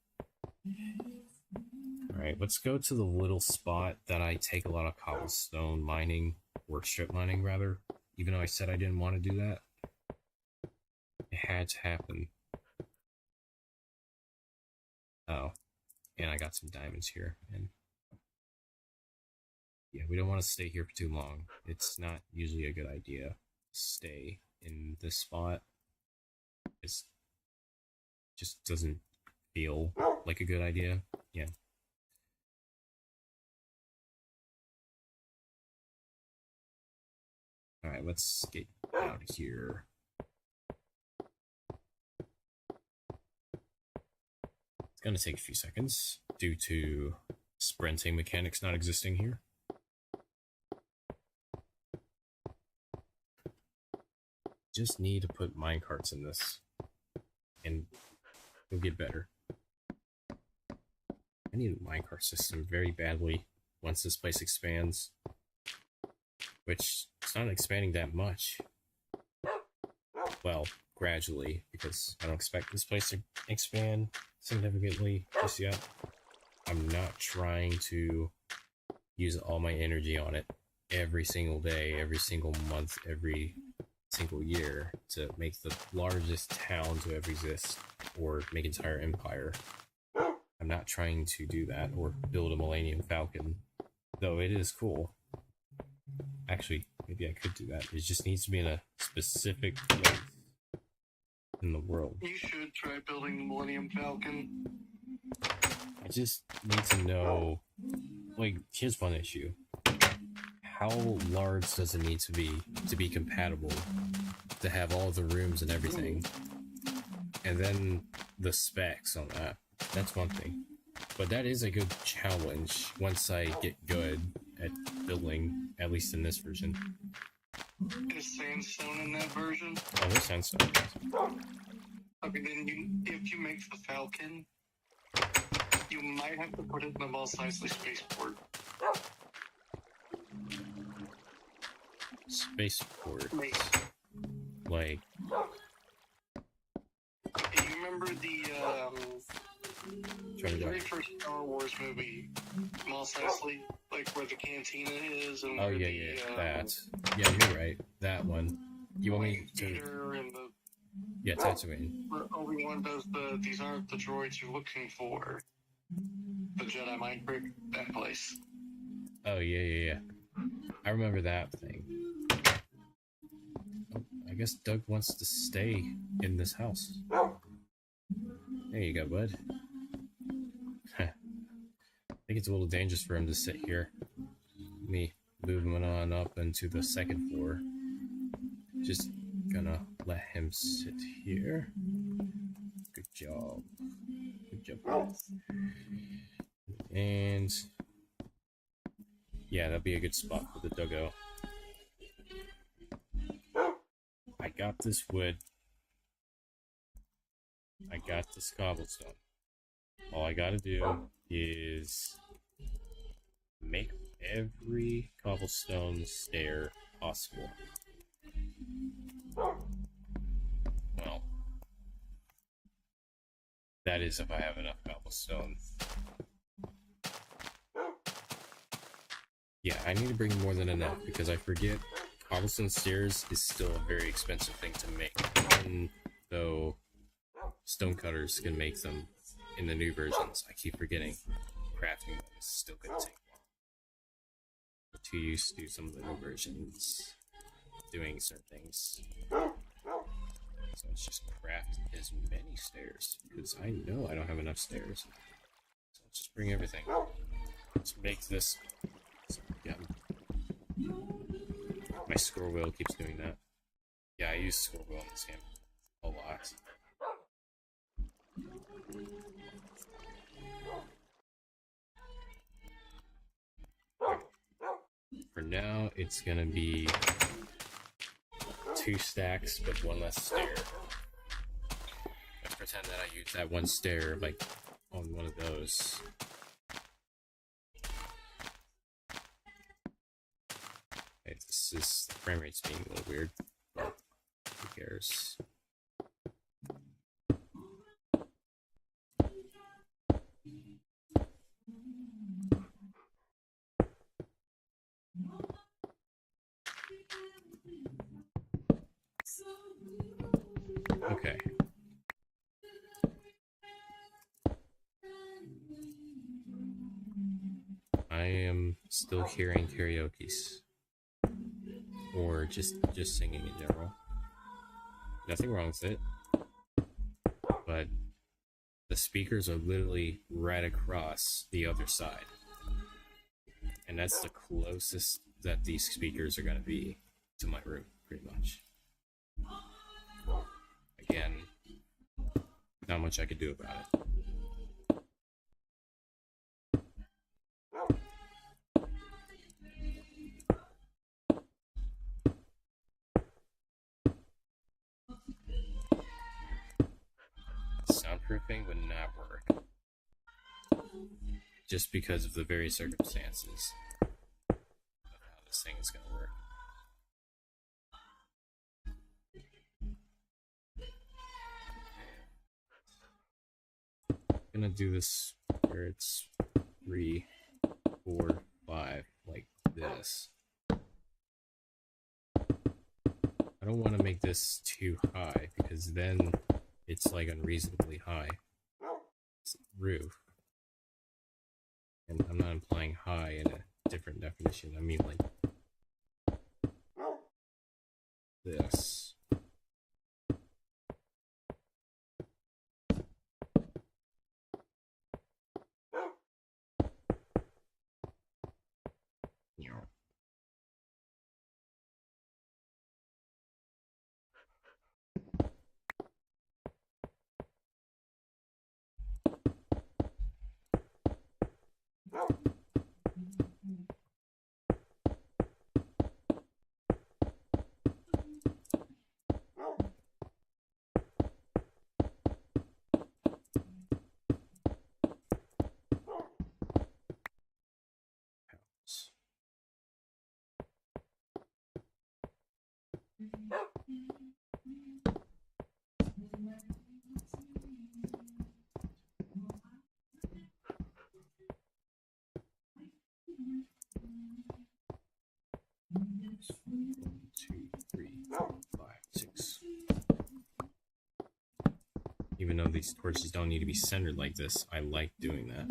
Alright, let's go to the little spot that I take a lot of cobblestone mining, or strip mining rather, even though I said I didn't want to do that. It had to happen. Oh, and I got some diamonds here. And yeah, we don't want to stay here for too long. It's not usually a good idea to stay in this spot. It just doesn't feel like a good idea. Yeah. Alright, let's get out of here. It's gonna take a few seconds due to sprinting mechanics not existing here. Just need to put minecarts in this, and it'll get better. I need a minecart system very badly once this place expands, which it's not expanding that much. Well, gradually, because I don't expect this place to expand significantly just yet. I'm not trying to use all my energy on it every single day, every single month, every single year to make the largest town to ever exist or make an entire empire. I'm not trying to do that or build a Millennium Falcon, though it is cool. Actually, maybe I could do that. It just needs to be in a specific place in the world. You should try building the Millennium Falcon. I just need to know, like, here's one issue. How large does it need to be compatible, to have all the rooms and everything? And then the specs on that. That's one thing. But that is a good challenge once I get good at building, at least in this version. Is sandstone in that version? Oh, there's sandstone. Okay, then if you make the Falcon, you might have to put it in the Mos Eisley spaceport. Spaceport. Wait. Like... Do you remember the very first Star Wars movie, Mos Eisley? Like where the cantina is and oh, yeah, that. Yeah, you're right. That one. You want me to... And the, yeah, Tatooine. where Obi-Wan does these aren't the droids you're looking for. The Jedi Mind Trick, that place. Oh, yeah. I remember that thing. Oh, I guess Doug wants to stay in this house. There you go, bud. I think it's a little dangerous for him to sit here. Let me move him on up into the second floor. Just gonna let him sit here. Good job. Good job. And yeah, that'd be a good spot for the doggo. I got this wood. I got this cobblestone. All I gotta do is make every cobblestone stair possible. Well, that is if I have enough cobblestone. Yeah, I need to bring more than enough because I forget cobblestone stairs is still a very expensive thing to make. Even though stonecutters can make them in the new versions, I keep forgetting crafting them is still going to take long. I'm too used to some of the new versions doing certain things. So let's just craft as many stairs because I know I don't have enough stairs. So let's just bring everything. Let's make this. So, yeah. My scroll wheel keeps doing that. Yeah, I use scroll wheel in this game a lot. For now, it's gonna be 2 stacks, but 1 less stair. Let's pretend that I use that 1 stair, like, on one of those. Okay, the frame rate's being a little weird, but who cares? Okay. I am still hearing karaoke's. Or just singing in general. Nothing wrong with it. But the speakers are literally right across the other side. And that's the closest that these speakers are going to be to my room, pretty much. Again, not much I could do about it. Soundproofing would not work. Just because of the very circumstances of how this thing is going to work. I'm going to do this where it's 3, 4, 5, like this. I don't want to make this too high because then it's like unreasonably high. It's a roof. And I'm not implying high in a different definition. I mean like this. Even though these torches don't need to be centered like this, I like doing that.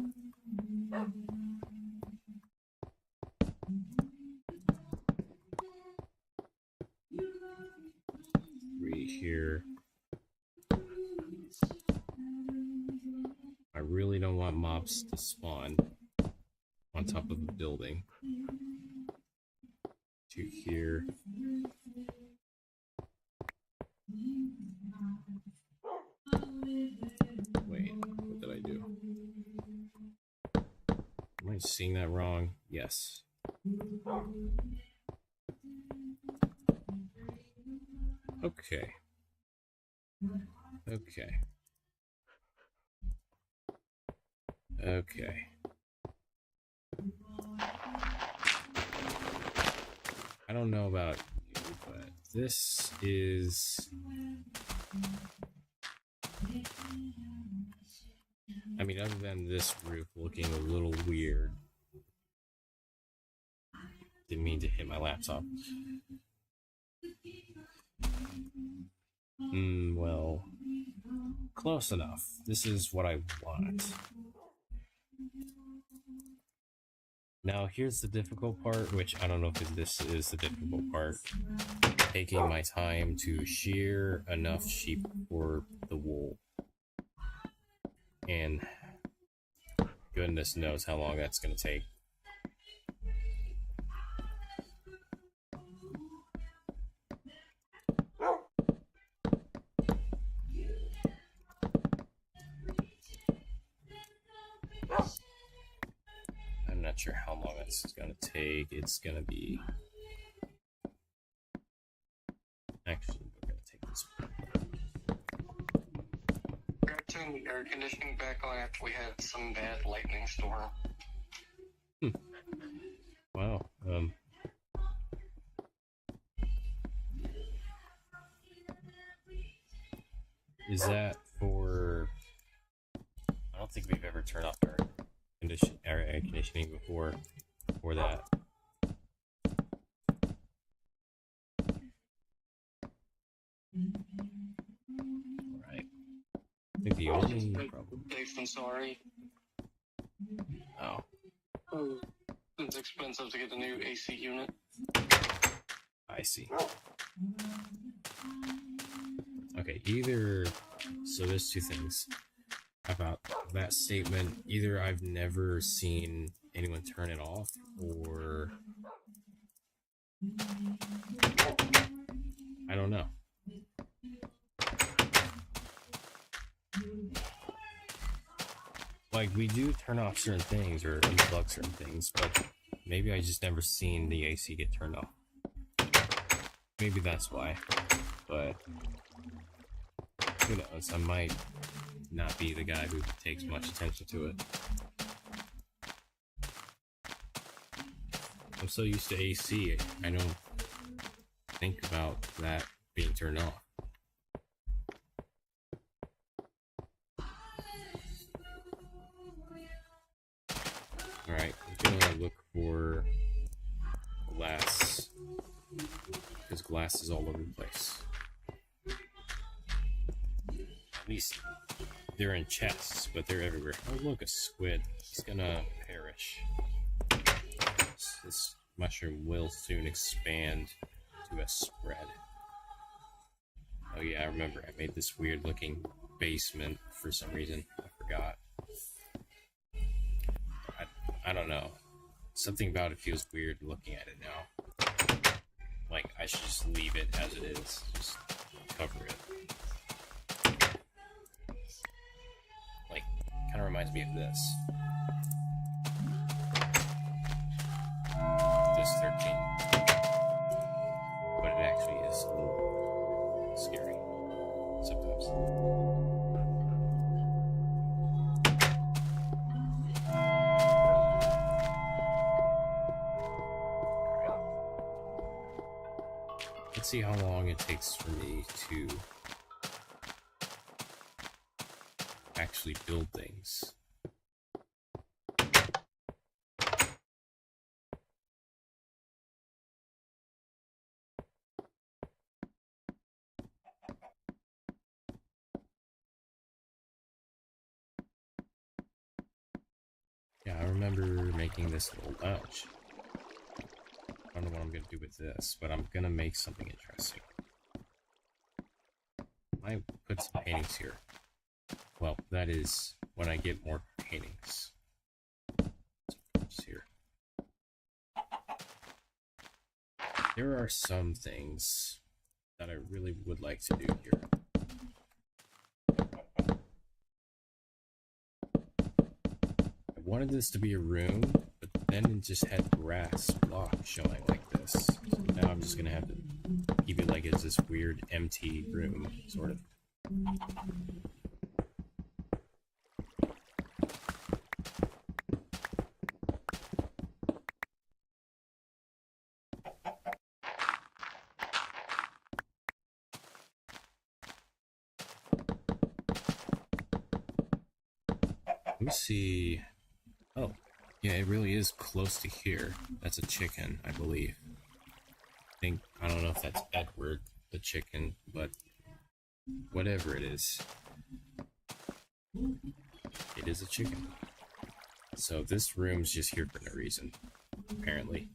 3 here. I really don't want mobs to spawn on top of the building. 2 here. Wait, what did I do? Am I seeing that wrong? Yes. Okay. Okay. Okay. I don't know about you, but this is... I mean, other than this roof looking a little weird, didn't mean to hit my laptop. Well, close enough. This is what I want. Now, here's the difficult part, which I don't know if this is the difficult part. Taking my time to shear enough sheep for the wool. And goodness knows how long that's going to take. I'm not sure how long this is going to take. It's going to be... Actually, we're going to take this one. We got to turn the air conditioning back on after we had some bad lightning storm. Wow. Is that for... I don't think we've ever turned off our air conditioning before for that. Alright. I think the only problem... I'm sorry. Oh. It's expensive to get a new AC unit. I see. Okay, either... So there's two things about that statement. Either I've never seen anyone turn it off, or... I don't know. Like, we do turn off certain things or unplug certain things, but maybe I just never seen the AC get turned off. Maybe that's why, but who knows? I might not be the guy who takes much attention to it. I'm so used to AC, I don't think about that being turned off. Alright, I'm gonna look for glass, because glass is all over the place. At least they're in chests, but they're everywhere. Oh look, a squid. He's gonna perish. This mushroom will soon expand to a spread. Oh yeah, I remember I made this weird looking basement for some reason. I forgot. I don't know. Something about it feels weird looking at it now. Like, I should just leave it as it is. Just cover it. Like, kind of reminds me of this. This 13. But it actually is a little scary sometimes. Let's see how long it takes for me to actually build things. Yeah, I remember making this little lounge. I don't know what I'm going to do with this, but I'm going to make something interesting. I put some paintings here. Well, that is when I get more paintings. Just here. There are some things that I really would like to do here. I wanted this to be a room, but then it just had grass blocks showing like this. So now I'm just gonna have to keep it like it's this weird empty room, sort of. Let me see. Oh, Yeah, it really is close to here. That's a chicken, I believe. I don't know if that's Edward, the chicken, but whatever it is a chicken. So this room's just here for no reason, apparently.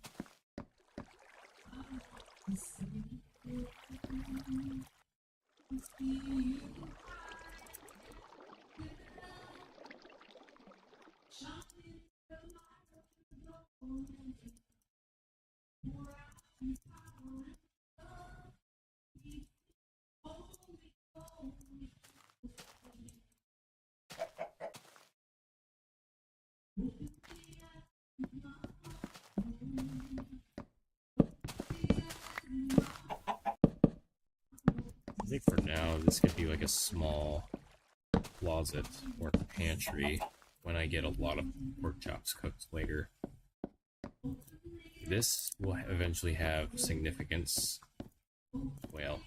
I think for now, this could be like a small closet or pantry when I get a lot of pork chops cooked later. This will eventually have significance, well,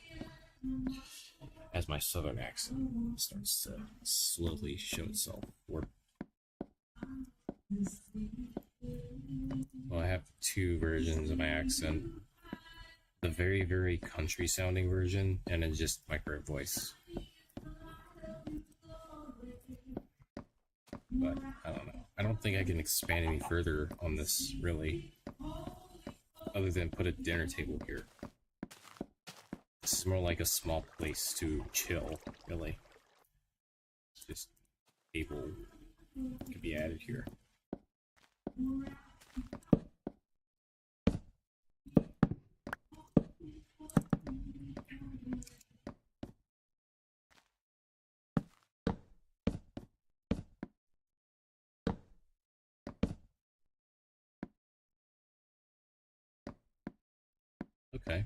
as my southern accent starts to slowly show itself. Well, I have two versions of my accent. The very, very country sounding version, and then just my current voice. But I don't know. I don't think I can expand any further on this, really. Other than put a dinner table here. This is more like a small place to chill, really. Just table could be added here. Okay.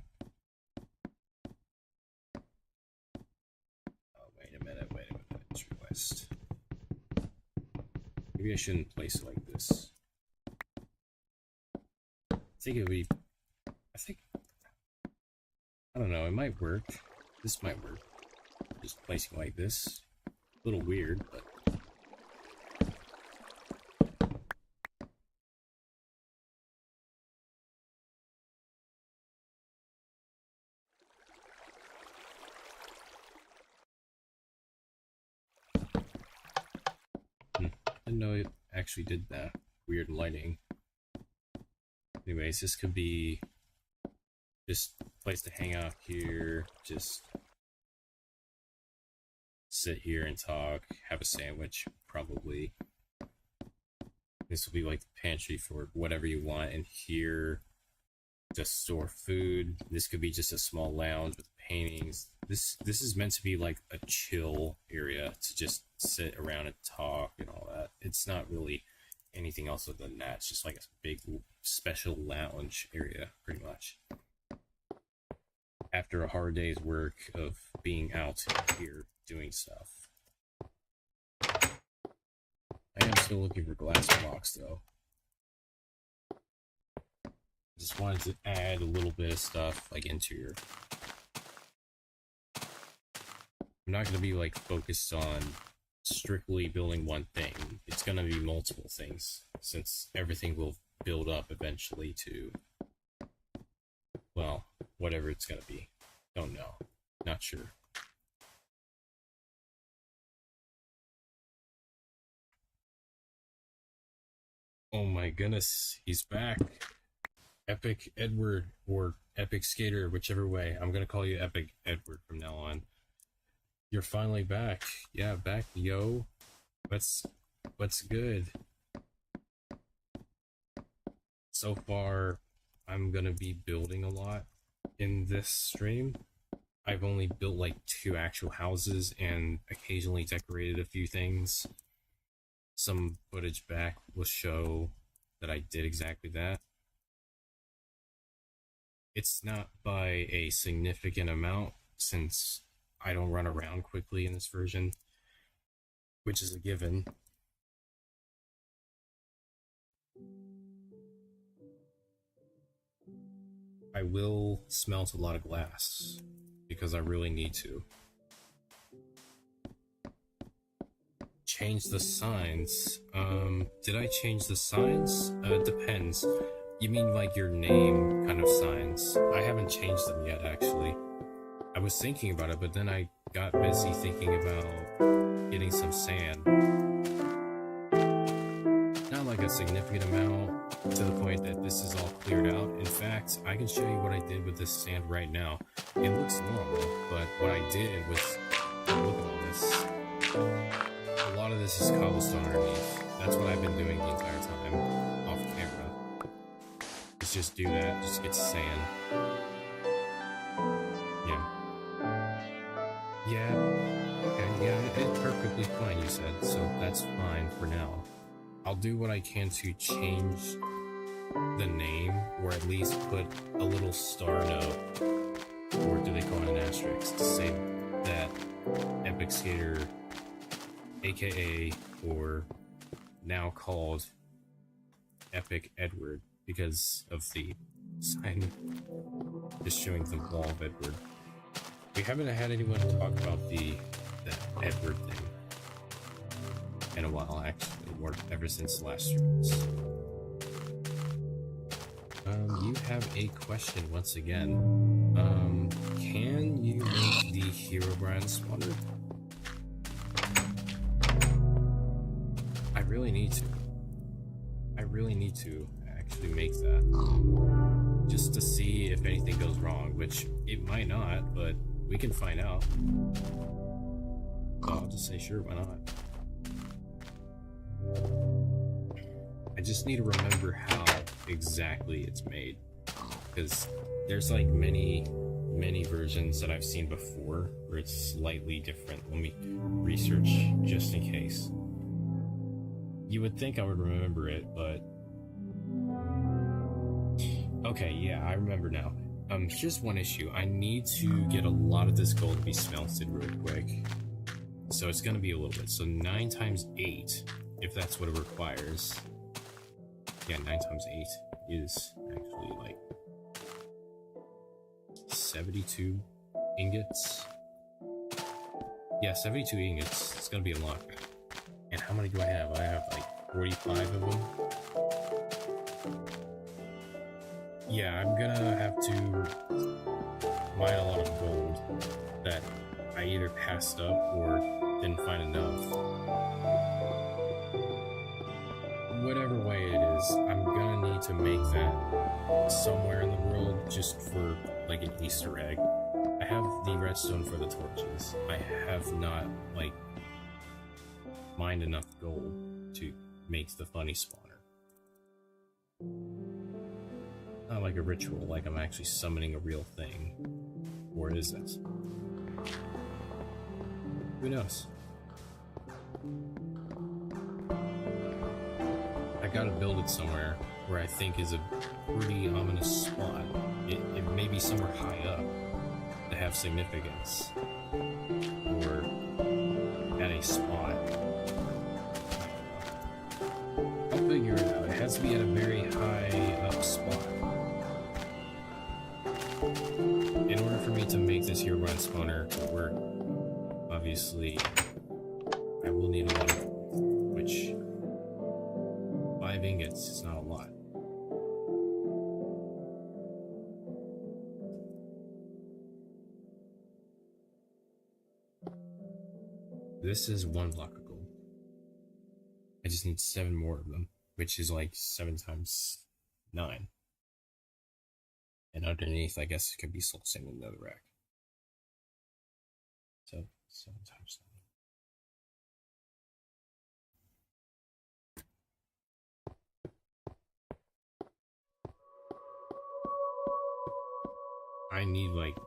Oh, wait a minute. It's request. Maybe I shouldn't place it like this. I don't know, it might work. This might work. Just placing like this. A little weird, but didn't know it actually did that. Weird lighting. Anyways, this could be just a place to hang out here, just sit here and talk, have a sandwich, probably. This will be like the pantry for whatever you want, and here to store food. This could be just a small lounge with paintings. This is meant to be like a chill area to just sit around and talk and all that. It's not really anything else other than that. It's just like a big special lounge area, pretty much. After a hard day's work of being out here doing stuff. I am still looking for glass blocks though. Just wanted to add a little bit of stuff like interior. I'm not going to be like focused on strictly building one thing. It's going to be multiple things since everything will build up eventually to, well, whatever it's going to be. Don't know. Not sure. Oh my goodness, he's back. Epic Edward or Epic Skater, whichever way. I'm gonna call you Epic Edward from now on. You're finally back. Yeah, back, yo. What's good? So far, I'm gonna be building a lot in this stream. I've only built like 2 actual houses and occasionally decorated a few things. Some footage back will show that I did exactly that. It's not by a significant amount since I don't run around quickly in this version, which is a given. I will smelt a lot of glass because I really need to. change the signs. Did I change the signs? Depends. You mean like your name kind of signs? I haven't changed them yet, actually. I was thinking about it, but then I got busy thinking about getting some sand. Not like a significant amount to the point that this is all cleared out. In fact, I can show you what I did with this sand right now. It looks normal, but what I did was, look at all this. A lot of this is cobblestone underneath. That's what I've been doing the entire time off camera. Let's just do that, just get sand. Yeah. Yeah, okay, yeah, it's perfectly fine, you said, so that's fine for now. I'll do what I can to change the name, or at least put a little star note, or do they call it an asterisk, to say that Epic Skater, aka, or now called Epic Edward, because of the sign just showing the wall of Edward. We haven't had anyone talk about the Edward thing in a while, actually, or ever since last streams. You have a question once again. Can you make the Herobrine spawner? I really need to. I really need to actually make that. Just to see if anything goes wrong, which it might not, but we can find out. So I'll just say sure, why not? I just need to remember how exactly it's made, because there's like many versions that I've seen before where it's slightly different. Let me research just in case. You would think I would remember it, but okay, yeah, I remember now. Here's one issue. I need to get a lot of this gold to be smelted real quick, so it's gonna be a little bit. So 9 times 8, if that's what it requires. Yeah, 9 times 8 is actually like 72 ingots. Yeah, 72 ingots. It's gonna be a lot. And how many do I have? I have like 45 of them. Yeah, I'm gonna have to mine a lot of gold that I either passed up or didn't find enough. Whatever way it is, I'm gonna need to make that somewhere in the world just for like an Easter egg. I have the redstone for the torches. I have not like mined enough gold to make the funny spawner. Not like a ritual, like I'm actually summoning a real thing. Or is this? Who knows? I gotta build it somewhere where I think is a pretty ominous spot. It may be somewhere high up to have significance. Or at a spot. I'll figure it out. It has to be at a very high up spot. In order for me to make this Herobrine spawner work, obviously, I will need a lot of gold, which 5 ingots is not a lot. This is 1 block of gold. I just need 7 more of them, which is like 7 times 9. And underneath, I guess it could be soul sand in another rack. So 7 times 9. I need like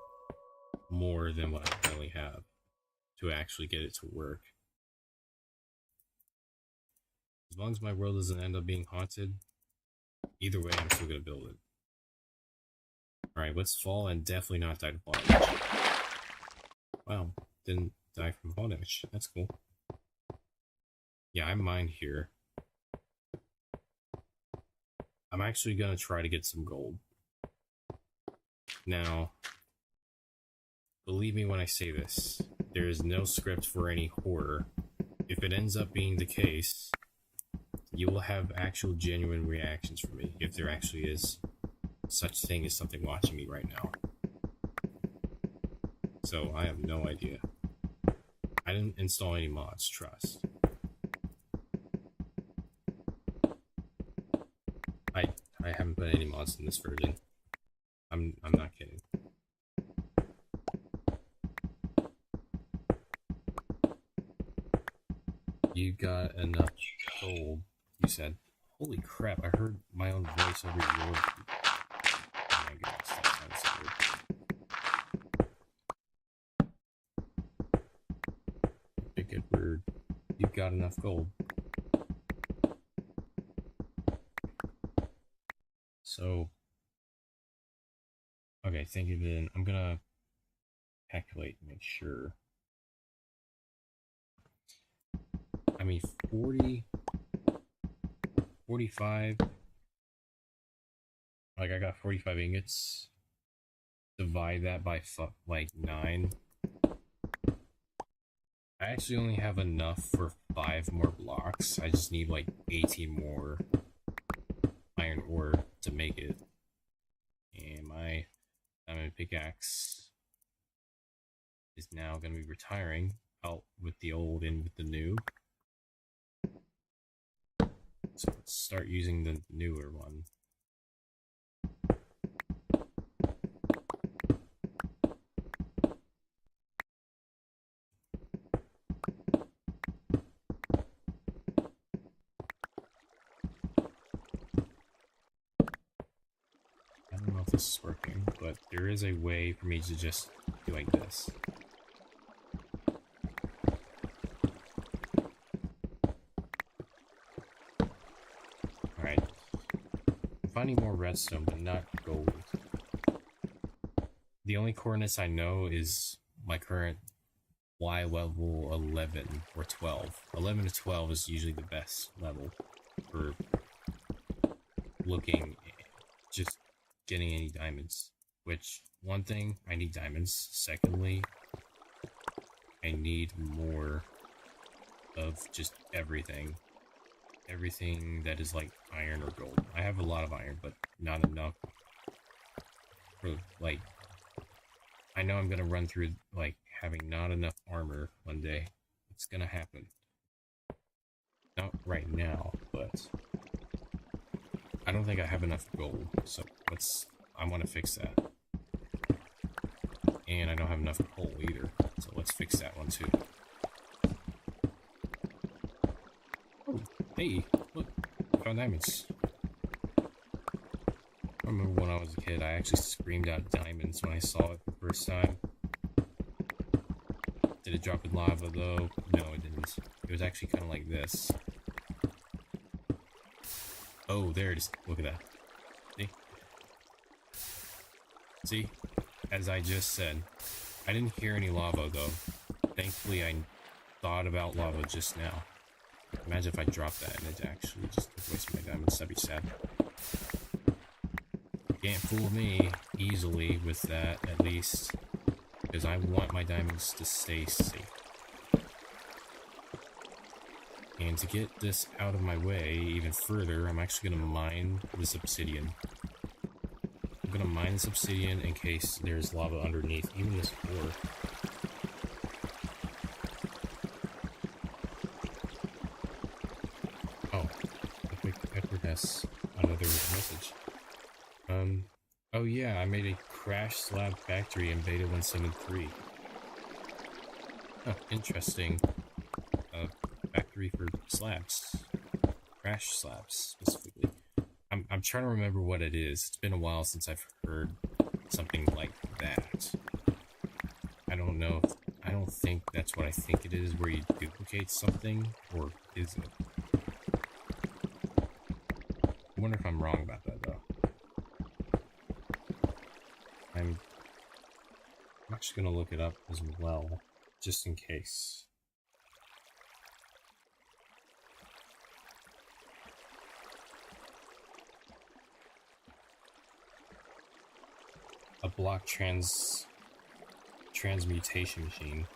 more than what I currently have to actually get it to work. As long as my world doesn't end up being haunted, either way, I'm still gonna build it. Alright, let's fall and definitely not die to fall damage. Wow, didn't die from fall damage. That's cool. Yeah, I mined here. I'm actually gonna try to get some gold. Now, believe me when I say this, there is no script for any horror if it ends up being the case, you will have actual genuine reactions from me if there actually is such thing as something watching me right now. So I have no idea. I didn't install any mods, trust. I haven't put any mods in this version. I'm not kidding. You got enough gold, you said. Holy crap, I heard my own voice over your... Oh my goodness, that sounds so weird. Big good word. You've got enough gold. So... Okay, thank you then. I'm gonna calculate and make sure. I mean, 40... 45... Like, I got 45 ingots. Divide that by, like, 9. I actually only have enough for 5 more blocks. I just need, like, 18 more iron ore to make it. And my diamond pickaxe is now going to be retiring, out with the old in with the new. So let's start using the newer one. I don't know if this is working, but there is a way for me to just do like this. Alright. I'm finding more redstone, but not gold. The only coordinates I know is my current Y level 11 or 12. 11 to 12 is usually the best level for looking, just getting any diamonds. Which, one thing, I need diamonds. Secondly, I need more of just everything. Everything that is like iron or gold. I have a lot of iron, but not enough for, like, I know I'm gonna run through, like, having not enough armor one day. It's gonna happen. Not right now, but I don't think I have enough gold, so I want to fix that. And I don't have enough coal either, so let's fix that one too. Oh, hey, look, I found diamonds. I remember when I was a kid, I actually screamed out diamonds when I saw it the first time. Did it drop in lava though? No, it didn't. It was actually kind of like this. Oh, there it is. Look at that. See? See? As I just said. I didn't hear any lava though. Thankfully, I thought about lava just now. Imagine if I dropped that and it actually just took away some of my diamonds. That'd be sad. Can't fool me easily with that, at least. Because I want my diamonds to stay safe. And to get this out of my way even further, I'm actually going to mine this obsidian. I'm going to mine this obsidian in case there's lava underneath, even this ore. Oh, Edward has another message. Oh yeah, I made a crash slab factory in beta 173. Oh, interesting. Factory for slabs. Crash slabs, specifically. I'm trying to remember what it is. It's been a while since I've heard something like that. I don't know. I don't think that's what I think it is, where you duplicate something, or is it? I wonder if I'm wrong about that, though. I'm actually going to look it up as well, just in case. A block transmutation machine,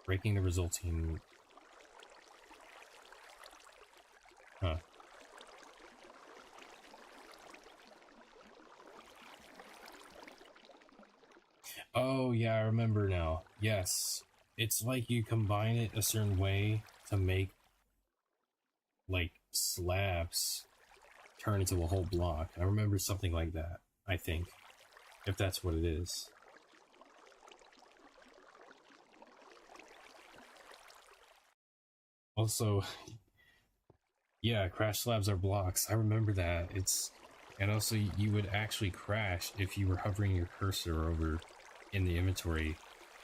breaking the resulting Huh. Oh, yeah, I remember now. Yes. It's like you combine it a certain way to make, like, slabs turn into a whole block. I remember something like that, I think. If that's what it is. Also, yeah, crash slabs are blocks. I remember that. And also you would actually crash if you were hovering your cursor over in the inventory,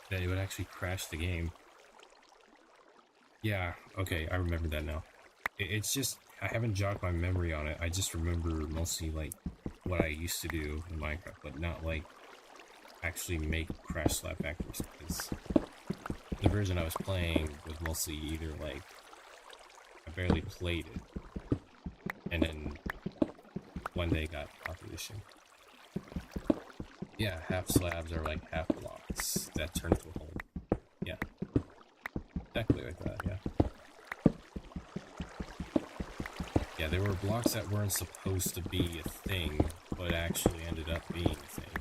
that it would actually crash the game. Yeah, okay, I remember that now. It's just, I haven't jogged my memory on it. I just remember mostly, like, what I used to do in Minecraft, but not, like, actually make crash slab factories, because the version I was playing was mostly either, like, I barely played it, and then one day got population. Yeah, half slabs are like half blocks that turn into a hole. Yeah, exactly like that, yeah. Yeah, there were blocks that weren't supposed to be a thing, but actually ended up being a thing.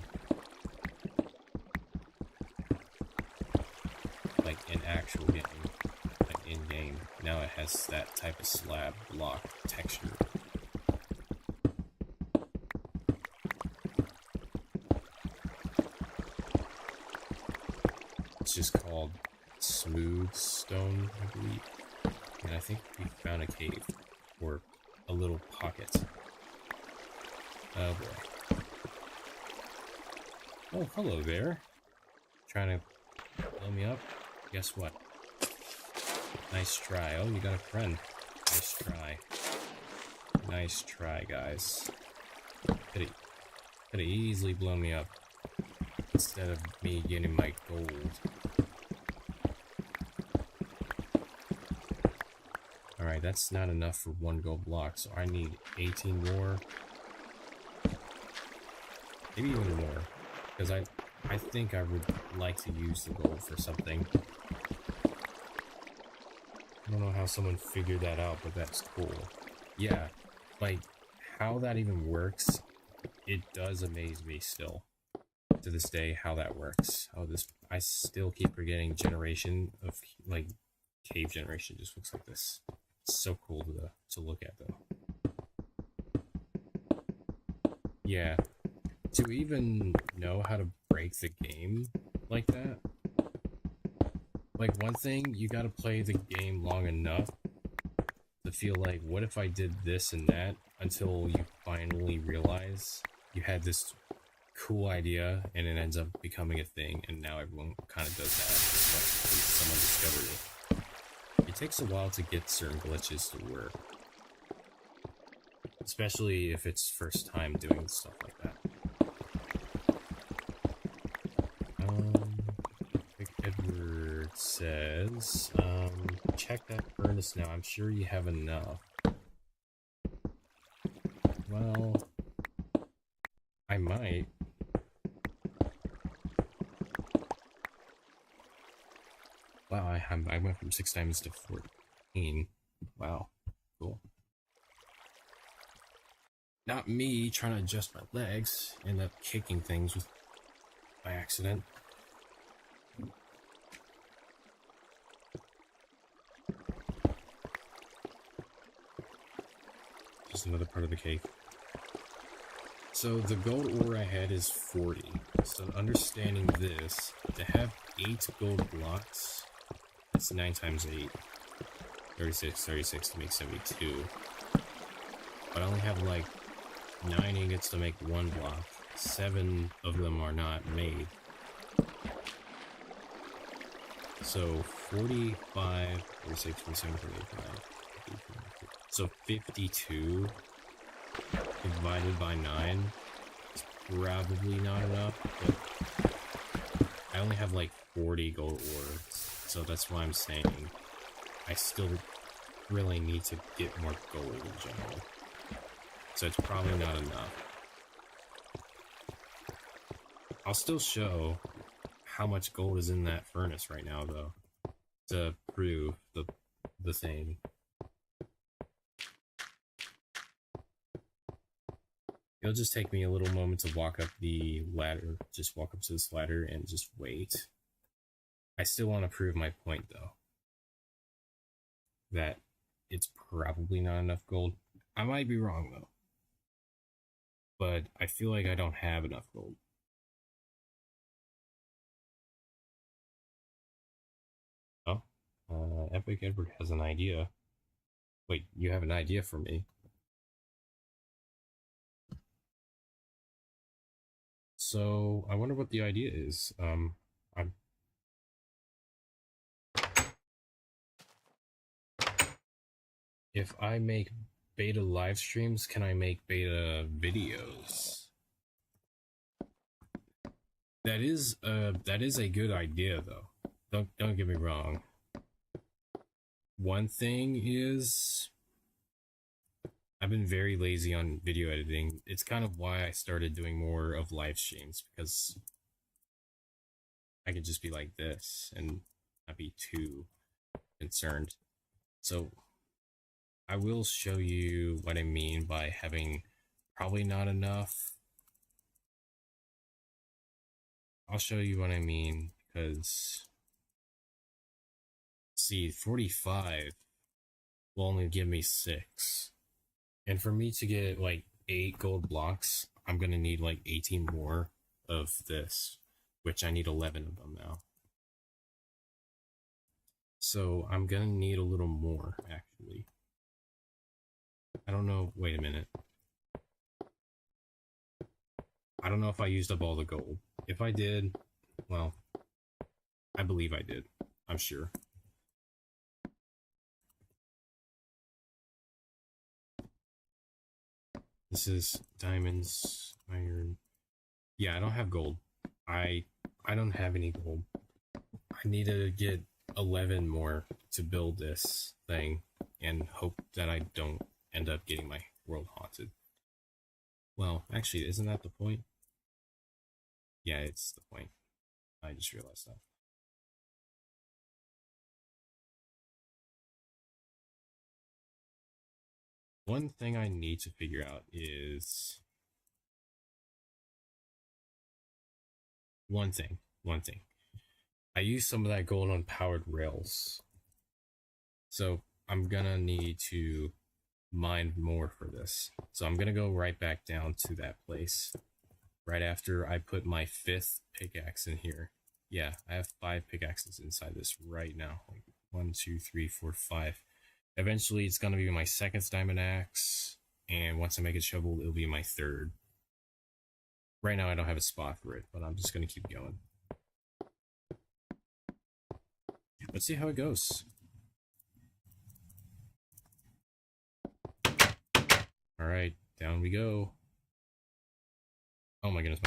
Like in actual game, like in game. Now it has that type of slab block texture. It's just called smooth stone, I believe. And I think we found a cave, or a little pocket. Oh boy. Oh, hello there. Trying to blow me up? Guess what? Nice try. Oh, you got a friend. Nice try. Nice try, guys. Could have easily blown me up instead of me getting my gold. Alright, that's not enough for one gold block, so I need 18 more. Maybe even more. Because I think I would like to use the gold for something. I don't know how someone figured that out, but that's cool. Yeah, like, how that even works, it does amaze me still. To this day, how that works. I still keep forgetting generation of, like, cave generation just looks like this. It's so cool to look at, though. Yeah, to even know how to break the game like that, like, one thing, you gotta play the game long enough to feel like, what if I did this and that, until you finally realize you had this cool idea and it ends up becoming a thing, and now everyone kind of does that, especially someone discovered it. It takes a while to get certain glitches to work, especially if it's first time doing stuff like that. Big Edward says, check that furnace now. I'm sure you have enough. Well, I might. Wow, I went from 6 diamonds to 14. Wow, cool. Not me trying to adjust my legs, end up kicking things by accident. Just another part of the cake. So the gold ore I had is 40. So understanding this, to have 8 gold blocks, that's 9 times 8. 36 to make 72. But I only have like 9 ingots to make 1 block. 7 of them are not made. So 45, 46, 47, 45. So 52 divided by 9 is probably not enough, but I only have like 40 gold ore, so that's why I'm saying I still really need to get more gold in general. So it's probably not enough. I'll still show how much gold is in that furnace right now, though, to prove the thing. It'll just take me a little moment to walk up the ladder, just walk up to this ladder and just wait. I still want to prove my point though, that it's probably not enough gold. I might be wrong though, but I feel like I don't have enough gold. Oh, Epic Edward has an idea. Wait, you have an idea for me? So I wonder what the idea is. I'm if I make beta live streams, can I make beta videos? That is a good idea though. Don't get me wrong. One thing is I've been very lazy on video editing. It's kind of why I started doing more of live streams, because I could just be like this and not be too concerned. So I will show you what I mean by having probably not enough. I'll show you what I mean, because see, 45 will only give me 6. And for me to get like 8 gold blocks, I'm gonna need like 18 more of this, which I need 11 of them now. So I'm gonna need a little more, actually. I don't know, wait a minute. I don't know if I used up all the gold. If I did, well, I believe I did. I'm sure. This is diamonds, iron. Yeah, I don't have gold. I don't have any gold. I need to get 11 more to build this thing and hope that I don't end up getting my world haunted. Well, actually, isn't that the point? Yeah, it's the point. I just realized that. One thing I need to figure out is one thing. I used some of that gold on powered rails. So I'm gonna need to mine more for this. So I'm gonna go right back down to that place right after I put my 5th pickaxe in here. Yeah, I have 5 pickaxes inside this right now. Like 1, 2, 3, 4, 5. Eventually it's gonna be my 2nd diamond axe, and once I make it shovel, it'll be my 3rd. Right now I don't have a spot for it, but I'm just gonna keep going. Let's see how it goes. Alright, down we go. Oh my goodness,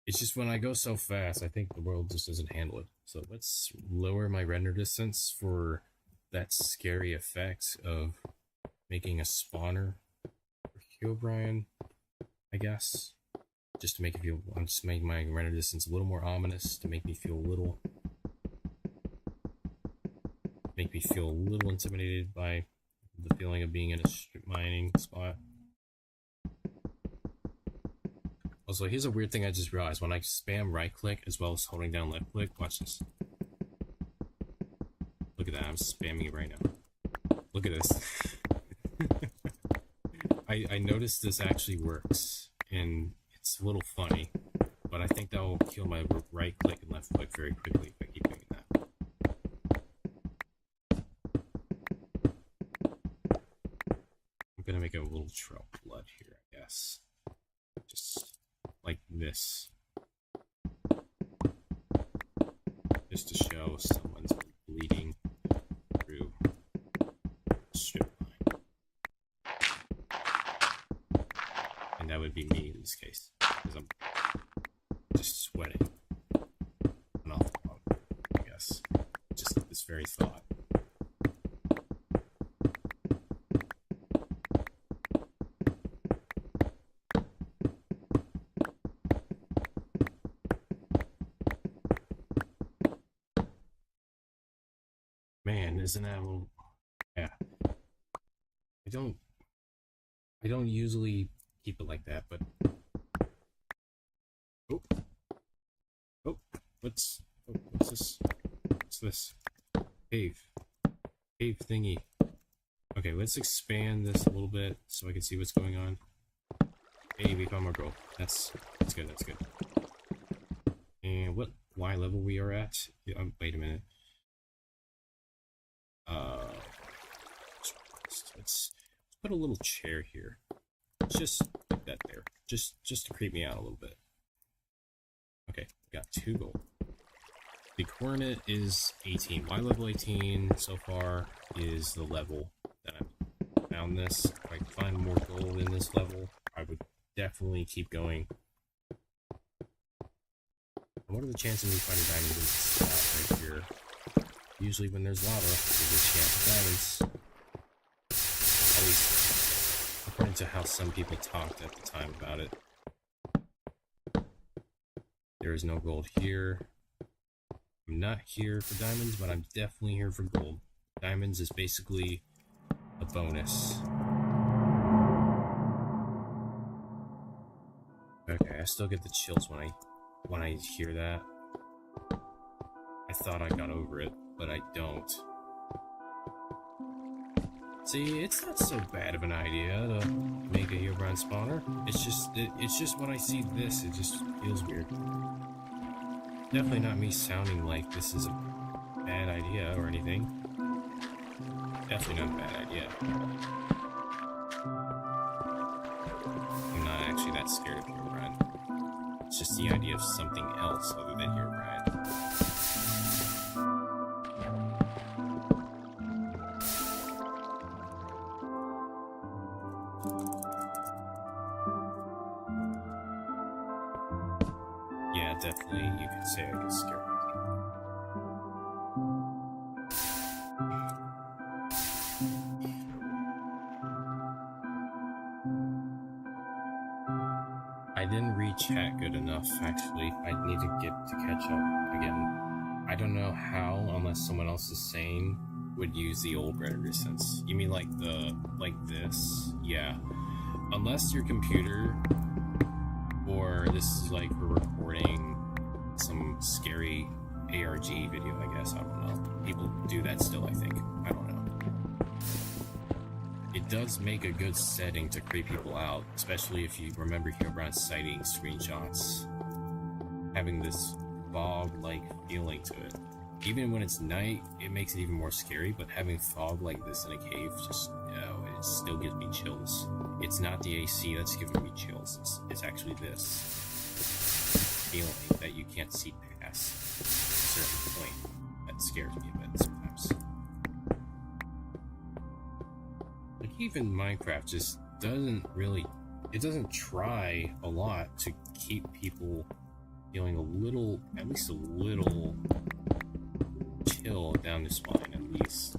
it's just when I go so fast, I think the world just doesn't handle it. So let's lower my render distance for that scary effect of making a spawner for Herobrine, I guess. Just to make it feel, I'm just making my render distance a little more ominous to make me feel a little intimidated by the feeling of being in a strip mining spot. Also, here's a weird thing I just realized. When I spam right click as well as holding down left click, watch this. Look at that, I'm spamming it right now. Look at this. I noticed this actually works, and it's a little funny, but I think that will kill my right click and left click very quickly if I keep doing that. I'm gonna make a little trail of blood here, I guess. Just like this. Just to show someone's bleeding through strip line. And that would be me in this case, because I'm just sweating. An awful lot, I guess. Just at this very thought. Man, isn't that well? Yeah. I don't usually keep it like that, but oh, oh, what's this? What's this? Cave thingy. Okay, let's expand this a little bit so I can see what's going on. Hey, we found more gold. That's good. That's good. And what Y level we are at? Yeah, wait a minute. Let's put a little chair here. Just put that there. Just to creep me out a little bit. Okay, got 2 gold. The coordinate is 18. Y level 18 so far is the level that I found this. If I find more gold in this level, I would definitely keep going. What are the chances of me finding diamonds in this spot right here? Usually when there's lava, there's a chance of diamonds. At least according to how some people talked at the time about it. There is no gold here. I'm not here for diamonds, but I'm definitely here for gold. Diamonds is basically a bonus. Okay, I still get the chills when I hear that. I thought I got over it, but I don't. See, it's not so bad of an idea to make a Herobrine spawner. It's just when I see this, it just feels weird. Definitely not me sounding like this is a bad idea or anything. Definitely not a bad idea. I'm not actually that scared of Herobrine. It's just the idea of something else other than Herobrine. Yeah, definitely, you could say I get scared. I didn't read chat good enough, actually. I need to catch up again. I don't know how, unless someone else is saying, would use the old red resistance. You mean like this? Yeah. Unless your computer, or this is like for recording some scary ARG video, I guess. I don't know. People do that still, I think. I don't know. It does make a good setting to creep people out, especially if you remember Herobrine's sighting screenshots. Having this fog-like feeling to it. Even when it's night, it makes it even more scary, but having fog like this in a cave just, it still gives me chills. It's not the AC that's giving me chills, it's actually this feeling that you can't see past a certain point that scares me a bit sometimes. Like, even Minecraft just doesn't really, it doesn't try a lot to keep people feeling a little, at least a little chill down the spine, at least.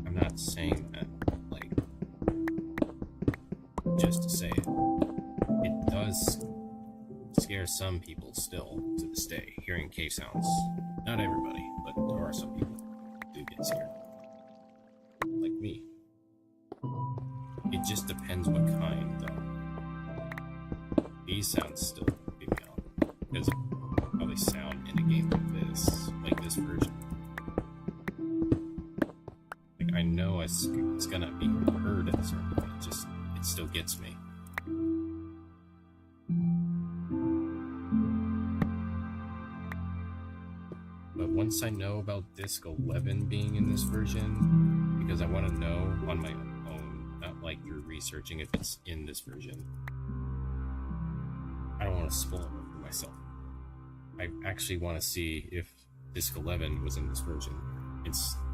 I'm not saying that, like, just to say it. It does scare some people still to this day, hearing cave sounds. Not everybody, but there are some people who do get scared. Like me. It just depends what kind, though. These sounds still creep me out, because of how they sound in a game like this version. Like, I know it's gonna be heard at a certain point, it still gets me. But once I know about Disc 11 being in this version, because I want to know on my own, not like you're researching if it's in this version, I don't want to spoil it for myself. I actually want to see if Disc 11 was in this version,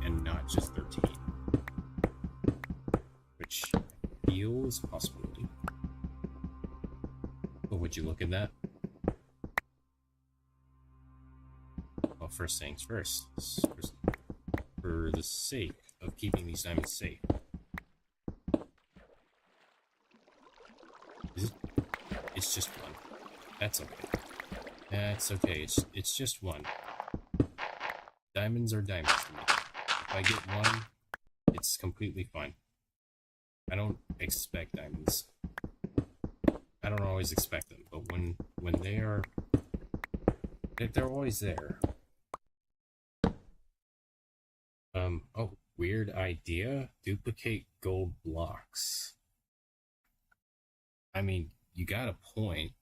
and not just 13. Which feels a possibility. But would you look at that? Well, first things first. For the sake of keeping these diamonds safe. It's just one. That's okay. That's okay. It's just one. Diamonds are diamonds to me. If I get one, it's completely fine. I don't expect diamonds. I don't always expect them, but when they're always there. Oh, weird idea. Duplicate gold blocks. I mean, you got a point.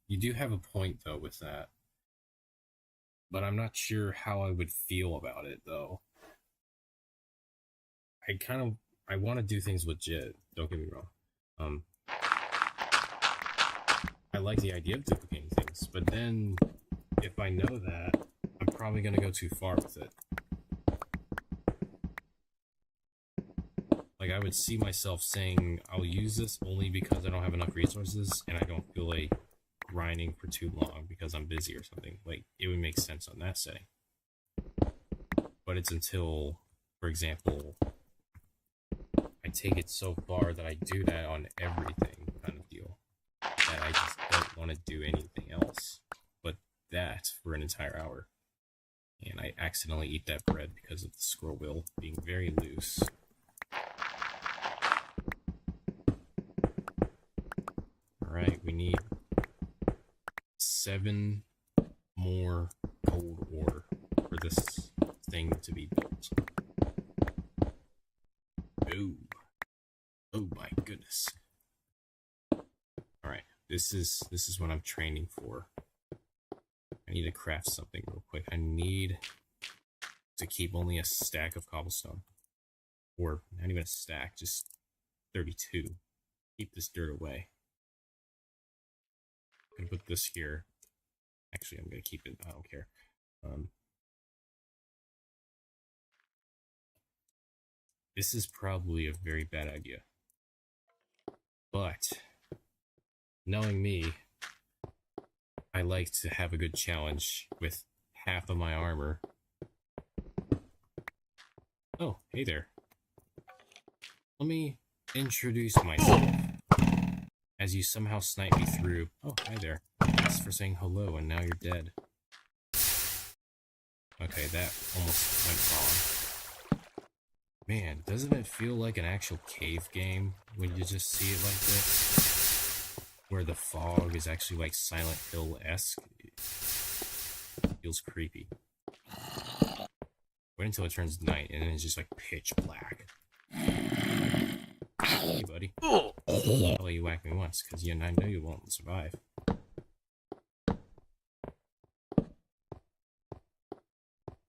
You do have a point though with that. But I'm not sure how I would feel about it though. I want to do things legit. Don't get me wrong. I like the idea of duplicating things, but then if I know that, I'm probably gonna go too far with it. Like I would see myself saying, I'll use this only because I don't have enough resources and I don't feel like grinding for too long because I'm busy or something. Like it would make sense on that setting. But it's until, for example, I take it so far that I do that on everything kind of deal that I just don't want to do anything else but that for an entire hour. And I accidentally eat that bread because of the scroll wheel being very loose. Alright, we need 7 more gold ore for this thing to be built. Oh. Oh my goodness. Alright, this is what I'm training for. I need to craft something real quick. I need to keep only a stack of cobblestone. Or not even a stack, just 32. Keep this dirt away. I'm gonna put this here. Actually, I'm gonna keep it. I don't care. This is probably a very bad idea. But knowing me, I like to have a good challenge with half of my armor. Oh, hey there. Let me introduce myself. As you somehow snipe me through. Oh, hi there. Thanks for saying hello, and now you're dead. Okay, that almost went wrong. Man, doesn't it feel like an actual cave game when you just see it like this? Where the fog is actually like Silent Hill-esque. It feels creepy. Wait until it turns night and then it's just like pitch black. Hey, buddy. I'll let you whack me once, because I know you won't survive.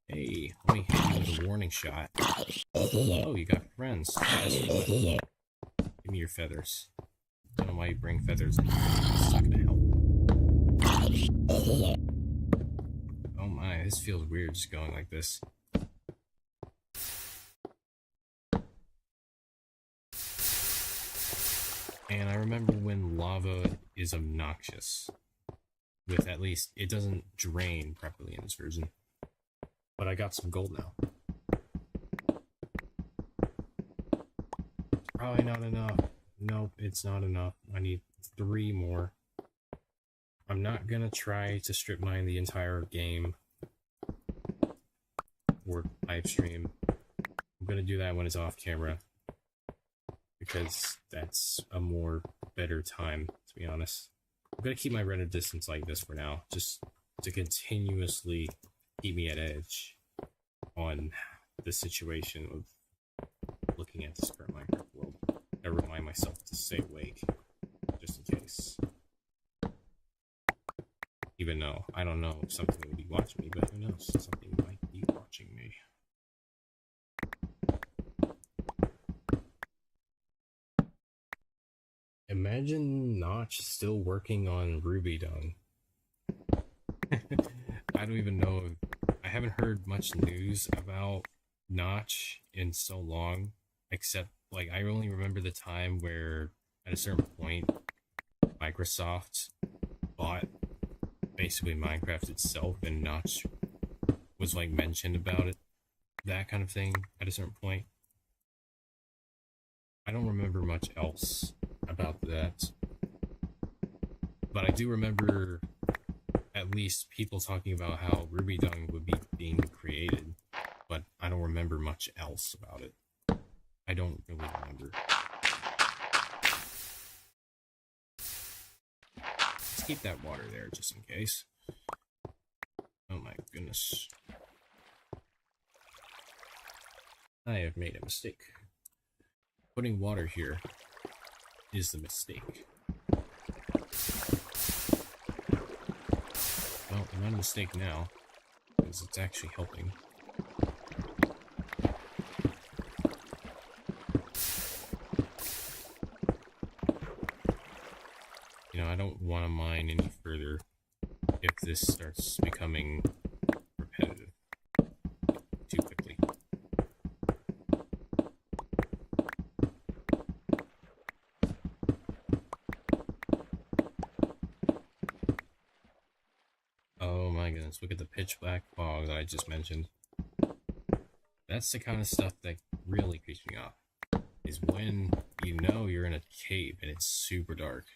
Hey, let me hit you with a warning shot. Oh, you got friends. Give me your feathers. I don't know why you bring feathers. It's not gonna help. Oh my, this feels weird just going like this. And I remember when lava is obnoxious. With at least, it doesn't drain properly in this version. But I got some gold now. It's probably not enough. Nope, it's not enough. I need 3 more. I'm not gonna try to strip mine the entire game. Or live stream. I'm gonna do that when it's off camera. Because that's a more better time, to be honest. I'm gonna keep my render distance like this for now, just to continuously keep me at edge on the situation of looking at this current Minecraft world. I remind myself to stay awake, just in case. Even though I don't know if something will be watching me, but who knows? Something might be watching me. Imagine Notch still working on Ruby Dung. I don't even know. I haven't heard much news about Notch in so long, except, like, I only remember the time where, at a certain point, Microsoft bought basically Minecraft itself, and Notch was, like, mentioned about it. That kind of thing, at a certain point. I don't remember much else about that. But I do remember at least people talking about how Ruby Dung would be being created, but I don't remember much else about it. I don't really remember. keep that water there just in case. Oh my goodness. I have made a mistake. Putting water here is the mistake. Well, not a mistake now, because it's actually helping. You know, I don't want to mine any further if this starts becoming repetitive too quickly. Oh my goodness, look at the pitch black fog that I just mentioned. That's the kind of stuff that really creeps me off, is when you know you're in a cave and it's super dark,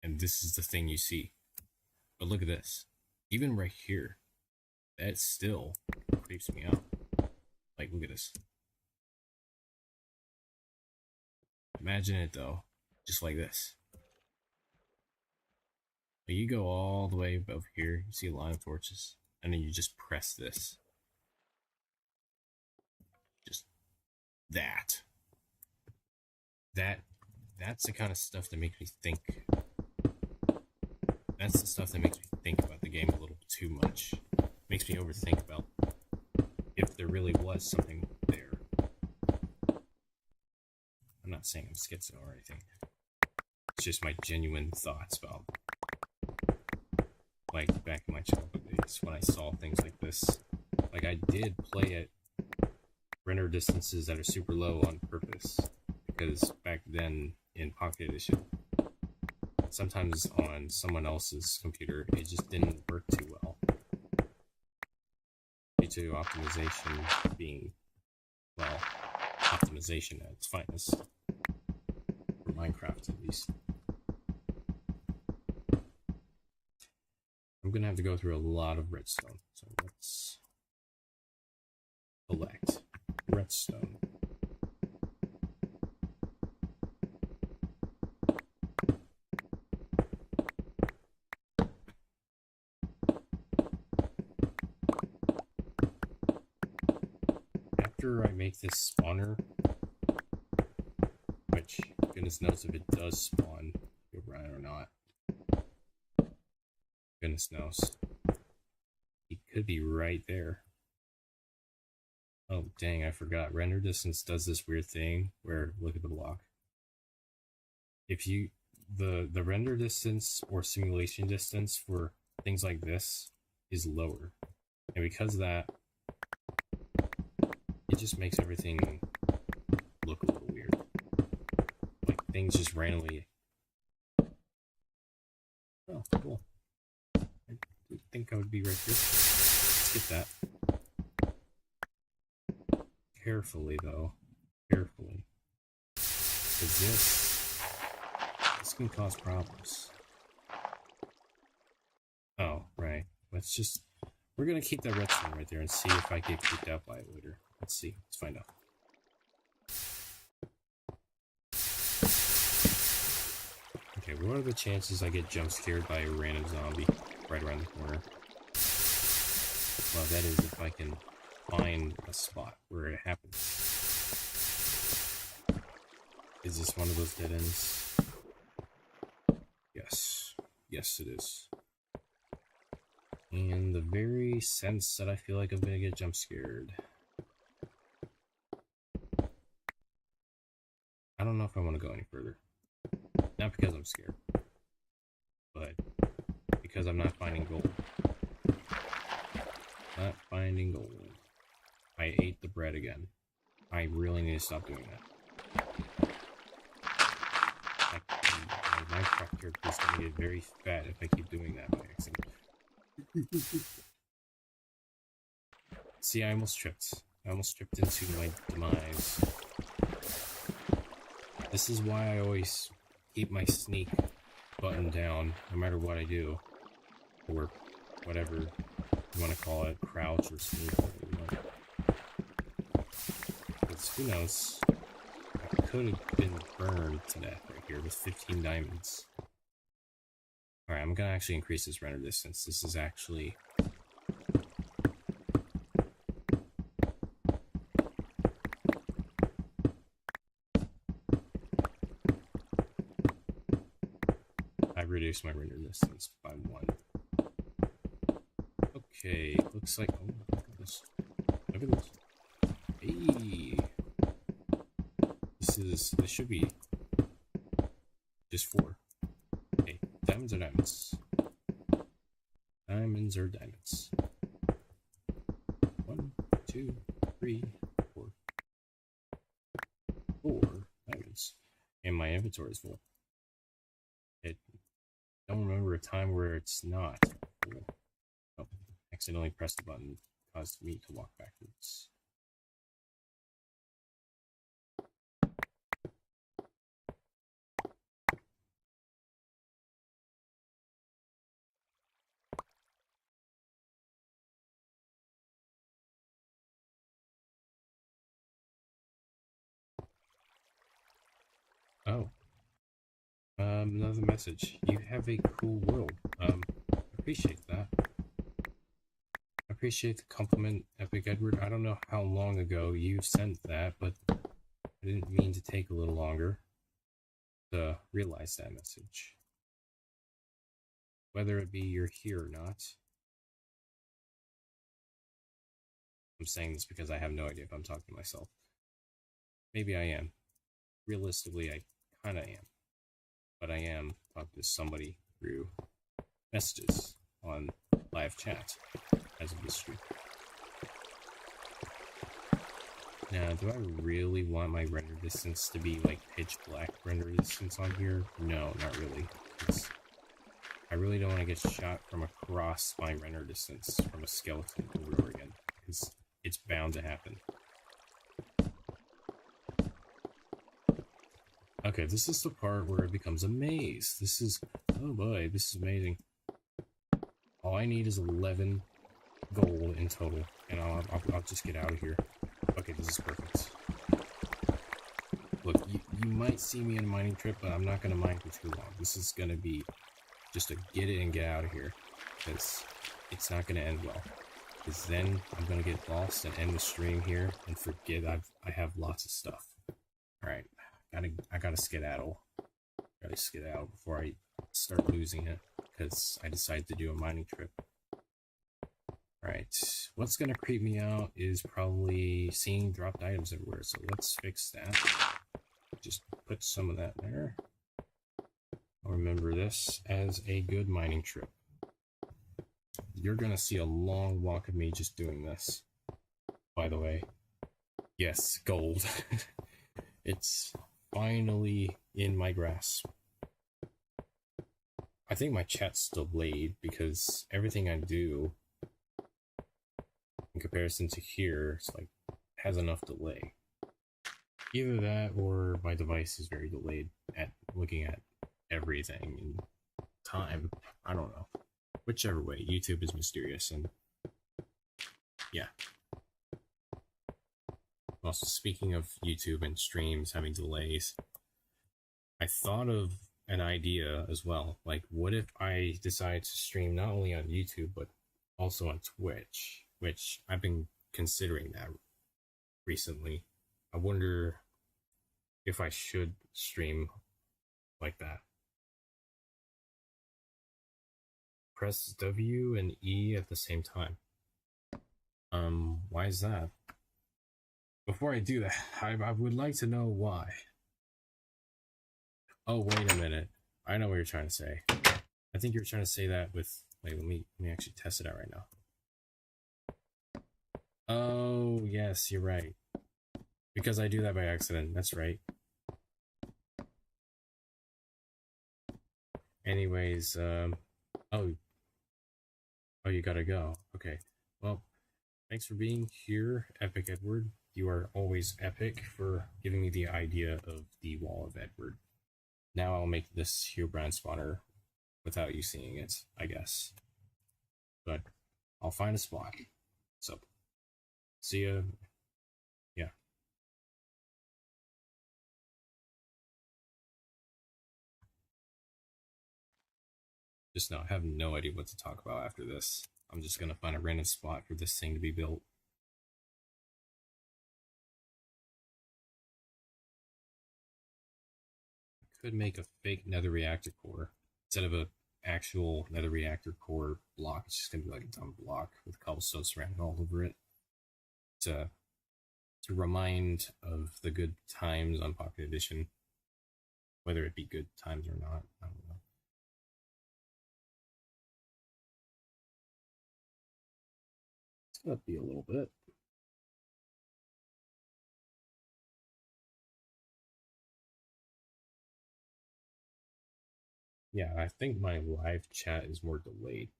and this is the thing you see. But look at this. Even right here, that still creeps me out. Like, look at this. Imagine it though, just like this. But you go all the way above here, you see a line of torches, and then you just press this. Just that. That's the kind of stuff that makes me think. That's the stuff that makes me think about the game a little too much. Makes me overthink about if there really was something there. I'm not saying I'm schizo or anything. It's just my genuine thoughts about, like, back in my childhood days when I saw things like this. Like, I did play at render distances that are super low on purpose, because back then in Pocket Edition, sometimes on someone else's computer, it just didn't work too well. Due to optimization being, well, optimization at its finest. For Minecraft, at least. I'm gonna have to go through a lot of redstone, so let's collect redstone. After I make this spawner, which goodness knows if it does spawn, you'll run or not. Goodness knows. He could be right there. Oh dang, I forgot. Render distance does this weird thing where, look at the block. If you, the render distance or simulation distance for things like this is lower. And because of that, it just makes everything look a little weird. Like things just randomly. Oh, cool. I didn't think I would be right here. Let's get that. Carefully though. Carefully. Because this can cause problems. Oh, right. We're gonna keep that redstone right there and see if I get creeped out by it later. Let's see. Let's find out. Okay, what are the chances I get jump scared by a random zombie right around the corner? Well, that is if I can find a spot where it happens. Is this one of those dead ends? Yes. Yes, it is. And the very sense that I feel like I'm gonna get jump scared. I don't know if I want to go any further. Not because I'm scared, but because I'm not finding gold. Not finding gold. I ate the bread again. I really need to stop doing that. My Minecraft character is going to get very fat if I keep doing that by accident. See, I almost tripped. I almost tripped into my demise. This is why I always keep my sneak button down, no matter what I do. Or whatever you want to call it, crouch or sneak. Because who knows? I could have been burned to death right here with 15 diamonds. Alright, I'm gonna actually increase this render distance. This is actually... I reduced my render distance by 1. Okay, looks like... Oh, look at this. Look at this. Hey! This should be just 4. Okay, diamonds are diamonds. Diamonds are diamonds. 1, 2, 3, 4. 4 diamonds. And my inventory is full. I don't remember a time where it's not full. Oh, accidentally pressed the button, caused me to walk backwards. Oh. Another message. You have a cool world. Appreciate that. Appreciate the compliment, Epic Edward. I don't know how long ago you sent that, but I didn't mean to take a little longer to realize that message. Whether it be you're here or not. I'm saying this because I have no idea if I'm talking to myself. Maybe I am. Realistically, I kinda am. But I am talking to somebody through messages on live chat as of this stream. Now, do I really want my render distance to be like pitch black render distance on here? No, not really. I really don't want to get shot from across my render distance from a skeleton over and over again, because it's bound to happen. Okay, this is the part where it becomes a maze. This is, oh boy, this is amazing. All I need is 11 gold in total, and I'll just get out of here. Okay, this is perfect. Look, you might see me in a mining trip, but I'm not going to mine for too long. This is going to be just to get it and get out of here, because it's not going to end well. Because then I'm going to get lost and end the stream here and forget I have lots of stuff. Alright, I gotta skedaddle. Gotta skedaddle before I start losing it, because I decided to do a mining trip. Alright, what's gonna creep me out is probably seeing dropped items everywhere, so let's fix that. Just put some of that there. I'll remember this as a good mining trip. You're gonna see a long walk of me just doing this. By the way, yes, gold. It's finally in my grasp. I think my chat's delayed because everything I do in comparison to here, it's like has enough delay. Either that or my device is very delayed at looking at everything in time. I don't know. Whichever way, YouTube is mysterious, and yeah. Also, speaking of YouTube and streams having delays, I thought of an idea as well. Like, what if I decide to stream not only on YouTube, but also on Twitch, which I've been considering that recently. I wonder if I should stream like that. Press W and E at the same time. Why is that? Before I do that, I would like to know why. Oh, wait a minute. I know what you're trying to say. I think you're trying to say that with... Wait, let me actually test it out right now. Oh, yes, you're right. Because I do that by accident. That's right. Anyways, oh, you gotta go. Okay. Well, thanks for being here, Epic Edward. You are always epic for giving me the idea of the Wall of Edward. Now I'll make this Herobrine spawner without you seeing it, I guess. But I'll find a spot. So, see ya. Yeah. Just now, I have no idea what to talk about after this. I'm just gonna find a random spot for this thing to be built. I could make a fake nether reactor core. Instead of a actual nether reactor core block, it's just gonna be like a dumb block with cobblestone surrounded all over it. To remind of the good times on Pocket Edition. Whether it be good times or not, I don't know. It's gonna be a little bit. Yeah, I think my live chat is more delayed.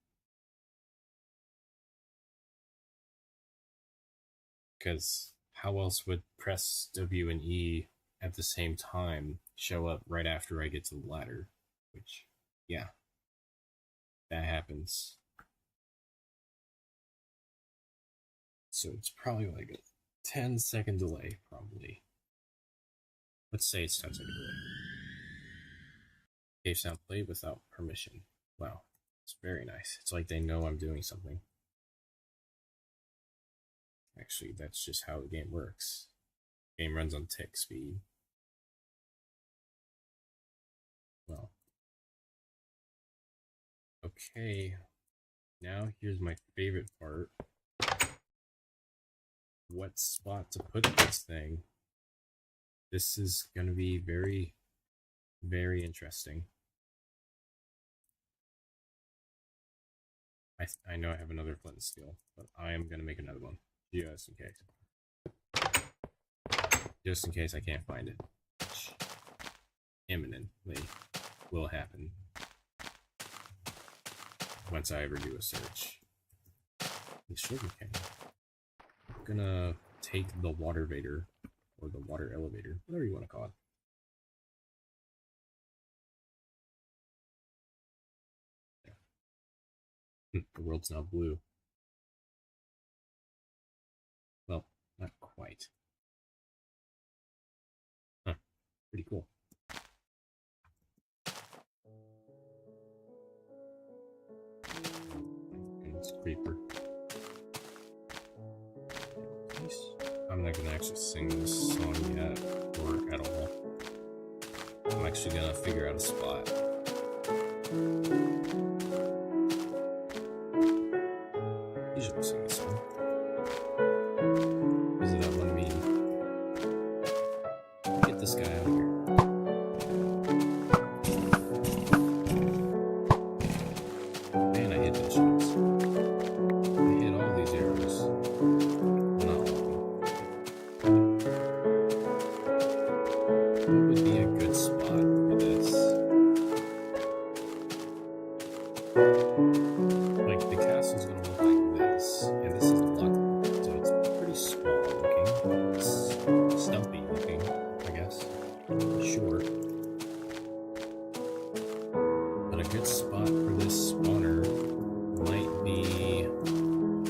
Because how else would press W and E at the same time show up right after I get to the ladder? Which, yeah, that happens. So it's probably like a 10-second delay, probably. Let's say it's 10-second delay. Cave sound played without permission. Wow, it's very nice. It's like they know I'm doing something. Actually, that's just how the game works. The game runs on tick speed. Well. Okay, now here's my favorite part. What spot to put this thing? This is going to be very, very interesting. I know I have another flint and steel, but I am going to make another one, just in case. Just in case I can't find it. Which imminently will happen. Once I ever do a search. The sugar cane. I'm gonna take the water vader, or the water elevator, whatever you want to call it. The world's now blue. Well, not quite. Huh, pretty cool. It's creeper. I'm not gonna actually sing this song yet, or at all. I'm actually gonna figure out a spot. Usually sing this one. Is it that one meme? Get this guy out of here. Man, I hit those shots. I hit all these arrows. Not all of them. What would be a good spot for this? Like, the castle's gonna look like this, and this is the block, so it's pretty small looking. It's stumpy looking, I guess. Sure. But a good spot for this spawner might be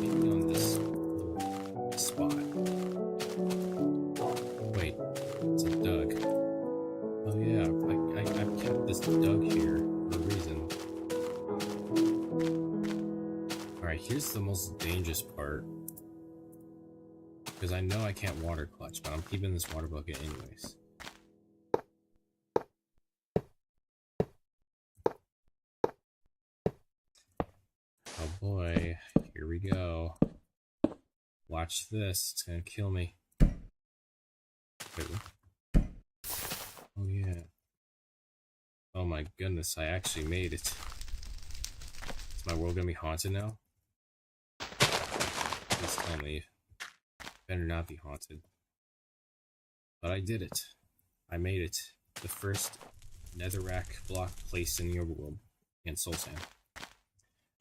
maybe on this little spot. Wait, it's a Doug. Oh yeah, I've kept this Doug here for a reason. Alright, here's the most dangerous part. Because I know I can't water clutch, but I'm keeping this water bucket anyways. Oh boy, here we go. Watch this, it's gonna kill me. Wait, oh yeah. Oh my goodness, I actually made it. Is my world gonna be haunted now? Please tell me. Better not be haunted. But I did it. I made it. The first netherrack block placed in the overworld. And soul sand.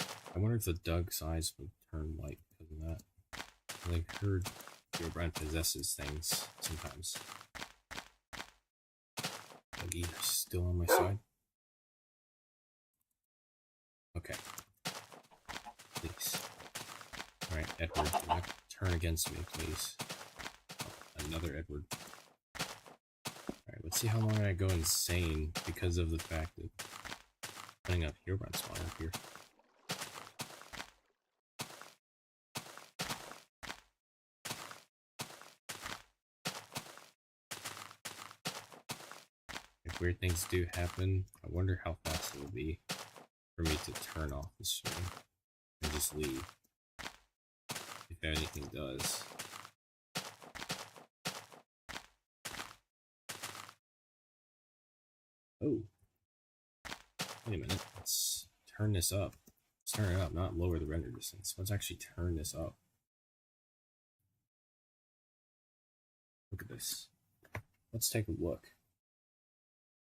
I wonder if the Doug's eyes would turn white because of that. I've heard your brand possesses things sometimes. Dougie still on my side? Okay. Please. Alright, Edward, do not turn against me, please. Oh, another Edward. Alright, let's see how long I go insane because of the fact that putting up Herobrine spawn up here. If weird things do happen, I wonder how fast it will be for me to turn off the stream and just leave. If anything does. Oh. Wait a minute. Let's turn this up. Let's turn it up, not lower the render distance. Let's actually turn this up. Look at this. Let's take a look.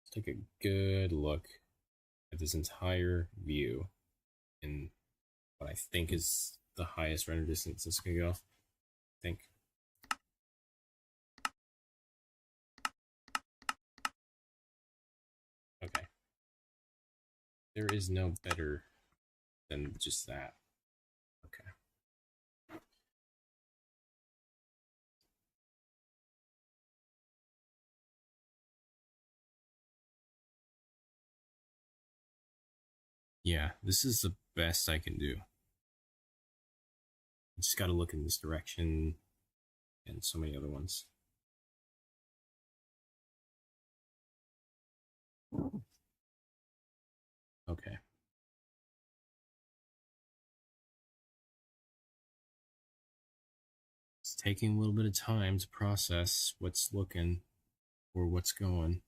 Let's take a good look at this entire view in what I think is the highest render distance this can go. I think. Okay. There is no better than just that. Okay. Yeah, this is the best I can do. I just gotta look in this direction and so many other ones. Okay. It's taking a little bit of time to process what's looking or what's going.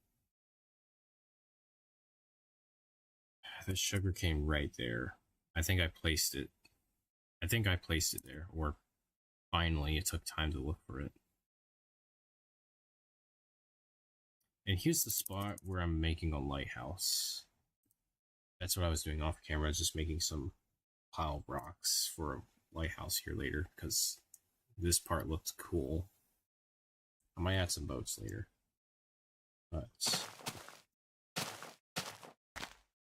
The sugar came right there. I think I placed it. I think I placed it there, or finally it took time to look for it. And here's the spot where I'm making a lighthouse. That's what I was doing off camera, just making some pile rocks for a lighthouse here later, because this part looks cool. I might add some boats later. But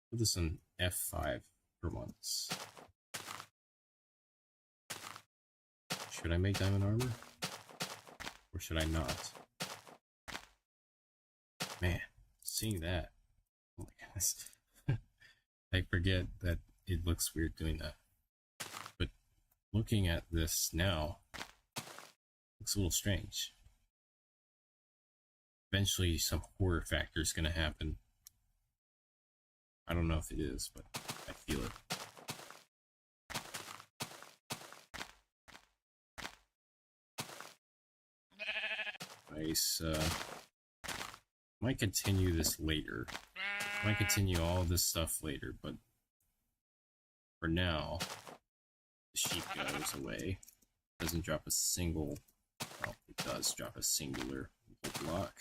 put this in F5 for once. Should I make diamond armor? Or should I not? Man, seeing that. Oh my goodness. I forget that it looks weird doing that. But looking at this now, looks a little strange. Eventually some horror factor is going to happen. I don't know if it is, but I feel it. Nice. Might continue this later. Might continue all this stuff later, but for now, the sheep goes away. Doesn't drop a single. Well, it does drop a singular block.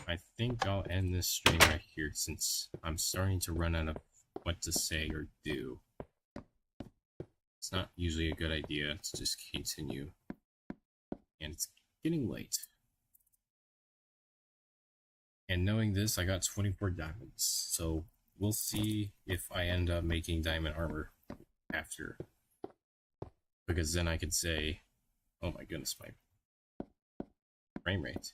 I think I'll end this stream right here since I'm starting to run out of what to say or do. It's not usually a good idea to just continue. And it's getting late. And knowing this, I got 24 diamonds. So we'll see if I end up making diamond armor after. Because then I could say, oh my goodness, my frame rate.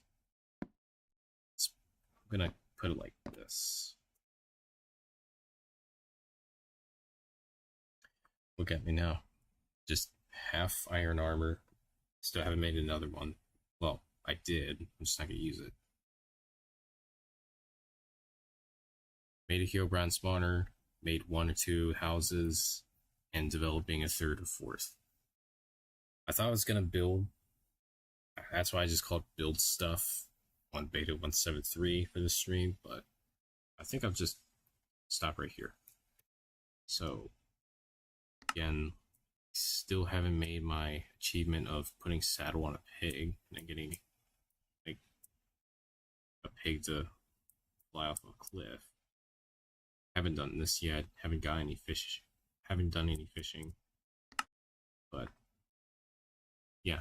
I'm gonna put it like this. Look at me now. Just half iron armor. Still haven't made another one. Well, I did. I'm just not gonna use it. Made a Herobrine spawner. Made 1 or 2 houses. And developing a 3rd or 4th. I thought I was gonna build. That's why I just called build stuff on beta 173 for this stream, but I think I'll just stop right here. So, again, still haven't made my achievement of putting saddle on a pig and then getting like a pig to fly off a cliff. Haven't done this yet. Haven't got any fish. Haven't done any fishing. But yeah.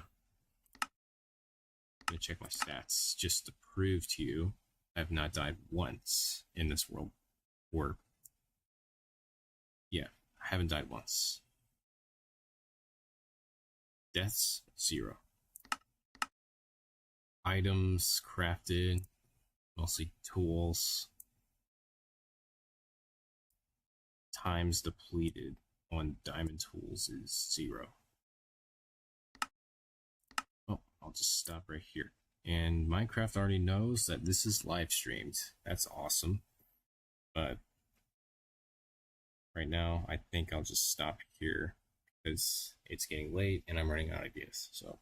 I'm gonna check my stats just to prove to you I have not died once in this world. Or yeah, I haven't died once. Deaths, 0. Items crafted, Mostly tools. Times depleted on diamond tools is 0. Oh, I'll just stop right here. And Minecraft already knows that this is live streamed. That's awesome. But right now, I think I'll just stop here because it's getting late and I'm running out of ideas. So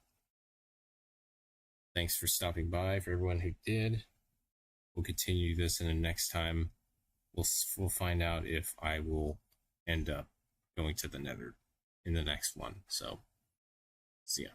thanks for stopping by. For everyone who did, we'll continue this in the next time. We'll find out if I will end up going to the Nether in the next one. So see ya.